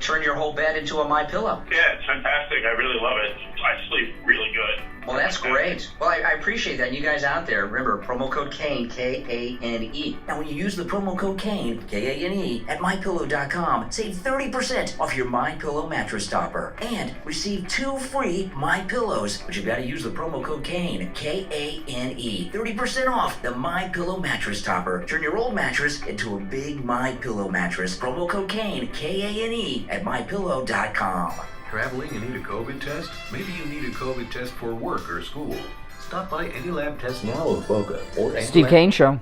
turn your whole bed into a MyPillow. Yeah, it's fantastic. I really love it. I sleep really good. Well, that's great. Well, I appreciate that. And you guys out there, remember, promo code Kane, K-A-N-E. Now, when you use the promo code Kane, K-A-N-E, at MyPillow.com, save 30% off your MyPillow mattress topper and receive 2 free MyPillows. But you've got to use the promo code Kane, K-A-N-E. 30% off the MyPillow mattress topper. Turn your old mattress into a big MyPillow mattress. Promo code Kane, K-A-N-E, at MyPillow.com. Traveling and need a COVID test? Maybe you need a COVID test for work or school. Stop by any lab test now of Boca or Steve Kane Show.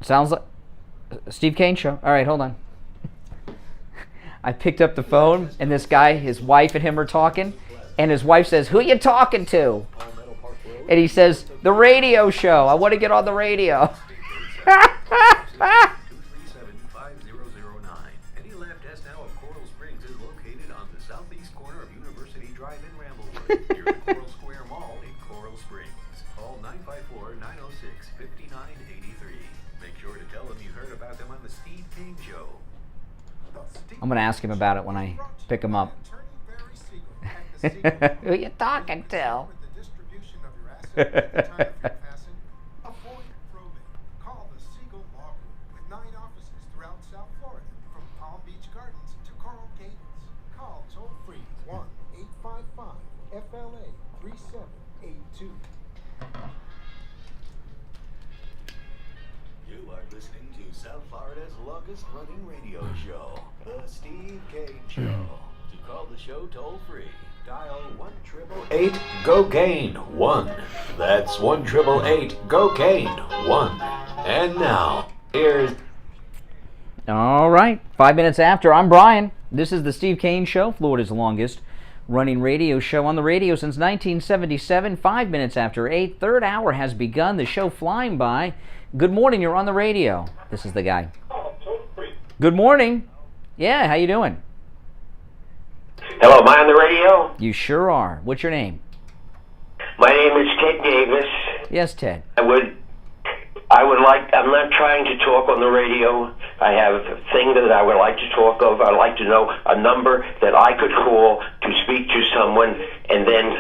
Sounds like Steve Kane Show. All right, hold on. I picked up the phone, and this guy, his wife and him are talking, and his wife says, "Who you talking to?" And he says, "The radio show. I want to get on the radio." You're at Coral Square Mall in Coral Springs. Call 954-906-5983. Make sure to tell them you heard about them on the Steve Kane Show. I'm going to ask him about it when I pick him up. Who you talking to? Call the Siegel Law Group with 9 offices throughout South Florida, from Palm Beach Gardens to Coral Gables. Call toll free 1-855-FLA 3782. You are listening to South Florida's longest running radio show, The Steve Kane Show. To call the show toll free, dial 1-888-GO-KANE-1. That's 1-888-GO-KANE-1. And now, here's... All right, 5 minutes after, I'm Brian. This is the Steve Kane Show, Florida's longest running radio show on the radio since 1977. 5 minutes after 8, third hour has begun. The show flying by. Good morning, you're on the radio. This is the guy. Good morning. Yeah, how you doing? Hello, am I on the radio? You sure are. What's your name? My name is Ted Davis. Yes, Ted. I'm not trying to talk on the radio. I have a thing that I would like to talk of. I'd like to know a number that I could call to speak to someone and then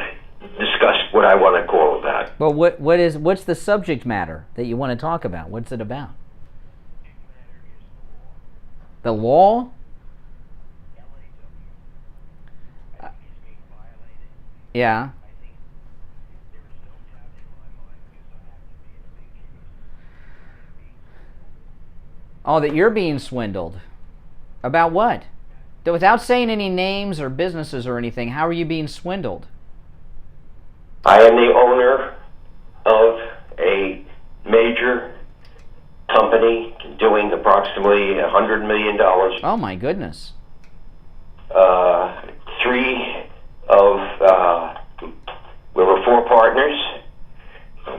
discuss what I want to call about. Well, what's the subject matter that you want to talk about? What's it about? The law? I Yeah. Oh, that you're being swindled. About what? Without saying any names or businesses or anything, how are you being swindled? I am the owner of a major company doing approximately $100 million. Oh, my goodness. We were 4 partners.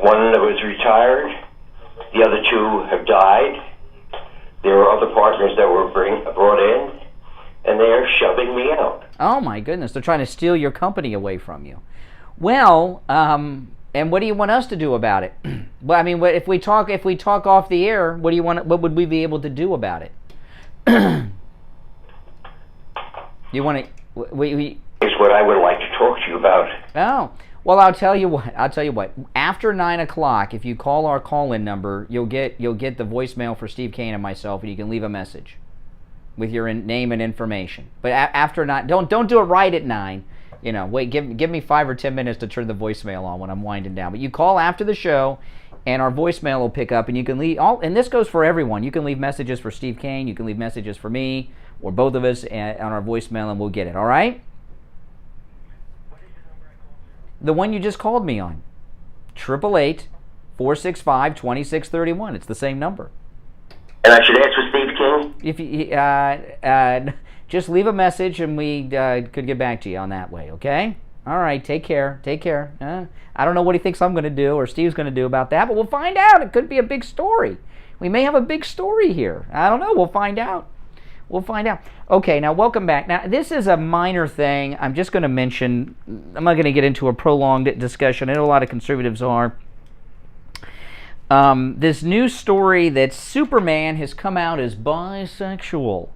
One was retired. The other 2 have died. There are other partners that were brought in, and they are shoving me out. Oh, my goodness. They're trying to steal your company away from you. Well, and what do you want us to do about it? Well, I mean, if we talk off the air, what would we be able to do about it? You want to? Is what I would like to talk to you about. Oh, well, I'll tell you what. After 9 o'clock, if you call our call-in number, you'll get the voicemail for Steve Kane and myself, and you can leave a message with your name and information. But after 9, don't do it right at 9. You know, wait, give me 5 or 10 minutes to turn the voicemail on when I'm winding down. But you call after the show, and our voicemail will pick up, and you can leave and this goes for everyone. You can leave messages for Steve Kane, you can leave messages for me, or both of us on our voicemail, and we'll get it. All right? The one you just called me on, 888-465-2631. It's the same number. And I should ask for Steve King? If you just leave a message, and we could get back to you on that way. Okay? All right. Take care. I don't know what he thinks I'm going to do or Steve's going to do about that, but we'll find out. It could be a big story. We may have a big story here. I don't know. We'll find out. Okay, now welcome back. Now, this is a minor thing. I'm just going to mention, I'm not going to get into a prolonged discussion. I know a lot of conservatives are. This news story that Superman has come out as bisexual.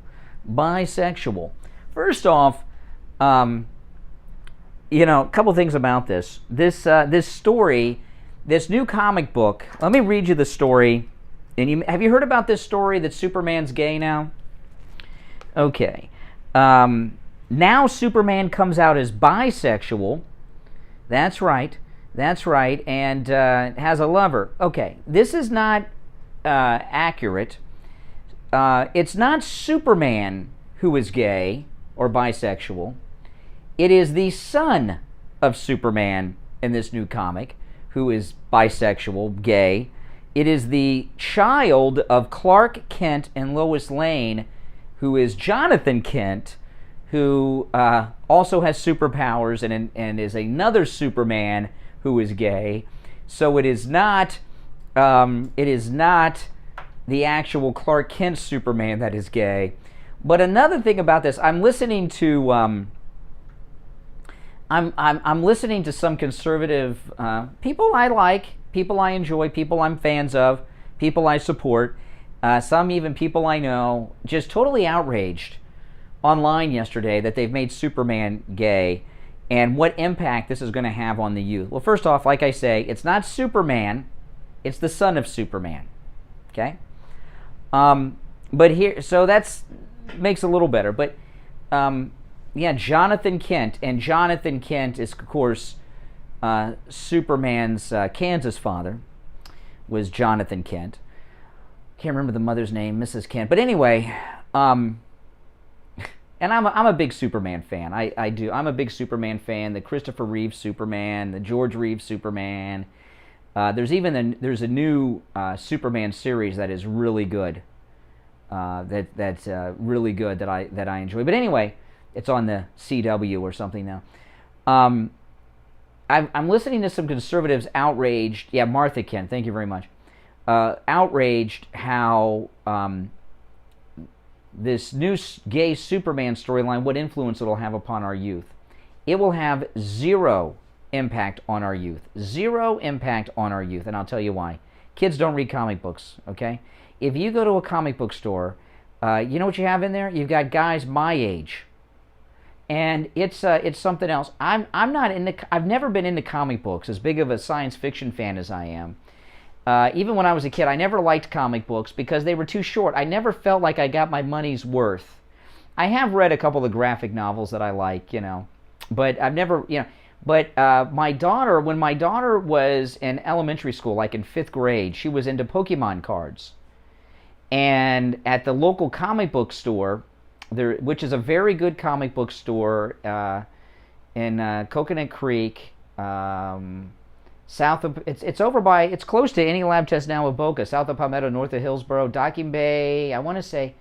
First off, a couple things about this. This story, this new comic book, let me read you the story. And have you heard about this story that Superman's gay now? Okay. Now Superman comes out as bisexual. That's right. And has a lover. Okay. This is not accurate. It's not Superman who is gay or bisexual. It is the son of Superman in this new comic who is bisexual, gay. It is the child of Clark Kent and Lois Lane, who is Jonathan Kent, who also has superpowers and is another Superman who is gay. So it is not the actual Clark Kent Superman that is gay. But another thing about this, I'm listening to I'm listening to some conservative people I like, people I enjoy, people I'm fans of, people I support. Some even people I know, just totally outraged online yesterday that they've made Superman gay and what impact this is going to have on the youth. Well, first off, like I say, it's not Superman, it's the son of Superman. Okay? But here, so that's makes it a little better. But Jonathan Kent, and Jonathan Kent is, of course, Superman's Kansas father was Jonathan Kent. Can't remember the mother's name, Mrs. Kent. But anyway, and I'm a big Superman fan. I'm a big Superman fan. The Christopher Reeve Superman, the George Reeves Superman. There's a new Superman series that is really good. That's really good that I enjoy. But anyway, it's on the CW or something now. I'm listening to some conservatives outraged. Yeah, Martha Kent. Thank you very much. Outraged how this new gay Superman storyline, what influence it'll have upon our youth. It will have zero impact on our youth. Zero impact on our youth, and I'll tell you why. Kids don't read comic books, okay? If you go to a comic book store, you know what you have in there? You've got guys my age. And it's something else. I've never been into comic books, as big of a science fiction fan as I am. Even when I was a kid, I never liked comic books because they were too short. I never felt like I got my money's worth. I have read a couple of graphic novels that I like, but I've never, But my daughter, when my daughter was in elementary school, like in 5th grade, she was into Pokemon cards. And at the local comic book store, which is a very good comic book store in Coconut Creek, south of it's close to Any Lab Test Now of Boca, south of Palmetto, north of Hillsboro, Docking Bay. I want to say,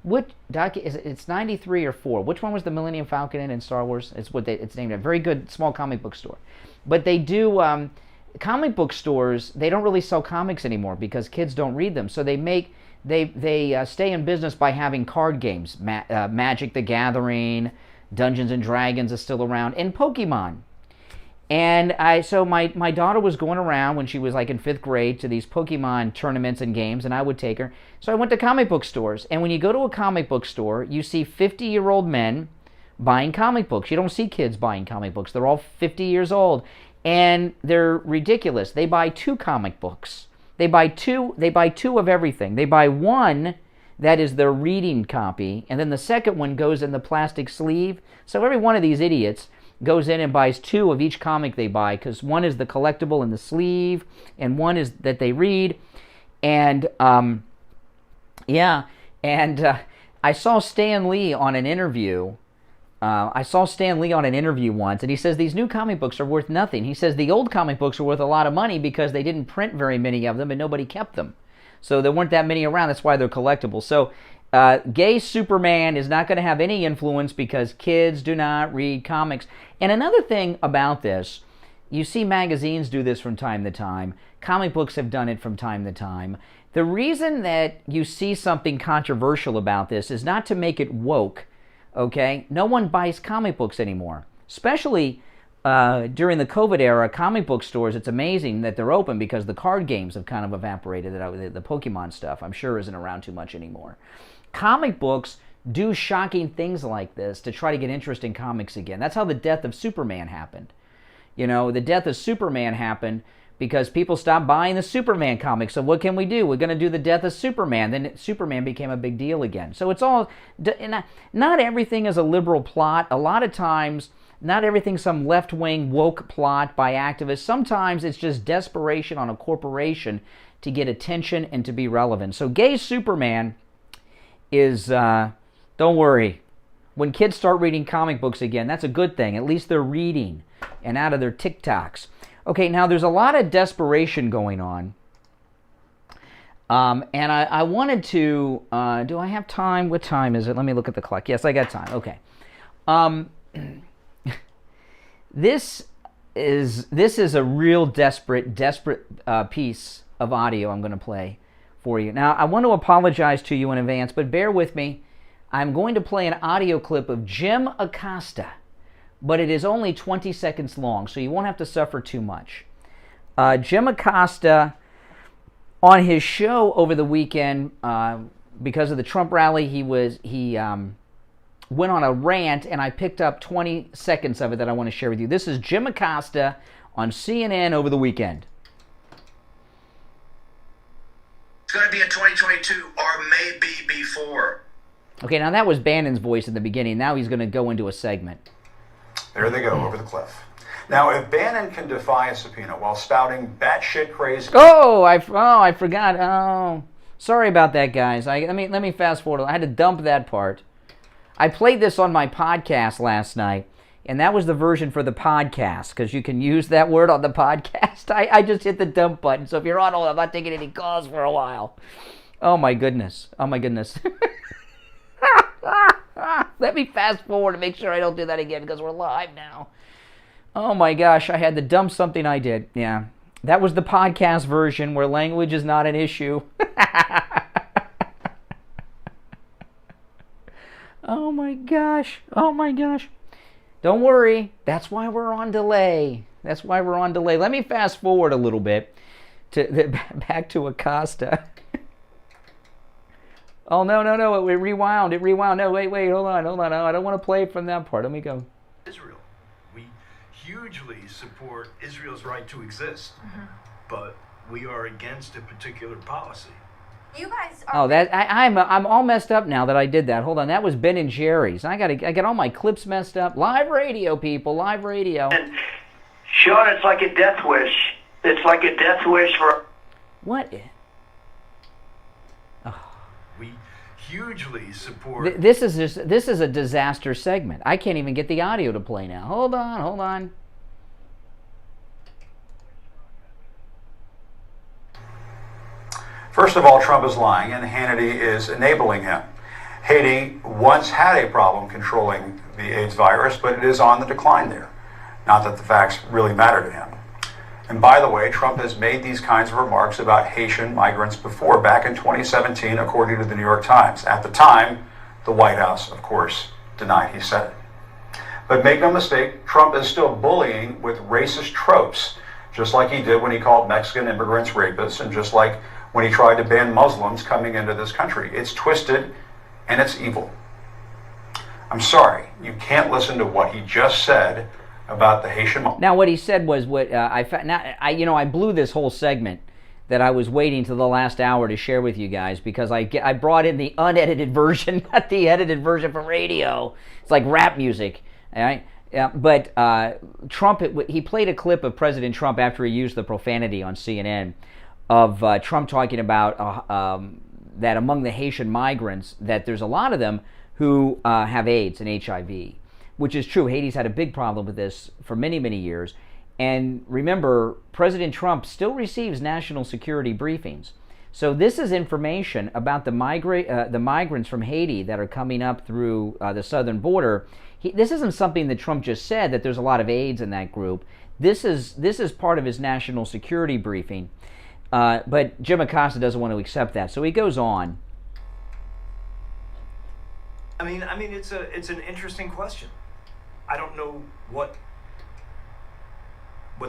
it's 93 or 4. Which one was the Millennium Falcon in Star Wars? It's named a very good small comic book store. But they do comic book stores. They don't really sell comics anymore because kids don't read them. So they stay in business by having card games. Magic the Gathering, Dungeons and Dragons is still around, and Pokemon. And so my daughter was going around when she was like in 5th grade to these Pokemon tournaments and games, and I would take her. So I went to comic book stores, and when you go to a comic book store, you see 50-year-old men buying comic books. You don't see kids buying comic books. They're all 50 years old, and they're ridiculous. They buy 2 comic books. They buy two of everything. They buy one that is their reading copy, and then the second one goes in the plastic sleeve. So every one of these idiots goes in and buys 2 of each comic they buy, because one is the collectible in the sleeve, and one is that they read. And I saw Stan Lee on an interview. Once, and he says these new comic books are worth nothing. He says the old comic books are worth a lot of money because they didn't print very many of them and nobody kept them. So there weren't that many around. That's why they're collectible. So gay Superman is not going to have any influence because kids do not read comics. And another thing about this, you see magazines do this from time to time. Comic books have done it from time to time. The reason that you see something controversial about this is not to make it woke. Okay? No one buys comic books anymore. Especially during the COVID era, comic book stores, it's amazing that they're open because the card games have kind of evaporated. The Pokemon stuff, I'm sure, isn't around too much anymore. Comic books do shocking things like this to try to get interest in comics again. That's how the death of Superman happened. You know, the death of Superman happened because people stopped buying the Superman comics. So what can we do? We're going to do the death of Superman. Then Superman became a big deal again. So it's all, not everything is a liberal plot. A lot of times, not everything's some left-wing woke plot by activists. Sometimes it's just desperation on a corporation to get attention and to be relevant. So gay Superman is, don't worry. When kids start reading comic books again, that's a good thing. At least they're reading and out of their TikToks. Okay, now there's a lot of desperation going on. And I wanted to, do I have time? What time is it? Let me look at the clock. Yes, I got time. Okay. This is a real desperate piece of audio I'm going to play for you. Now, I want to apologize to you in advance, but bear with me. I'm going to play an audio clip of Jim Acosta, but it is only 20 seconds long, so you won't have to suffer too much. Jim Acosta, on his show over the weekend, because of the Trump rally, he went on a rant, and I picked up 20 seconds of it that I want to share with you. This is Jim Acosta on CNN over the weekend. It's going to be in 2022 or maybe before. Okay, now that was Bannon's voice in the beginning. Now he's going to go into a segment. There they go, over the cliff. Now, if Bannon can defy a subpoena while spouting batshit crazy... I forgot. Oh, sorry about that, guys. Let me fast forward. I had to dump that part. I played this on my podcast last night, and that was the version for the podcast, because you can use that word on the podcast. I just hit the dump button, so if you're on hold, I'm not taking any calls for a while. Oh, my goodness. Oh, my goodness. Let me fast forward to make sure I don't do that again, because we're live now. Oh, my gosh. I had to dump something I did. Yeah. That was the podcast version where language is not an issue. Oh my gosh. Oh my gosh. Don't worry. That's why we're on delay. That's why we're on delay. Let me fast forward a little bit back to Acosta. Oh, no. It rewound. No, wait. Hold on. No, I don't want to play from that part. Let me go. Israel. We hugely support Israel's right to exist, but we are against a particular policy. You guys are... Oh, I'm all messed up now that I did that. Hold on, that was Ben and Jerry's. I got all my clips messed up. Live radio, people, live radio. And Sean, it's like a death wish. It's like a death wish for... What? Oh. hugely support. This is a disaster segment. I can't even get the audio to play now. Hold on. First of all, Trump is lying, and Hannity is enabling him. Haiti once had a problem controlling the AIDS virus, but it is on the decline there. Not that the facts really matter to him. And by the way, Trump has made these kinds of remarks about Haitian migrants before, back in 2017, according to the New York Times. At the time, the White House, of course, denied he said it. But make no mistake, Trump is still bullying with racist tropes, just like he did when he called Mexican immigrants rapists, and just like when he tried to ban Muslims coming into this country. It's twisted and it's evil. I'm sorry, you can't listen to what he just said about the Haitian. Now, what he said was what I blew this whole segment that I was waiting to the last hour to share with you guys because I brought in the unedited version, not the edited version from radio. It's like rap music, all right? But Trump, he played a clip of President Trump after he used the profanity on CNN of Trump talking about that among the Haitian migrants, that there's a lot of them who have AIDS and HIV, which is true. Haiti's had a big problem with this for many, many years. And remember, President Trump still receives national security briefings. So this is information about the migrants from Haiti that are coming up through the southern border. This isn't something that Trump just said, that there's a lot of AIDS in that group. This is part of his national security briefing. But Jim Acosta doesn't want to accept that, so he goes on. I mean, it's an interesting question. I don't know what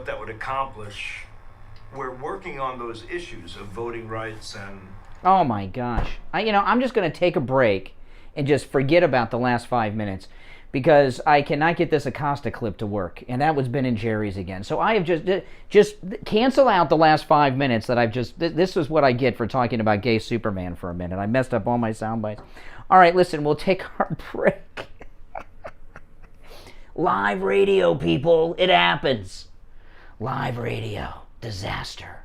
that would accomplish. We're working on those issues of voting rights and. Oh my gosh! I'm just going to take a break and just forget about the last 5 minutes, because I cannot get this Acosta clip to work, and that was Ben and Jerry's again. So I have just cancel out the last 5 minutes that I've just. This is what I get for talking about gay Superman for a minute. I messed up all my sound bites. All right, listen, we'll take our break. Live radio, people, it happens. Live radio, disaster.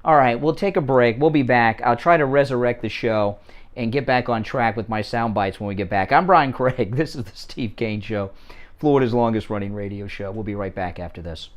All right, we'll take a break. We'll be back. I'll try to resurrect the show and get back on track with my sound bites when we get back. I'm Brian Craig. This is the Steve Kane Show, Florida's longest running radio show. We'll be right back after this.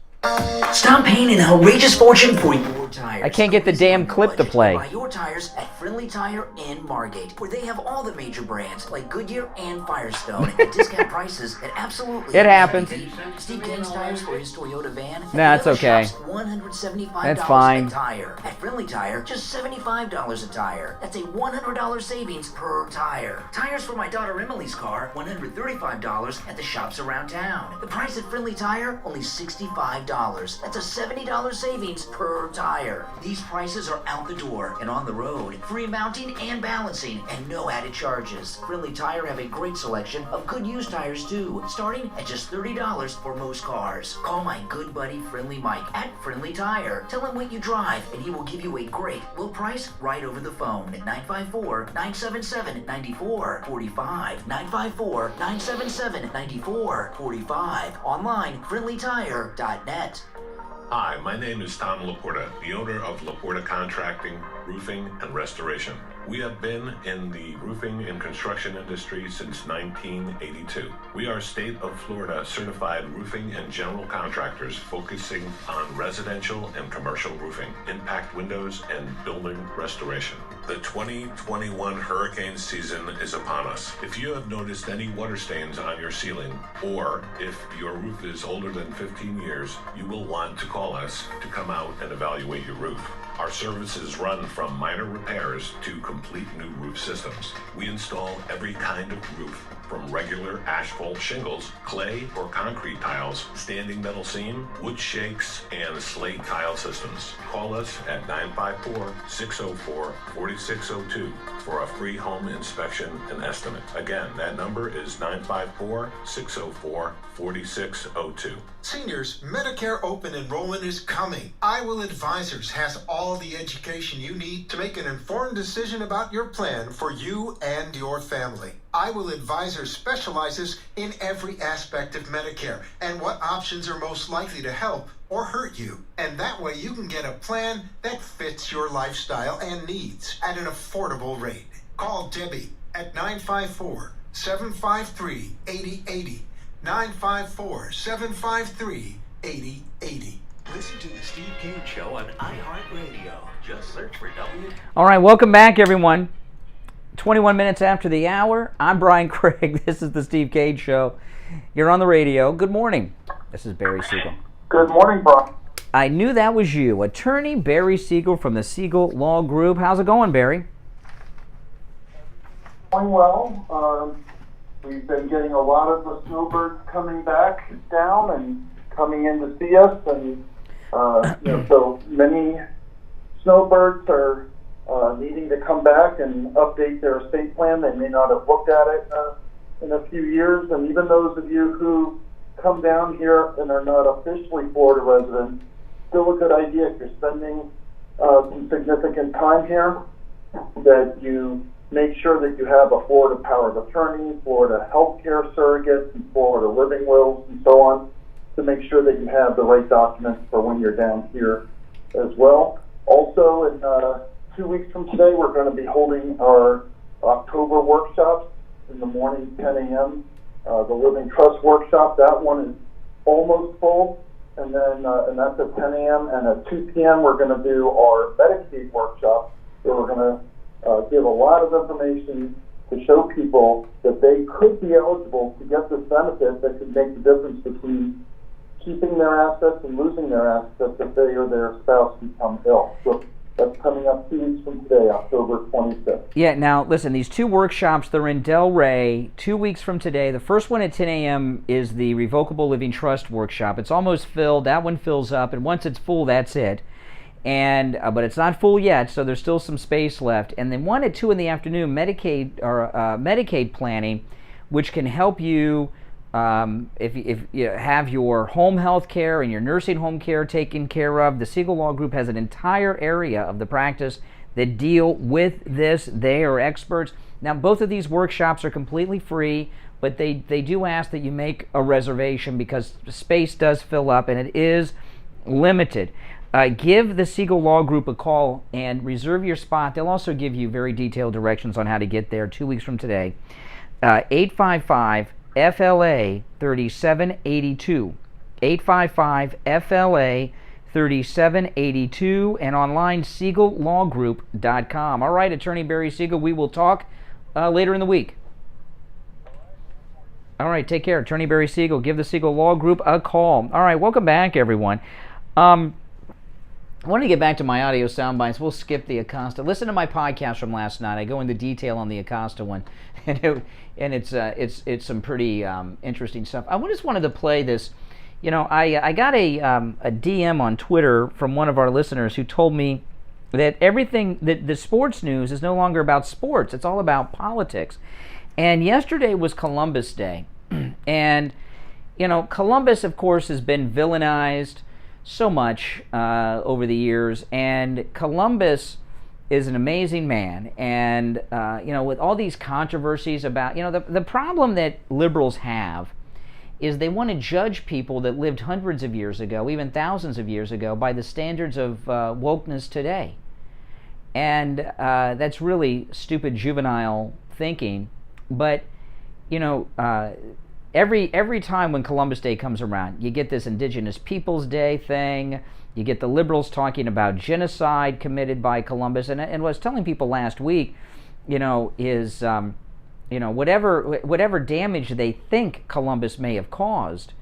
Stop paying an outrageous fortune for your tires. I can't get the damn clip to play. Buy your tires at Friendly Tire in Margate, where they have all the major brands like Goodyear and Firestone at discount prices at absolutely. It happens. Steve Kane's tires for his Toyota van. Nah, it's okay. $175 That's fine. a tire. At Friendly Tire, just $75 a tire. That's a $100 savings per tire. Tires for my daughter Emily's car, $135 at the shops around town. The price at Friendly Tire, only $65. That's a $70 savings per tire. These prices are out the door and on the road. Free mounting and balancing and no added charges. Friendly Tire have a great selection of good used tires too, starting at just $30 for most cars. Call my good buddy Friendly Mike at Friendly Tire. Tell him what you drive and he will give you a great low price right over the phone at 954-977-9445. 954-977-9445. Online, friendlytire.net. Hi, my name is Tom Laporta, the owner of Laporta Contracting, Roofing, and Restoration. We have been in the roofing and construction industry since 1982. We are state of Florida certified roofing and general contractors focusing on residential and commercial roofing, impact windows, and building restoration. The 2021 hurricane season is upon us. If you have noticed any water stains on your ceiling, or if your roof is older than 15 years, you will want to call us to come out and evaluate your roof. Our services run from minor repairs to complete new roof systems. We install every kind of roof, from regular asphalt shingles, clay or concrete tiles, standing metal seam, wood shakes, and slate tile systems. Call us at 954-604-4602 for a free home inspection and estimate. Again, that number is 954-604-4602. Seniors, Medicare open enrollment is coming. Iowa Advisors has all the education you need to make an informed decision about your plan for you and your family. Iowa Advisors specializes in every aspect of Medicare and what options are most likely to help or hurt you. And that way you can get a plan that fits your lifestyle and needs at an affordable rate. Call Debbie at 954-753-8080. 954-753-8080. Listen to the Steve Kane Show on iHeartRadio. Just search for W. All right, welcome back, everyone. 21 minutes after the hour. I'm Brian Craig. This is the Steve Kane Show. You're on the radio. Good morning. This is Barry Siegel. Good morning, Brian. I knew that was you. Attorney Barry Siegel from the Siegel Law Group. How's it going, Barry? Going well. We've been getting a lot of the snowbirds coming back down and coming in to see us, and so many snowbirds are needing to come back and update their estate plan. They may not have looked at it in a few years, and even those of you who come down here and are not officially Florida residents, still a good idea if you're spending some significant time here, that you make sure that you have a Florida power of attorney, Florida healthcare surrogates, and Florida living wills, and so on, to make sure that you have the right documents for when you're down here as well. Also, in 2 weeks from today, we're going to be holding our October workshops in the morning, 10 a.m. The Living Trust workshop, that one is almost full, and then and that's at 10 a.m. And at 2 p.m. we're going to do our Medicaid workshop, where we're going to give a lot of information to show people that they could be eligible to get this benefit that could make the difference between keeping their assets and losing their assets if they or their spouse become ill. So that's coming up 2 weeks from today, October 25th. Yeah, now listen, these two workshops, they're in Delray 2 weeks from today. The first one at 10 a.m. is the Revocable Living Trust workshop. It's almost filled. That one fills up, and once it's full, that's it. And but it's not full yet, so there's still some space left. And then one at 2 in the afternoon, Medicaid planning, which can help you if you have your home health care and your nursing home care taken care of. The Siegel Law Group has an entire area of the practice that deal with this. They are experts. Now, both of these workshops are completely free, but they do ask that you make a reservation because space does fill up and it is limited. Give the Siegel Law Group a call and reserve your spot. They'll also give you very detailed directions on how to get there 2 weeks from today. 855-FLA-3782. 855-FLA-3782 and online SiegelLawGroup.com. All right, Attorney Barry Siegel, we will talk later in the week. All right, take care. Attorney Barry Siegel, give the Siegel Law Group a call. All right, welcome back, everyone. I want to get back to my audio sound bites. We'll skip the Acosta. Listen to my podcast from last night. I go into detail on the Acosta one, and it's some pretty interesting stuff. I just wanted to play this. You know, I got a DM on Twitter from one of our listeners who told me that everything that the sports news is no longer about sports. It's all about politics. And yesterday was Columbus Day, and you know, Columbus, of course, has been villainized so much over the years, and Columbus is an amazing man. And you know, with all these controversies about, you know, the problem that liberals have is they want to judge people that lived hundreds of years ago, even thousands of years ago, by the standards of wokeness today. And that's really stupid juvenile thinking. But you know, every time when Columbus Day comes around, you get this Indigenous Peoples Day thing. You get the liberals talking about genocide committed by Columbus. And what I was telling people last week, you know, is you know, whatever damage they think Columbus may have caused,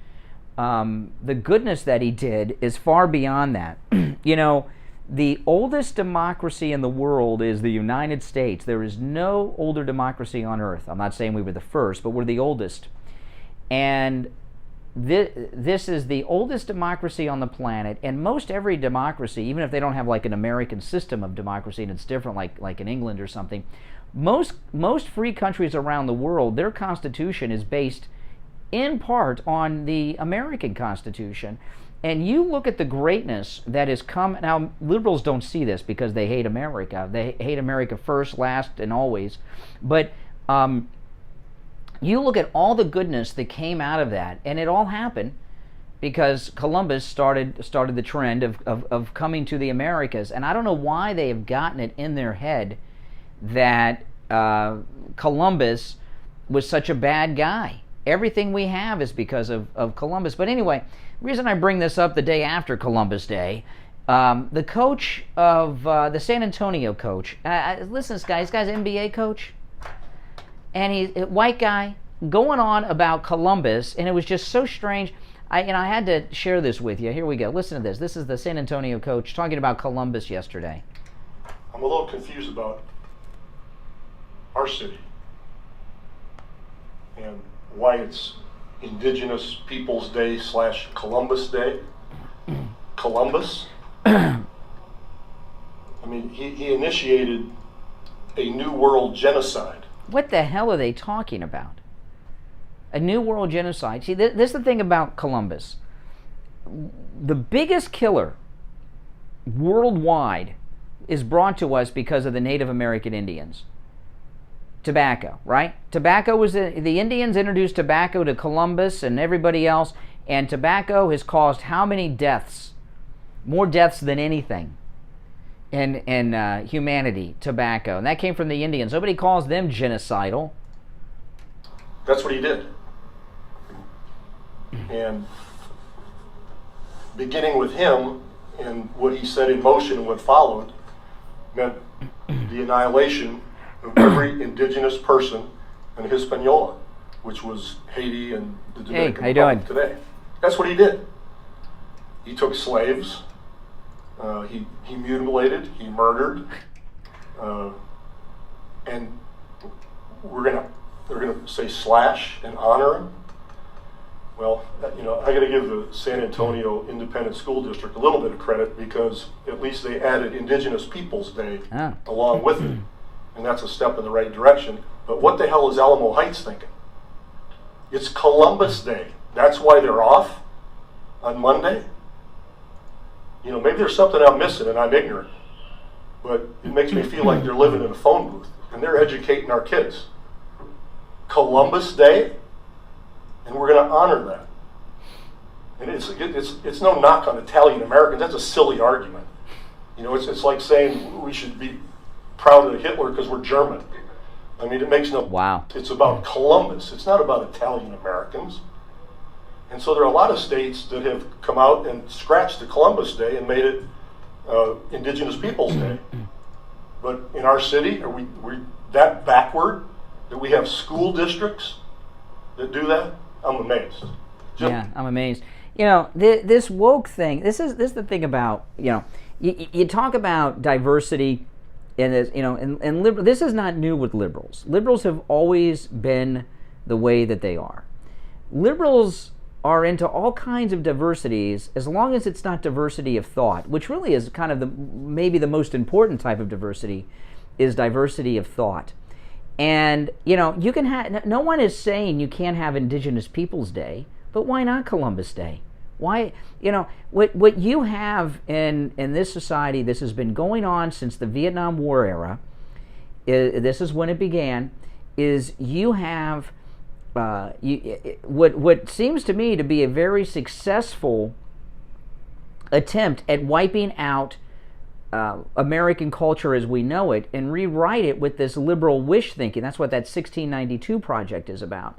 the goodness that he did is far beyond that. You know, the oldest democracy in the world is the United States. There is no older democracy on earth. I'm not saying we were the first, but we're the oldest. And this is the oldest democracy on the planet, and most every democracy, even if they don't have like an American system of democracy and it's different like in England or something, most free countries around the world, their constitution is based in part on the American Constitution. And you look at the greatness that has come. Now, liberals don't see this because they hate America. They hate America first, last, and always. But you look at all the goodness that came out of that, and it all happened because Columbus started the trend of coming to the Americas. And I don't know why they have gotten it in their head that Columbus was such a bad guy. Everything we have is because of Columbus. But anyway, the reason I bring this up the day after Columbus Day, the coach of the San Antonio coach, listen to this guy. This guy's an NBA coach, and he's a white guy going on about Columbus, and it was just so strange. I had to share this with you. Here we go. Listen to this. This is the San Antonio coach talking about Columbus yesterday. I'm a little confused about our city and why it's Indigenous Peoples Day / Columbus Day. Columbus. I mean, he initiated a New World genocide. What the hell are they talking about? A New World genocide. See, this is the thing about Columbus. The biggest killer worldwide is brought to us because of the Native American Indians. Tobacco, right? Tobacco was the Indians introduced tobacco to Columbus and everybody else, and tobacco has caused how many deaths? More deaths than anything in humanity, tobacco. And that came from the Indians. Nobody calls them genocidal. That's what he did. And beginning with him and what he set in motion and what followed meant the annihilation of every indigenous person in Hispaniola, which was Haiti and the Dominican Republic today. That's what he did. He took slaves, he mutilated, he murdered, and they're gonna say slash and honor him. Well, I got to give the San Antonio Independent School District a little bit of credit because at least they added Indigenous Peoples Day along with it. And that's a step in the right direction. But what the hell is Alamo Heights thinking? It's Columbus Day. That's why they're off on Monday? Maybe there's something I'm missing and I'm ignorant. But it makes me feel like they're living in a phone booth and they're educating our kids. Columbus Day? And we're going to honor that. And it's no knock on Italian Americans. That's a silly argument. It's like saying we should be proud of Hitler because we're German. I mean, it makes no... Wow. It's about Columbus. It's not about Italian Americans. And so there are a lot of states that have come out and scratched the Columbus Day and made it Indigenous Peoples Day. But in our city, are we that backward that we have school districts that do that? I'm amazed. Yeah, I'm amazed. This woke thing. This is the thing about you talk about diversity, and and liberal. This is not new with liberals. Liberals have always been the way that they are. Liberals are into all kinds of diversities as long as it's not diversity of thought, which really is kind of maybe the most important type of diversity, is diversity of thought. And, you can have, no one is saying you can't have Indigenous Peoples Day, but why not Columbus Day? Why, what you have in this society, this has been going on since the Vietnam War era, this is when it began, is you have what seems to me to be a very successful attempt at wiping out American culture as we know it and rewrite it with this liberal wish thinking. That's what that 1692 project is about.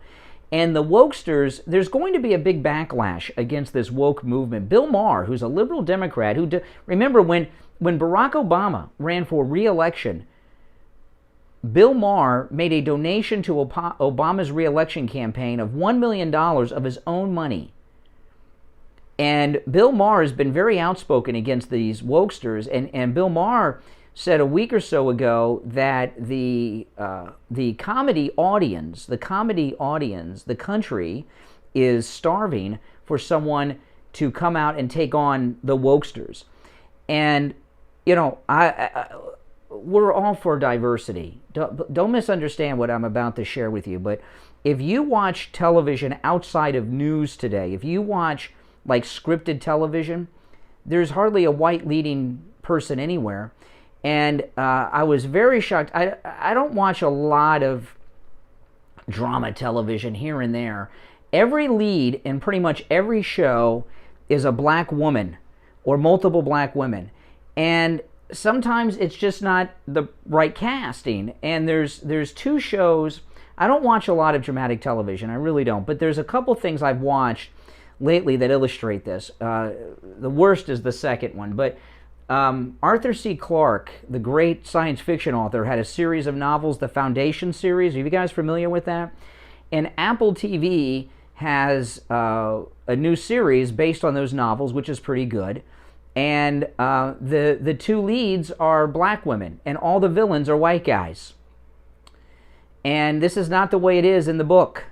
And the wokesters, there's going to be a big backlash against this woke movement. Bill Maher, who's a liberal Democrat, remember when Barack Obama ran for re-election, Bill Maher made a donation to Obama's re-election campaign of $1 million of his own money. And Bill Maher has been very outspoken against these wokesters, and Bill Maher said a week or so ago that the comedy audience, the country, is starving for someone to come out and take on the wokesters. And we're all for diversity. Don't misunderstand what I'm about to share with you. But if you watch television outside of news today, if you watch like scripted television, there's hardly a white leading person anywhere. And I was very shocked. I don't watch a lot of drama television here and there. Every lead in pretty much every show is a black woman or multiple black women. And sometimes it's just not the right casting. And there's two shows. I don't watch a lot of dramatic television. I really don't. But there's a couple things I've watched lately that illustrate this. The worst is the second one. But Arthur C. Clarke, the great science fiction author, had a series of novels, the Foundation series. Are you guys familiar with that? And Apple TV has a new series based on those novels, which is pretty good. And the two leads are black women, and all the villains are white guys. And this is not the way it is in the book.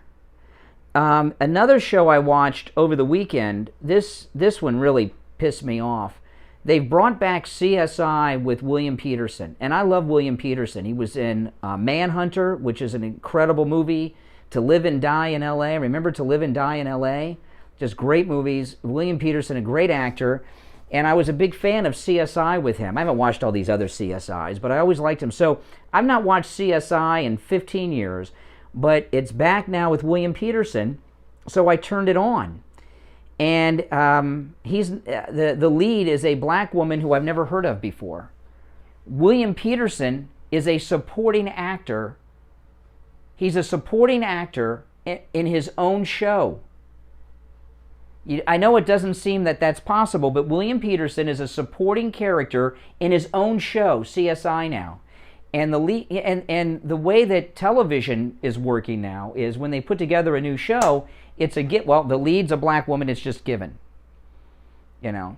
Another show I watched over the weekend, this one really pissed me off. They've brought back CSI with William Peterson, and I love William Peterson. He was in Manhunter, which is an incredible movie. To Live and Die in L.A. Remember To Live and Die in L.A.? Just great movies. William Peterson, a great actor. And I was a big fan of CSI with him. I haven't watched all these other CSIs, but I always liked him. So I've not watched CSI in 15 years, but it's back now with William Peterson, so I turned it on. And he's the lead is a black woman who I've never heard of before. William Peterson is a supporting actor. He's a supporting actor in his own show. I know it doesn't seem that that's possible, but William Peterson is a supporting character in his own show, CSI now. And the way that television is working now is when they put together a new show, it's the lead's a black woman, it's just given. And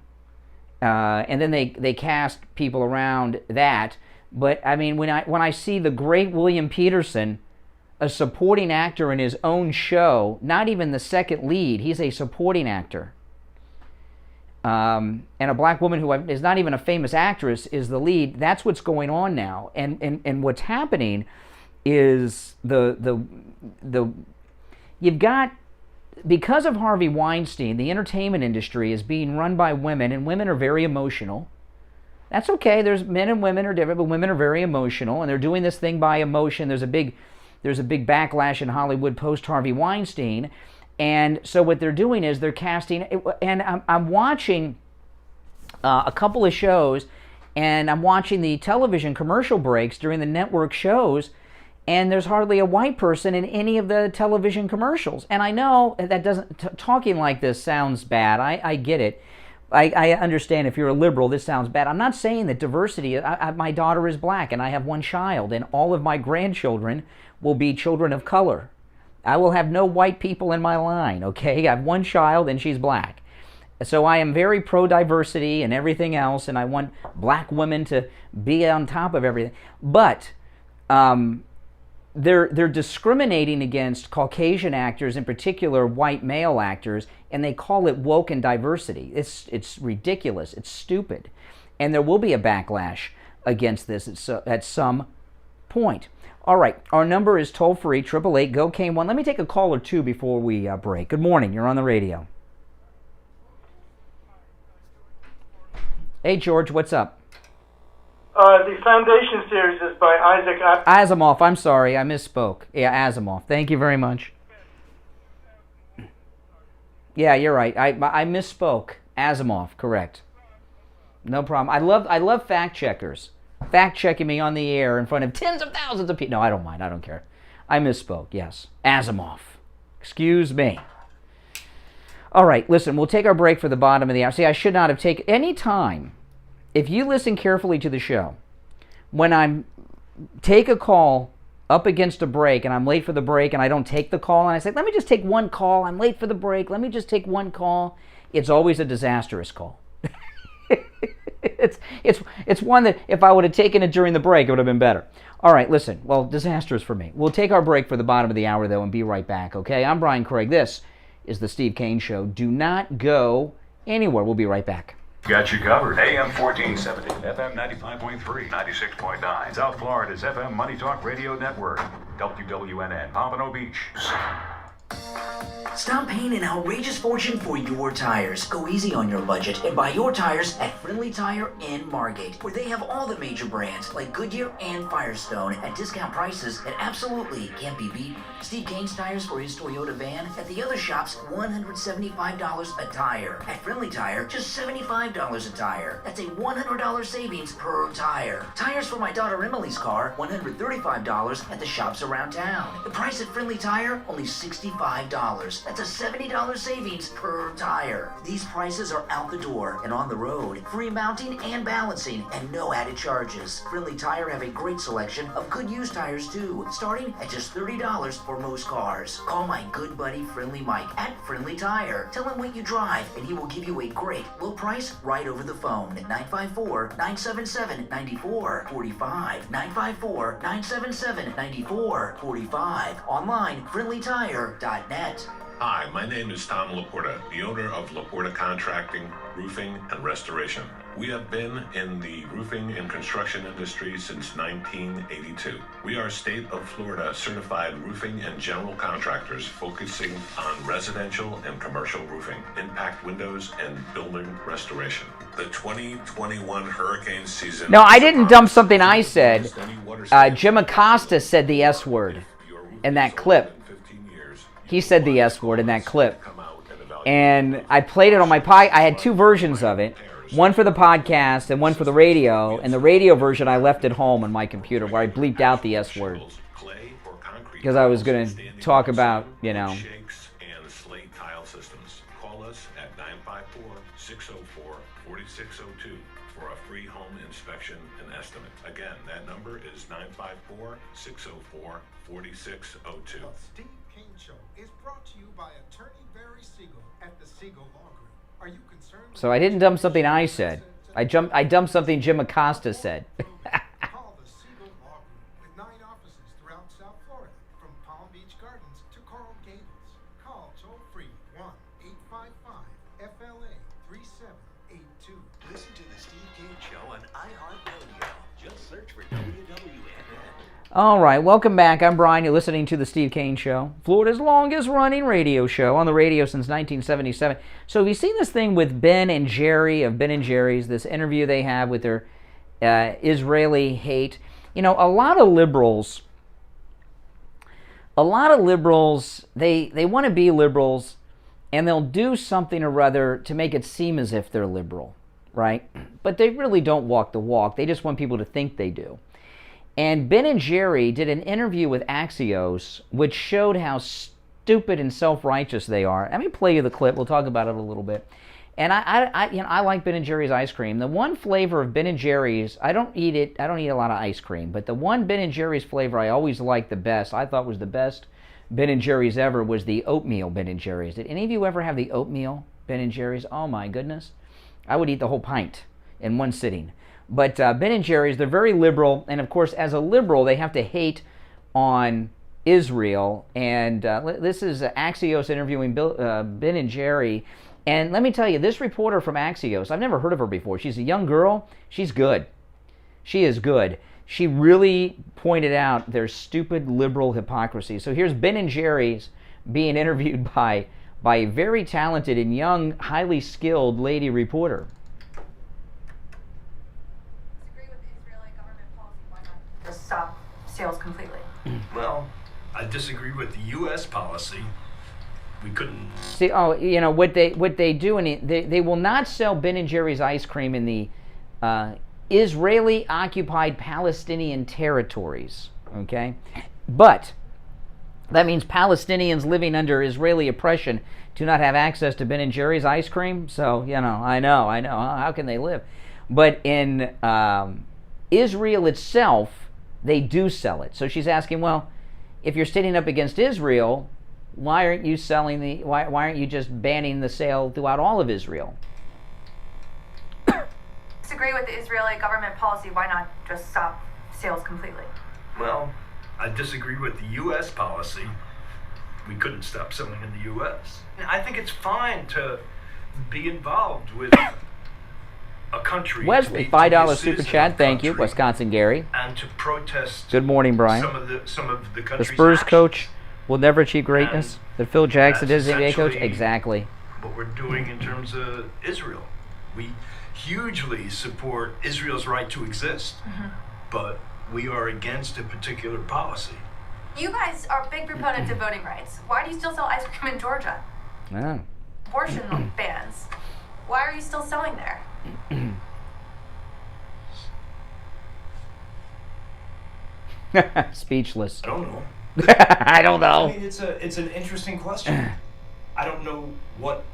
then they cast people around that. But I mean, when I see the great William Peterson, a supporting actor in his own show, not even the second lead, he's a supporting actor. And a black woman who is not even a famous actress is the lead. That's what's going on now. And what's happening is you've got, because of Harvey Weinstein, the entertainment industry is being run by women, and women are very emotional. That's okay. There's men and women are different, but women are very emotional, and they're doing this thing by emotion. There's a big backlash in Hollywood post-Harvey Weinstein. And so what they're doing is they're casting, and I'm watching a couple of shows, and I'm watching the television commercial breaks during the network shows, and there's hardly a white person in any of the television commercials. And I know that talking like this sounds bad. I get it. I understand if you're a liberal, this sounds bad. I'm not saying that diversity, my daughter is black, and I have one child, and all of my grandchildren will be children of color. I will have no white people in my line, okay? I have one child, and she's black. So I am very pro-diversity and everything else, and I want black women to be on top of everything. But they're discriminating against Caucasian actors, in particular white male actors, and they call it woke and diversity. It's ridiculous. It's stupid. And there will be a backlash against this at some point. All right, our number is toll-free, 888-GO-KANE-1. Let me take a call or two before we break. Good morning. You're on the radio. Hey, George, what's up? The Foundation series is by Isaac Asimov. I'm sorry, I misspoke. Yeah, Asimov. Thank you very much. Yeah, you're right. I misspoke. Asimov, correct. No problem. I love fact checkers. Fact checking me on the air in front of tens of thousands of people. No, I don't mind. I don't care. I misspoke. Yes, Asimov. Excuse me. All right, listen. We'll take our break for the bottom of the hour. See, I should not have taken any time. If you listen carefully to the show, when I take a call up against a break and I'm late for the break and I don't take the call and I say, let me just take one call, I'm late for the break, let me just take one call, it's always a disastrous call. It's one that if I would have taken it during the break, it would have been better. All right, listen, well, disastrous for me. We'll take our break for the bottom of the hour, though, and be right back, okay? I'm Brian Craig. This is the Steve Kane Show. Do not go anywhere. We'll be right back. Got you covered. AM 1470, FM 95.3, 96.9. South Florida's FM Money Talk Radio Network. WWNN, Pompano Beach. Stop paying an outrageous fortune for your tires. Go easy on your budget and buy your tires at Friendly Tire in Margate, where they have all the major brands like Goodyear and Firestone at discount prices that absolutely can't be beaten. Steve Kane's tires for his Toyota van at the other shops, $175 a tire. At Friendly Tire, just $75 a tire. That's a $100 savings per tire. Tires for my daughter Emily's car, $135 at the shops around town. The price at Friendly Tire, only $65. That's a $70 savings per tire. These prices are out the door and on the road. Free mounting and balancing and no added charges. Friendly Tire have a great selection of good used tires too, starting at just $30 for most cars. Call my good buddy Friendly Mike at Friendly Tire. Tell him what you drive and he will give you a great low price right over the phone at 954-977-9445. 954-977-9445. Online, friendlytire.net. Hi, my name is Tom Laporta, the owner of Laporta Contracting, Roofing, and Restoration. We have been in the roofing and construction industry since 1982. We are state of Florida certified roofing and general contractors focusing on residential and commercial roofing, impact windows, and building restoration. The 2021 hurricane season... No, I didn't dump something I said. Jim Acosta said the S word in that clip. He said the S word in that clip. And I played it on my podcast. I had two versions of it. One for the podcast and one for the radio. And the radio version I left at home on my computer where I bleeped out the S word. Because I was going to talk about, you know... and slate tile systems. Call us at 954-604-4602 for a free home inspection and estimate. Again, that number is 954-604-4602. Steve Kane Show is brought to you by Attorney Barry Siegel at the Siegel Law Group. Are you concerned? So I didn't dump something I said. I dumped something Jim Acosta said. Call the Siegel Law Group with 9 offices throughout South Florida, from Palm Beach Gardens to Coral Gables. Call toll free 1-855-FLA-3782. Listen to the Steve Kane Show on iHeartRadio. Just search for WWNN. All right, welcome back. I'm Brian. You're listening to The Steve Kane Show, Florida's longest-running radio show, on the radio since 1977. So have you seen this thing with Ben and Jerry of Ben and Jerry's, this interview they have with their Israeli hate? You know, a lot of liberals, they want to be liberals, and they'll do something or other to make it seem as if they're liberal, right? But they really don't walk the walk. They just want people to think they do. And Ben and Jerry did an interview with Axios, which showed how stupid and self-righteous they are. Let me play you the clip. We'll talk about it a little bit. And I like Ben and Jerry's ice cream. The one flavor of Ben and Jerry's, I don't eat a lot of ice cream, but the one Ben and Jerry's flavor I always liked the best, I thought was the best Ben and Jerry's ever, was the oatmeal Ben and Jerry's. Did any of you ever have the oatmeal Ben and Jerry's? Oh my goodness. I would eat the whole pint in one sitting. But Ben and Jerry's, they're very liberal, and of course, as a liberal, they have to hate on Israel. And this is Axios interviewing Ben and Jerry. And let me tell you, this reporter from Axios, I've never heard of her before. She's a young girl. She's good. She is good. She really pointed out their stupid liberal hypocrisy. So here's Ben and Jerry's being interviewed by a very talented and young, highly skilled lady reporter. Stop sales completely. Well, I disagree with the U.S. policy. We couldn't. See, you know what they do, and they will not sell Ben and Jerry's ice cream in the Israeli-occupied Palestinian territories. Okay, but that means Palestinians living under Israeli oppression do not have access to Ben and Jerry's ice cream. So you know, I know. How can they live? But in Israel itself, they do sell it. So she's asking, well, if you're standing up against Israel, why aren't you selling why aren't you just banning the sale throughout all of Israel? Disagree with the Israeli government policy. Why not just stop sales completely? Well, I disagree with the U.S. policy. We couldn't stop selling in the U.S. I think it's fine to be involved with a country. Wesley, $5 super chat. Thank you, Wisconsin Gary. And to protest. Good morning, Brian. Some of the country's the Spurs actions. coach We'll never achieve greatness. That Phil Jackson is the NBA coach? essentially Exactly. what we're doing in terms of Israel. We hugely support Israel's right to exist, but we are against a particular policy. You guys are big proponents of voting rights. Why do you still sell ice cream in Georgia? Yeah. Abortion bans. Why are you still selling there? Speechless. I don't know. I don't know. I mean, it's an interesting question. I don't know what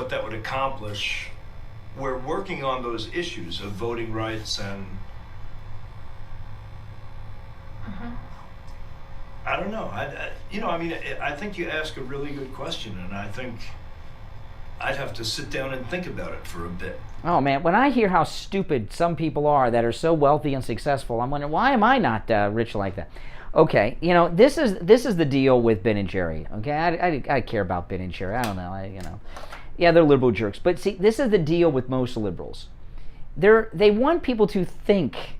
that would accomplish. We're working on those issues of voting rights and I don't know. I think you ask a really good question, and I think I'd have to sit down and think about it for a bit. Oh man, when I hear how stupid some people are that are so wealthy and successful, I'm wondering, why am I not rich like that? Okay, this is the deal with Ben and Jerry. Okay, I care about Ben and Jerry. I don't know. Yeah, they're liberal jerks. But see, this is the deal with most liberals. They want people to think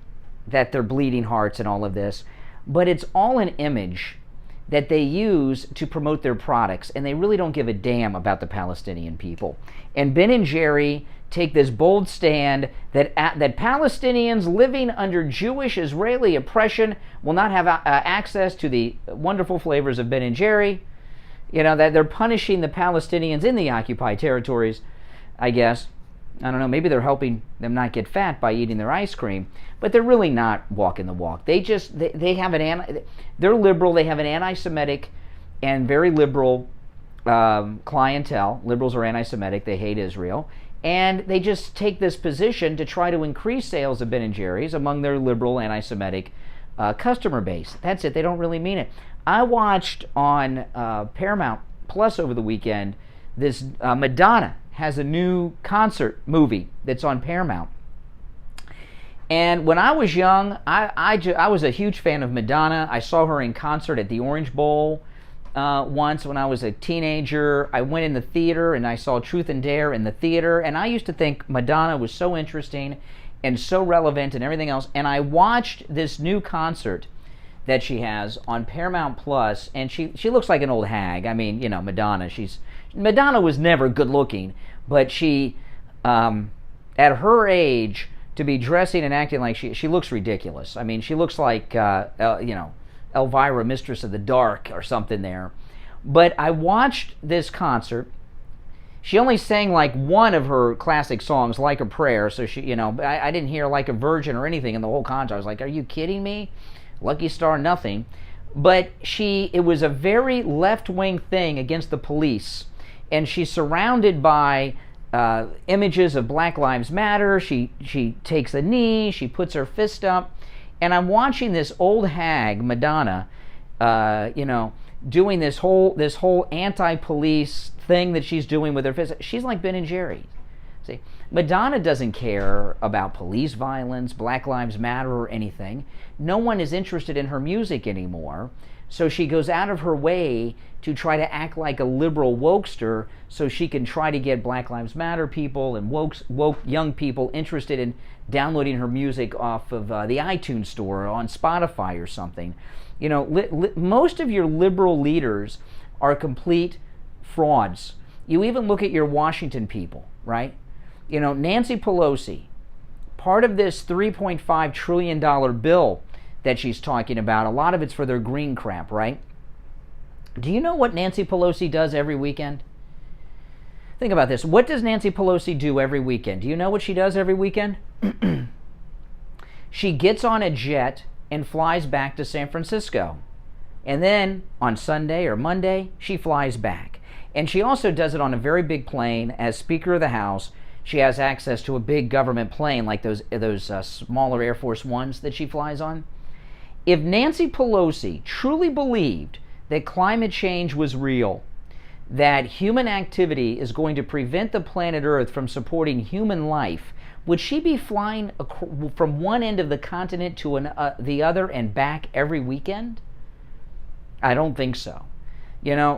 that they're bleeding hearts and all of this, but it's all an image that they use to promote their products, and they really don't give a damn about the Palestinian people. And Ben and Jerry take this bold stand that Palestinians living under Jewish-Israeli oppression will not have access to the wonderful flavors of Ben and Jerry. That they're punishing the Palestinians in the occupied territories, I guess. I don't know, maybe they're helping them not get fat by eating their ice cream, but they're really not walking the walk. They have they're liberal, they have an anti-Semitic and very liberal clientele. Liberals are anti-Semitic, they hate Israel, and they just take this position to try to increase sales of Ben & Jerry's among their liberal anti-Semitic customer base. That's it, they don't really mean it. I watched on Paramount Plus over the weekend, this Madonna has a new concert movie that's on Paramount. And when I was young, I was a huge fan of Madonna. I saw her in concert at the Orange Bowl once when I was a teenager. I went in the theater and I saw Truth and Dare in the theater. And I used to think Madonna was so interesting and so relevant and everything else. And I watched this new concert that she has on Paramount Plus, and she looks like an old hag. I mean, Madonna was never good looking, but she, at her age, to be dressing and acting like she looks ridiculous. I mean, she looks like, Elvira, Mistress of the Dark or something there. But I watched this concert. She only sang like one of her classic songs, Like a Prayer, so I didn't hear Like a Virgin or anything in the whole concert. I was like, are you kidding me? Lucky Star, nothing. But it was a very left-wing thing against the police. And she's surrounded by images of Black Lives Matter. She takes a knee, she puts her fist up. And I'm watching this old hag, Madonna, doing this whole anti-police thing that she's doing with her fist. She's like Ben and Jerry. See, Madonna doesn't care about police violence, Black Lives Matter, or anything. No one is interested in her music anymore. So she goes out of her way to try to act like a liberal wokester so she can try to get Black Lives Matter people and woke young people interested in downloading her music off of the iTunes store or on Spotify or something. Most of your liberal leaders are complete frauds. You even look at your Washington people, right? Nancy Pelosi, part of this $3.5 trillion bill that she's talking about, a lot of it's for their green crap, right? Do you know what Nancy Pelosi does every weekend? Think about this. What does Nancy Pelosi do every weekend? Do you know what she does every weekend? She gets on a jet and flies back to San Francisco. And then on Sunday or Monday, she flies back. And she also does it on a very big plane. As Speaker of the House, she has access to a big government plane like those smaller Air Force Ones that she flies on. If Nancy Pelosi truly believed that climate change was real, that human activity is going to prevent the planet Earth from supporting human life, would she be flying from one end of the continent to the other and back every weekend? I don't think so.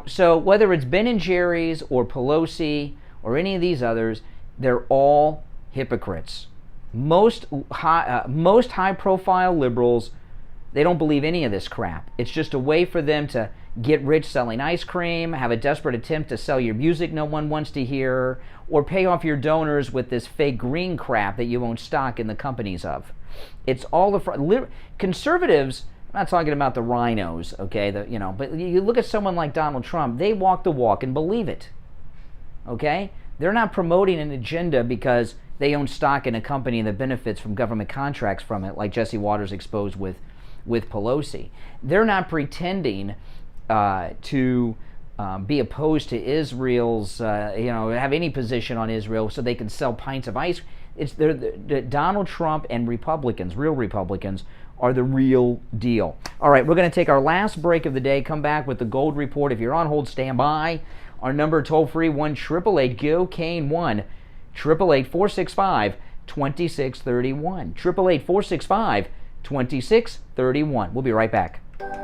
So whether it's Ben & Jerry's or Pelosi or any of these others, they're all hypocrites. Most high-profile liberals, They don't believe any of this crap. It's just a way for them to get rich selling ice cream, have a desperate attempt to sell your music no one wants to hear, or pay off your donors with this fake green crap that you own stock in the companies of. It's all the conservatives. I'm not talking about the rhinos, okay? But you look at someone like Donald Trump. They walk the walk and believe it. Okay? They're not promoting an agenda because they own stock in a company that benefits from government contracts from it, like Jesse Waters exposed with Pelosi. They're not pretending to be opposed to Israel's, have any position on Israel so they can sell pints of ice. Donald Trump and Republicans, real Republicans, are the real deal. All right, we're going to take our last break of the day, come back with the Gold Report. If you're on hold, stand by. Our number toll-free, 1-888-GO-CANE, 1-888-465-2631. 888-465-2631. We'll be right back.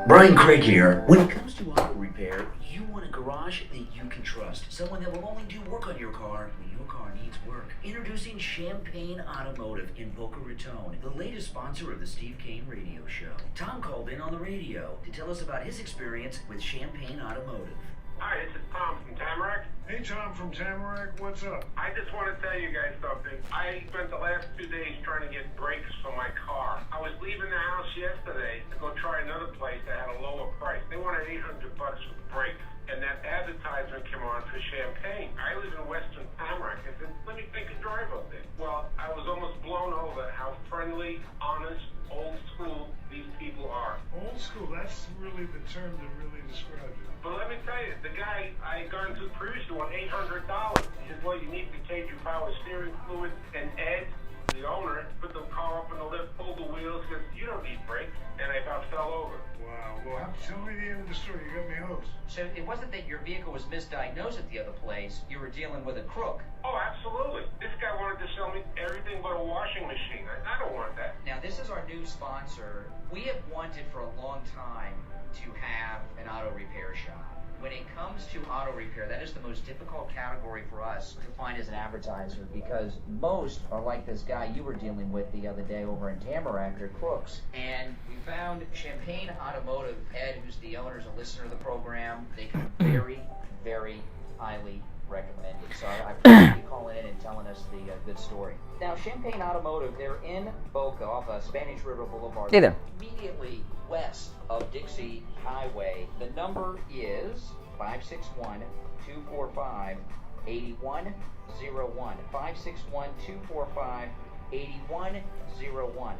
Brian Craig here. When it comes to auto repair, you want a garage that you can trust. Someone that will only do work on your car when your car needs work. Introducing Champagne Automotive in Boca Raton, the latest sponsor of the Steve Kane Radio Show. Tom called in on the radio to tell us about his experience with Champagne Automotive. Hi, this is Tom from Tamarack. Hey, Tom from Tamarack, what's up? I just want to tell you guys something. I spent the last 2 days trying to get brakes for my car. I was leaving the house yesterday to go try another place that had a lower price. They wanted $800 for the brakes. And that advertisement came on for Champagne. I live in Western Tamarack. I said, let me take a drive up there. Well, I was almost blown over how friendly, honest, old school these people are. Old school, that's really the term that really describes it. But let me tell you, the guy I had gone to previously won $800. He said, well, you need to change your power steering fluid. And Ed, the owner, put the car up in the lift, pulled the wheels, because you don't need brakes. And I about fell over. Wow, well, tell me the end of the story. You got me hosed. So it wasn't that your vehicle was misdiagnosed at the other place. You were dealing with a crook. Oh, absolutely. This guy wanted to sell me everything but a washing machine. I don't want that. Now, this is our new sponsor. We have wanted for a long time to have an auto repair shop. When it comes to auto repair, that is the most difficult category for us to find as an advertiser, because most are like this guy you were dealing with the other day over in Tamarack. They're crooks. And we found Champagne Automotive. Ed, who's the owner, is a listener of the program. They can very, very highly recommend it. So I appreciate you calling in and telling us the good story. Now, Champagne Automotive, they're in Boca off Spanish River Boulevard. Hey there. Immediately west of Dixie Highway. The number is 561-245-8101. 561-245-8101.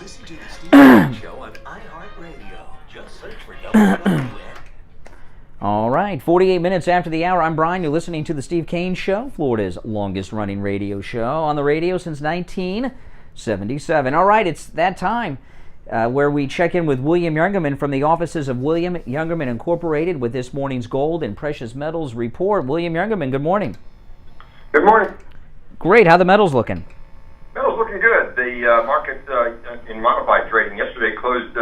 Listen to the Steve Kane Show on iHeartRadio. Just search for WWN. All right, 48 minutes after the hour. I'm Brian. You're listening to the Steve Kane Show, Florida's longest-running radio show, on the radio since 1977. All right, it's that time where we check in with William Youngerman from the offices of William Youngerman Incorporated with this morning's gold and precious metals report. William Youngerman, good morning. Good morning. Great. How the metals looking? Metals looking good. The market in modified trading yesterday closed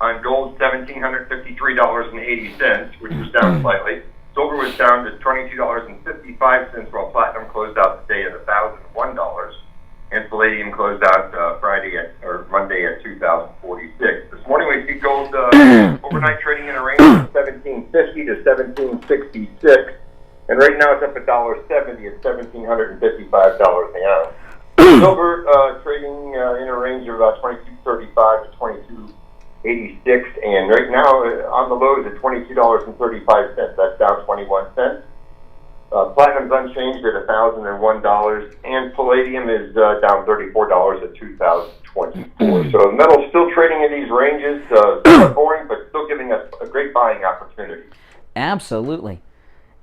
on gold $1,753.80, which was down slightly. Silver was down to $22.55, while platinum closed out the day at $1,001. And palladium closed out Monday at $2,046. This morning we see gold overnight trading in a range of $1,750 to $1,766, and right now it's up $1.70 at $1,755 an ounce. Silver trading in a range of about $22.35 to $22.86, and right now on the lows at $22.35. That's down 21 cents. Platinum's unchanged at $1,001, and palladium is down $34 at $2,024. So metal's still trading in these ranges, somewhat boring, but still giving us a great buying opportunity. Absolutely.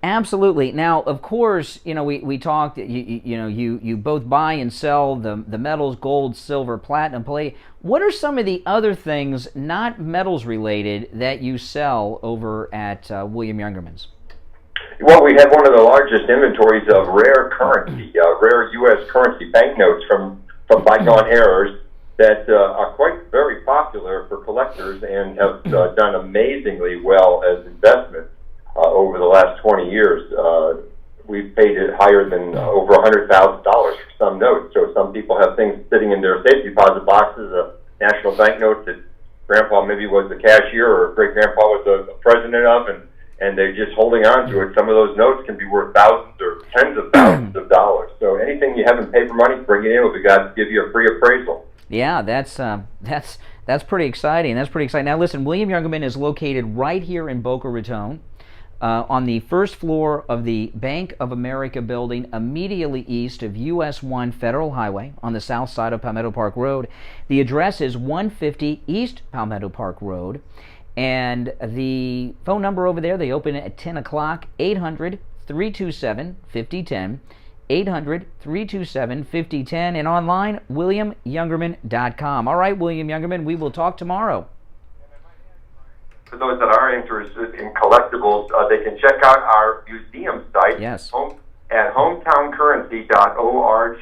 Absolutely. Now, of course, we talked, you both buy and sell the metals, gold, silver, platinum, palladium. What are some of the other things, not metals related, that you sell over at William Youngerman's? Well, we have one of the largest inventories of rare currency, rare U.S. currency banknotes from bygone eras that are quite very popular for collectors and have done amazingly well as investments over the last 20 years. We've paid it higher than over $100,000 for some notes. So some people have things sitting in their safe deposit boxes, national banknotes at grandpa maybe was the cashier or great grandpa was the president of, and they're just holding on to it. Some of those notes can be worth thousands or tens of thousands of dollars. So anything you have in paper money, bring it in. We've got to give you a free appraisal. Yeah, that's pretty exciting. That's pretty exciting. Now listen, William Youngerman is located right here in Boca Raton, on the first floor of the Bank of America building, immediately east of US 1 Federal Highway on the south side of Palmetto Park Road. The address is 150 East Palmetto Park Road, and the phone number over there, they open at 10 o'clock, 800-327-5010. 800-327-5010, and online, WilliamYoungerman.com. All right, William Youngerman, we will talk tomorrow. For those that are interested in collectibles, they can check out our museum site at hometowncurrency.org.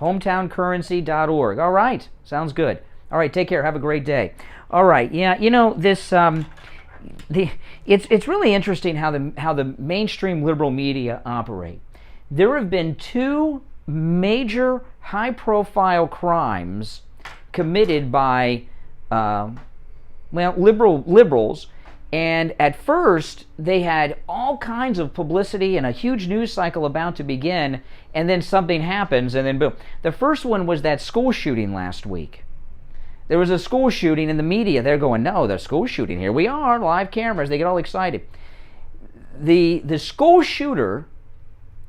Hometowncurrency.org. All right, sounds good. All right, take care. Have a great day. All right, yeah, you know, this it's really interesting how the mainstream liberal media operate. There have been two major high-profile crimes committed by, liberals, and at first they had all kinds of publicity and a huge news cycle about to begin, and then something happens, and then boom. The first one was that school shooting last week. There was a school shooting in the media. They're going, no, the school shooting, here we are, live cameras. They get all excited. The school shooter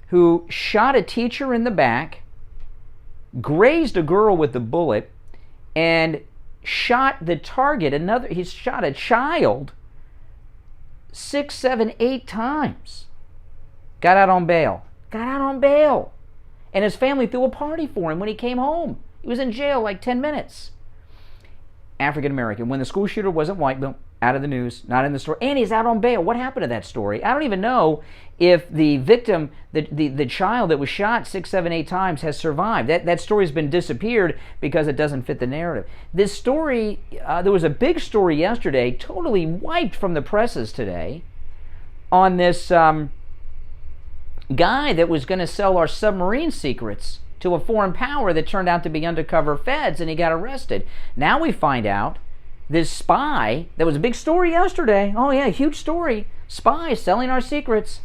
who shot a teacher in the back, grazed a girl with the bullet, and shot the target, he shot a child 6, 7, 8 times. Got out on bail. And his family threw a party for him when he came home. He was in jail like 10 minutes. African American. When the school shooter wasn't white, boom, out of the news, not in the story. And he's out on bail. What happened to that story? I don't even know if the victim, the child that was shot 6, 7, 8 times has survived. That story's been disappeared because it doesn't fit the narrative. This story, there was a big story yesterday, totally wiped from the presses today, on this guy that was going to sell our submarine secrets to a foreign power that turned out to be undercover feds, and he got arrested. Now we find out this spy, that was a big story yesterday, oh yeah, huge story, spy selling our secrets.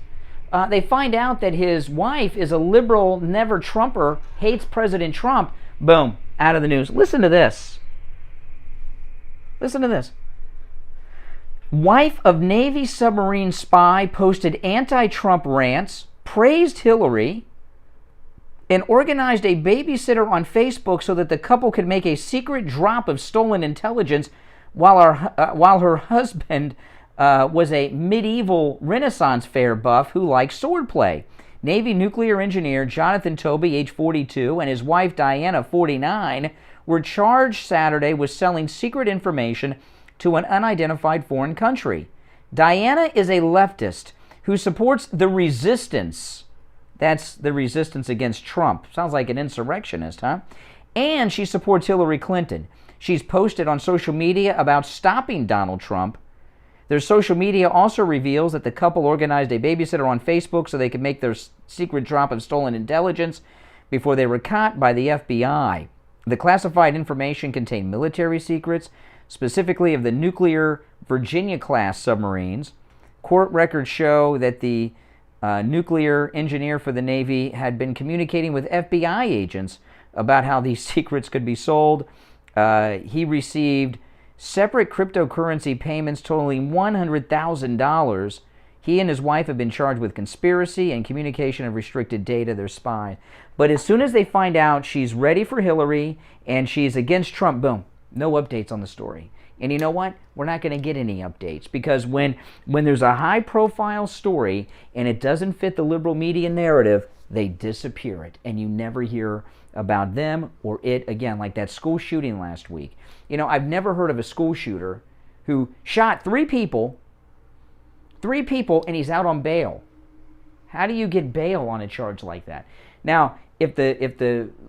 They find out that his wife is a liberal, never Trumper, hates President Trump. Boom, out of the news. Listen to this. Listen to this. Wife of Navy submarine spy posted anti-Trump rants, praised Hillary, and organized a babysitter on Facebook so that the couple could make a secret drop of stolen intelligence while her husband was a medieval Renaissance fair buff who liked swordplay. Navy nuclear engineer Jonathan Toby, age 42, and his wife Diana, 49, were charged Saturday with selling secret information to an unidentified foreign country. Diana is a leftist who supports the resistance. That's the resistance against Trump. Sounds like an insurrectionist, huh? And she supports Hillary Clinton. She's posted on social media about stopping Donald Trump. Their social media also reveals that the couple organized a babysitter on Facebook so they could make their secret drop of stolen intelligence before they were caught by the FBI. The classified information contained military secrets, specifically of the nuclear Virginia-class submarines. Court records show that the nuclear engineer for the Navy had been communicating with FBI agents about how these secrets could be sold. He received separate cryptocurrency payments totaling $100,000. He and his wife have been charged with conspiracy and communication of restricted data. They're spies. But as soon as they find out she's ready for Hillary and she's against Trump, boom, no updates on the story. And you know what? We're not going to get any updates because when there's a high-profile story and it doesn't fit the liberal media narrative, they disappear it, and you never hear about them or it again, like that school shooting last week. You know, I've never heard of a school shooter who shot three people, and he's out on bail. How do you get bail on a charge like that? Now, if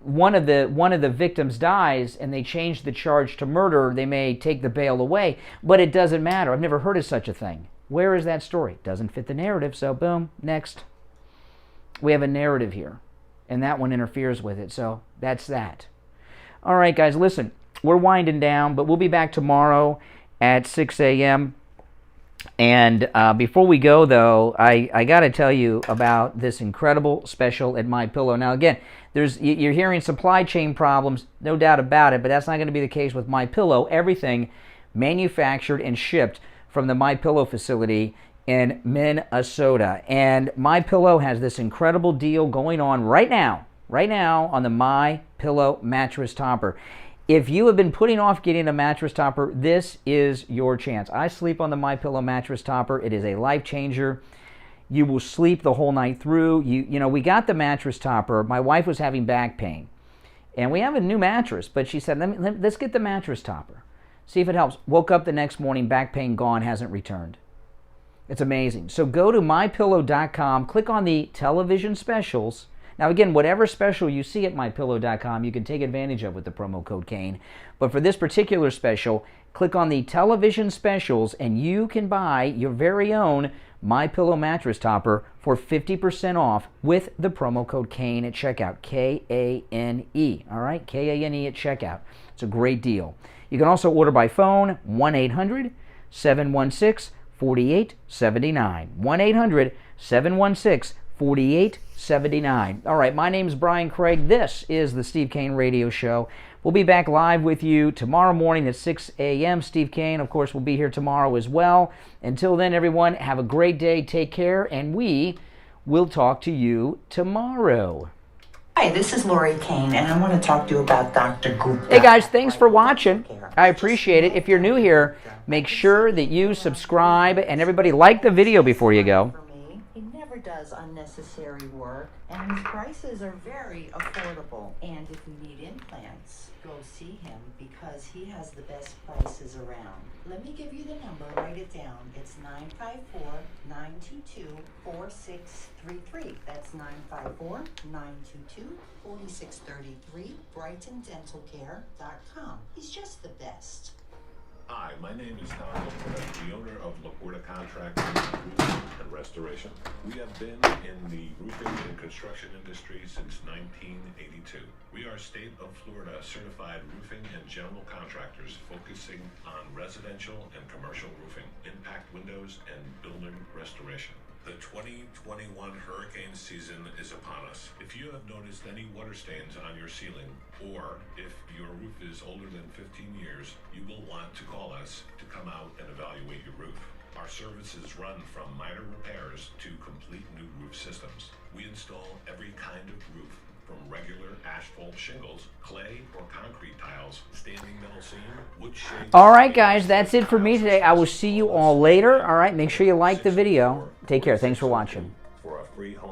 one of the victims dies and they change the charge to murder, they may take the bail away, but it doesn't matter. I've never heard of such a thing. Where is that story? Doesn't fit the narrative, so boom, next. We have a narrative here, and that one interferes with it, so that's that. All right, guys, listen, we're winding down, but we'll be back tomorrow, at 6 a.m. And before we go, though, I got to tell you about this incredible special at MyPillow. Now, again, you're hearing supply chain problems, no doubt about it, but that's not going to be the case with MyPillow. Everything manufactured and shipped from the MyPillow facility in Minnesota. And MyPillow has this incredible deal going on right now on the MyPillow mattress topper. If you have been putting off getting a mattress topper, this is your chance. I sleep on the MyPillow mattress topper. It is a life changer. You will sleep the whole night through. You know, we got the mattress topper. My wife was having back pain, and we have a new mattress, but she said, let's get the mattress topper. See if it helps. Woke up the next morning, back pain gone, hasn't returned. It's amazing. So go to mypillow.com, click on the television specials. Now, again, whatever special you see at mypillow.com, you can take advantage of with the promo code Kane. But for this particular special, click on the television specials, and you can buy your very own MyPillow mattress topper for 50% off with the promo code Kane at checkout. K-A-N-E. All right? K-A-N-E at checkout. It's a great deal. You can also order by phone, 1-800-716-4879. 1-800-716-4879. All right, my name is Brian Craig. This is the Steve Kane Radio Show. We'll be back live with you tomorrow morning at 6 a.m. Steve Kane, of course, will be here tomorrow as well. Until then, everyone, have a great day. Take care, and we will talk to you tomorrow. Hi, this is Lori Kane, and I want to talk to you about Dr. Gupta. Hey guys, thanks for watching. I appreciate it. If you're new here, make sure that you subscribe, and everybody like the video before you go. He never does unnecessary work, and his prices are very affordable. And if you need implants, go see him because he has the best prices around. Let me give you the number, write it down. It's 954-922-4633. That's 954-922-4633, BrightonDentalCare.com. He's just the best. Hi, my name is Tom Laporta, the owner of Laporta Contracting, Roofing and Restoration. We have been in the roofing and construction industry since 1982. We are state of Florida certified roofing and general contractors focusing on residential and commercial roofing, impact windows, and building restoration. The 2021 hurricane season is upon us. If you have noticed any water stains on your ceiling, or if your roof is older than 15 years, you will want to call us to come out and evaluate your roof. Our services run from minor repairs to complete new roof systems. We install every kind of roof, from regular asphalt shingles, clay or concrete tiles, standing metal seam, wood shades. All right, guys, that's it for me today. I will see you all later. All right, make sure you like the video. Take care. Thanks for watching. For a free home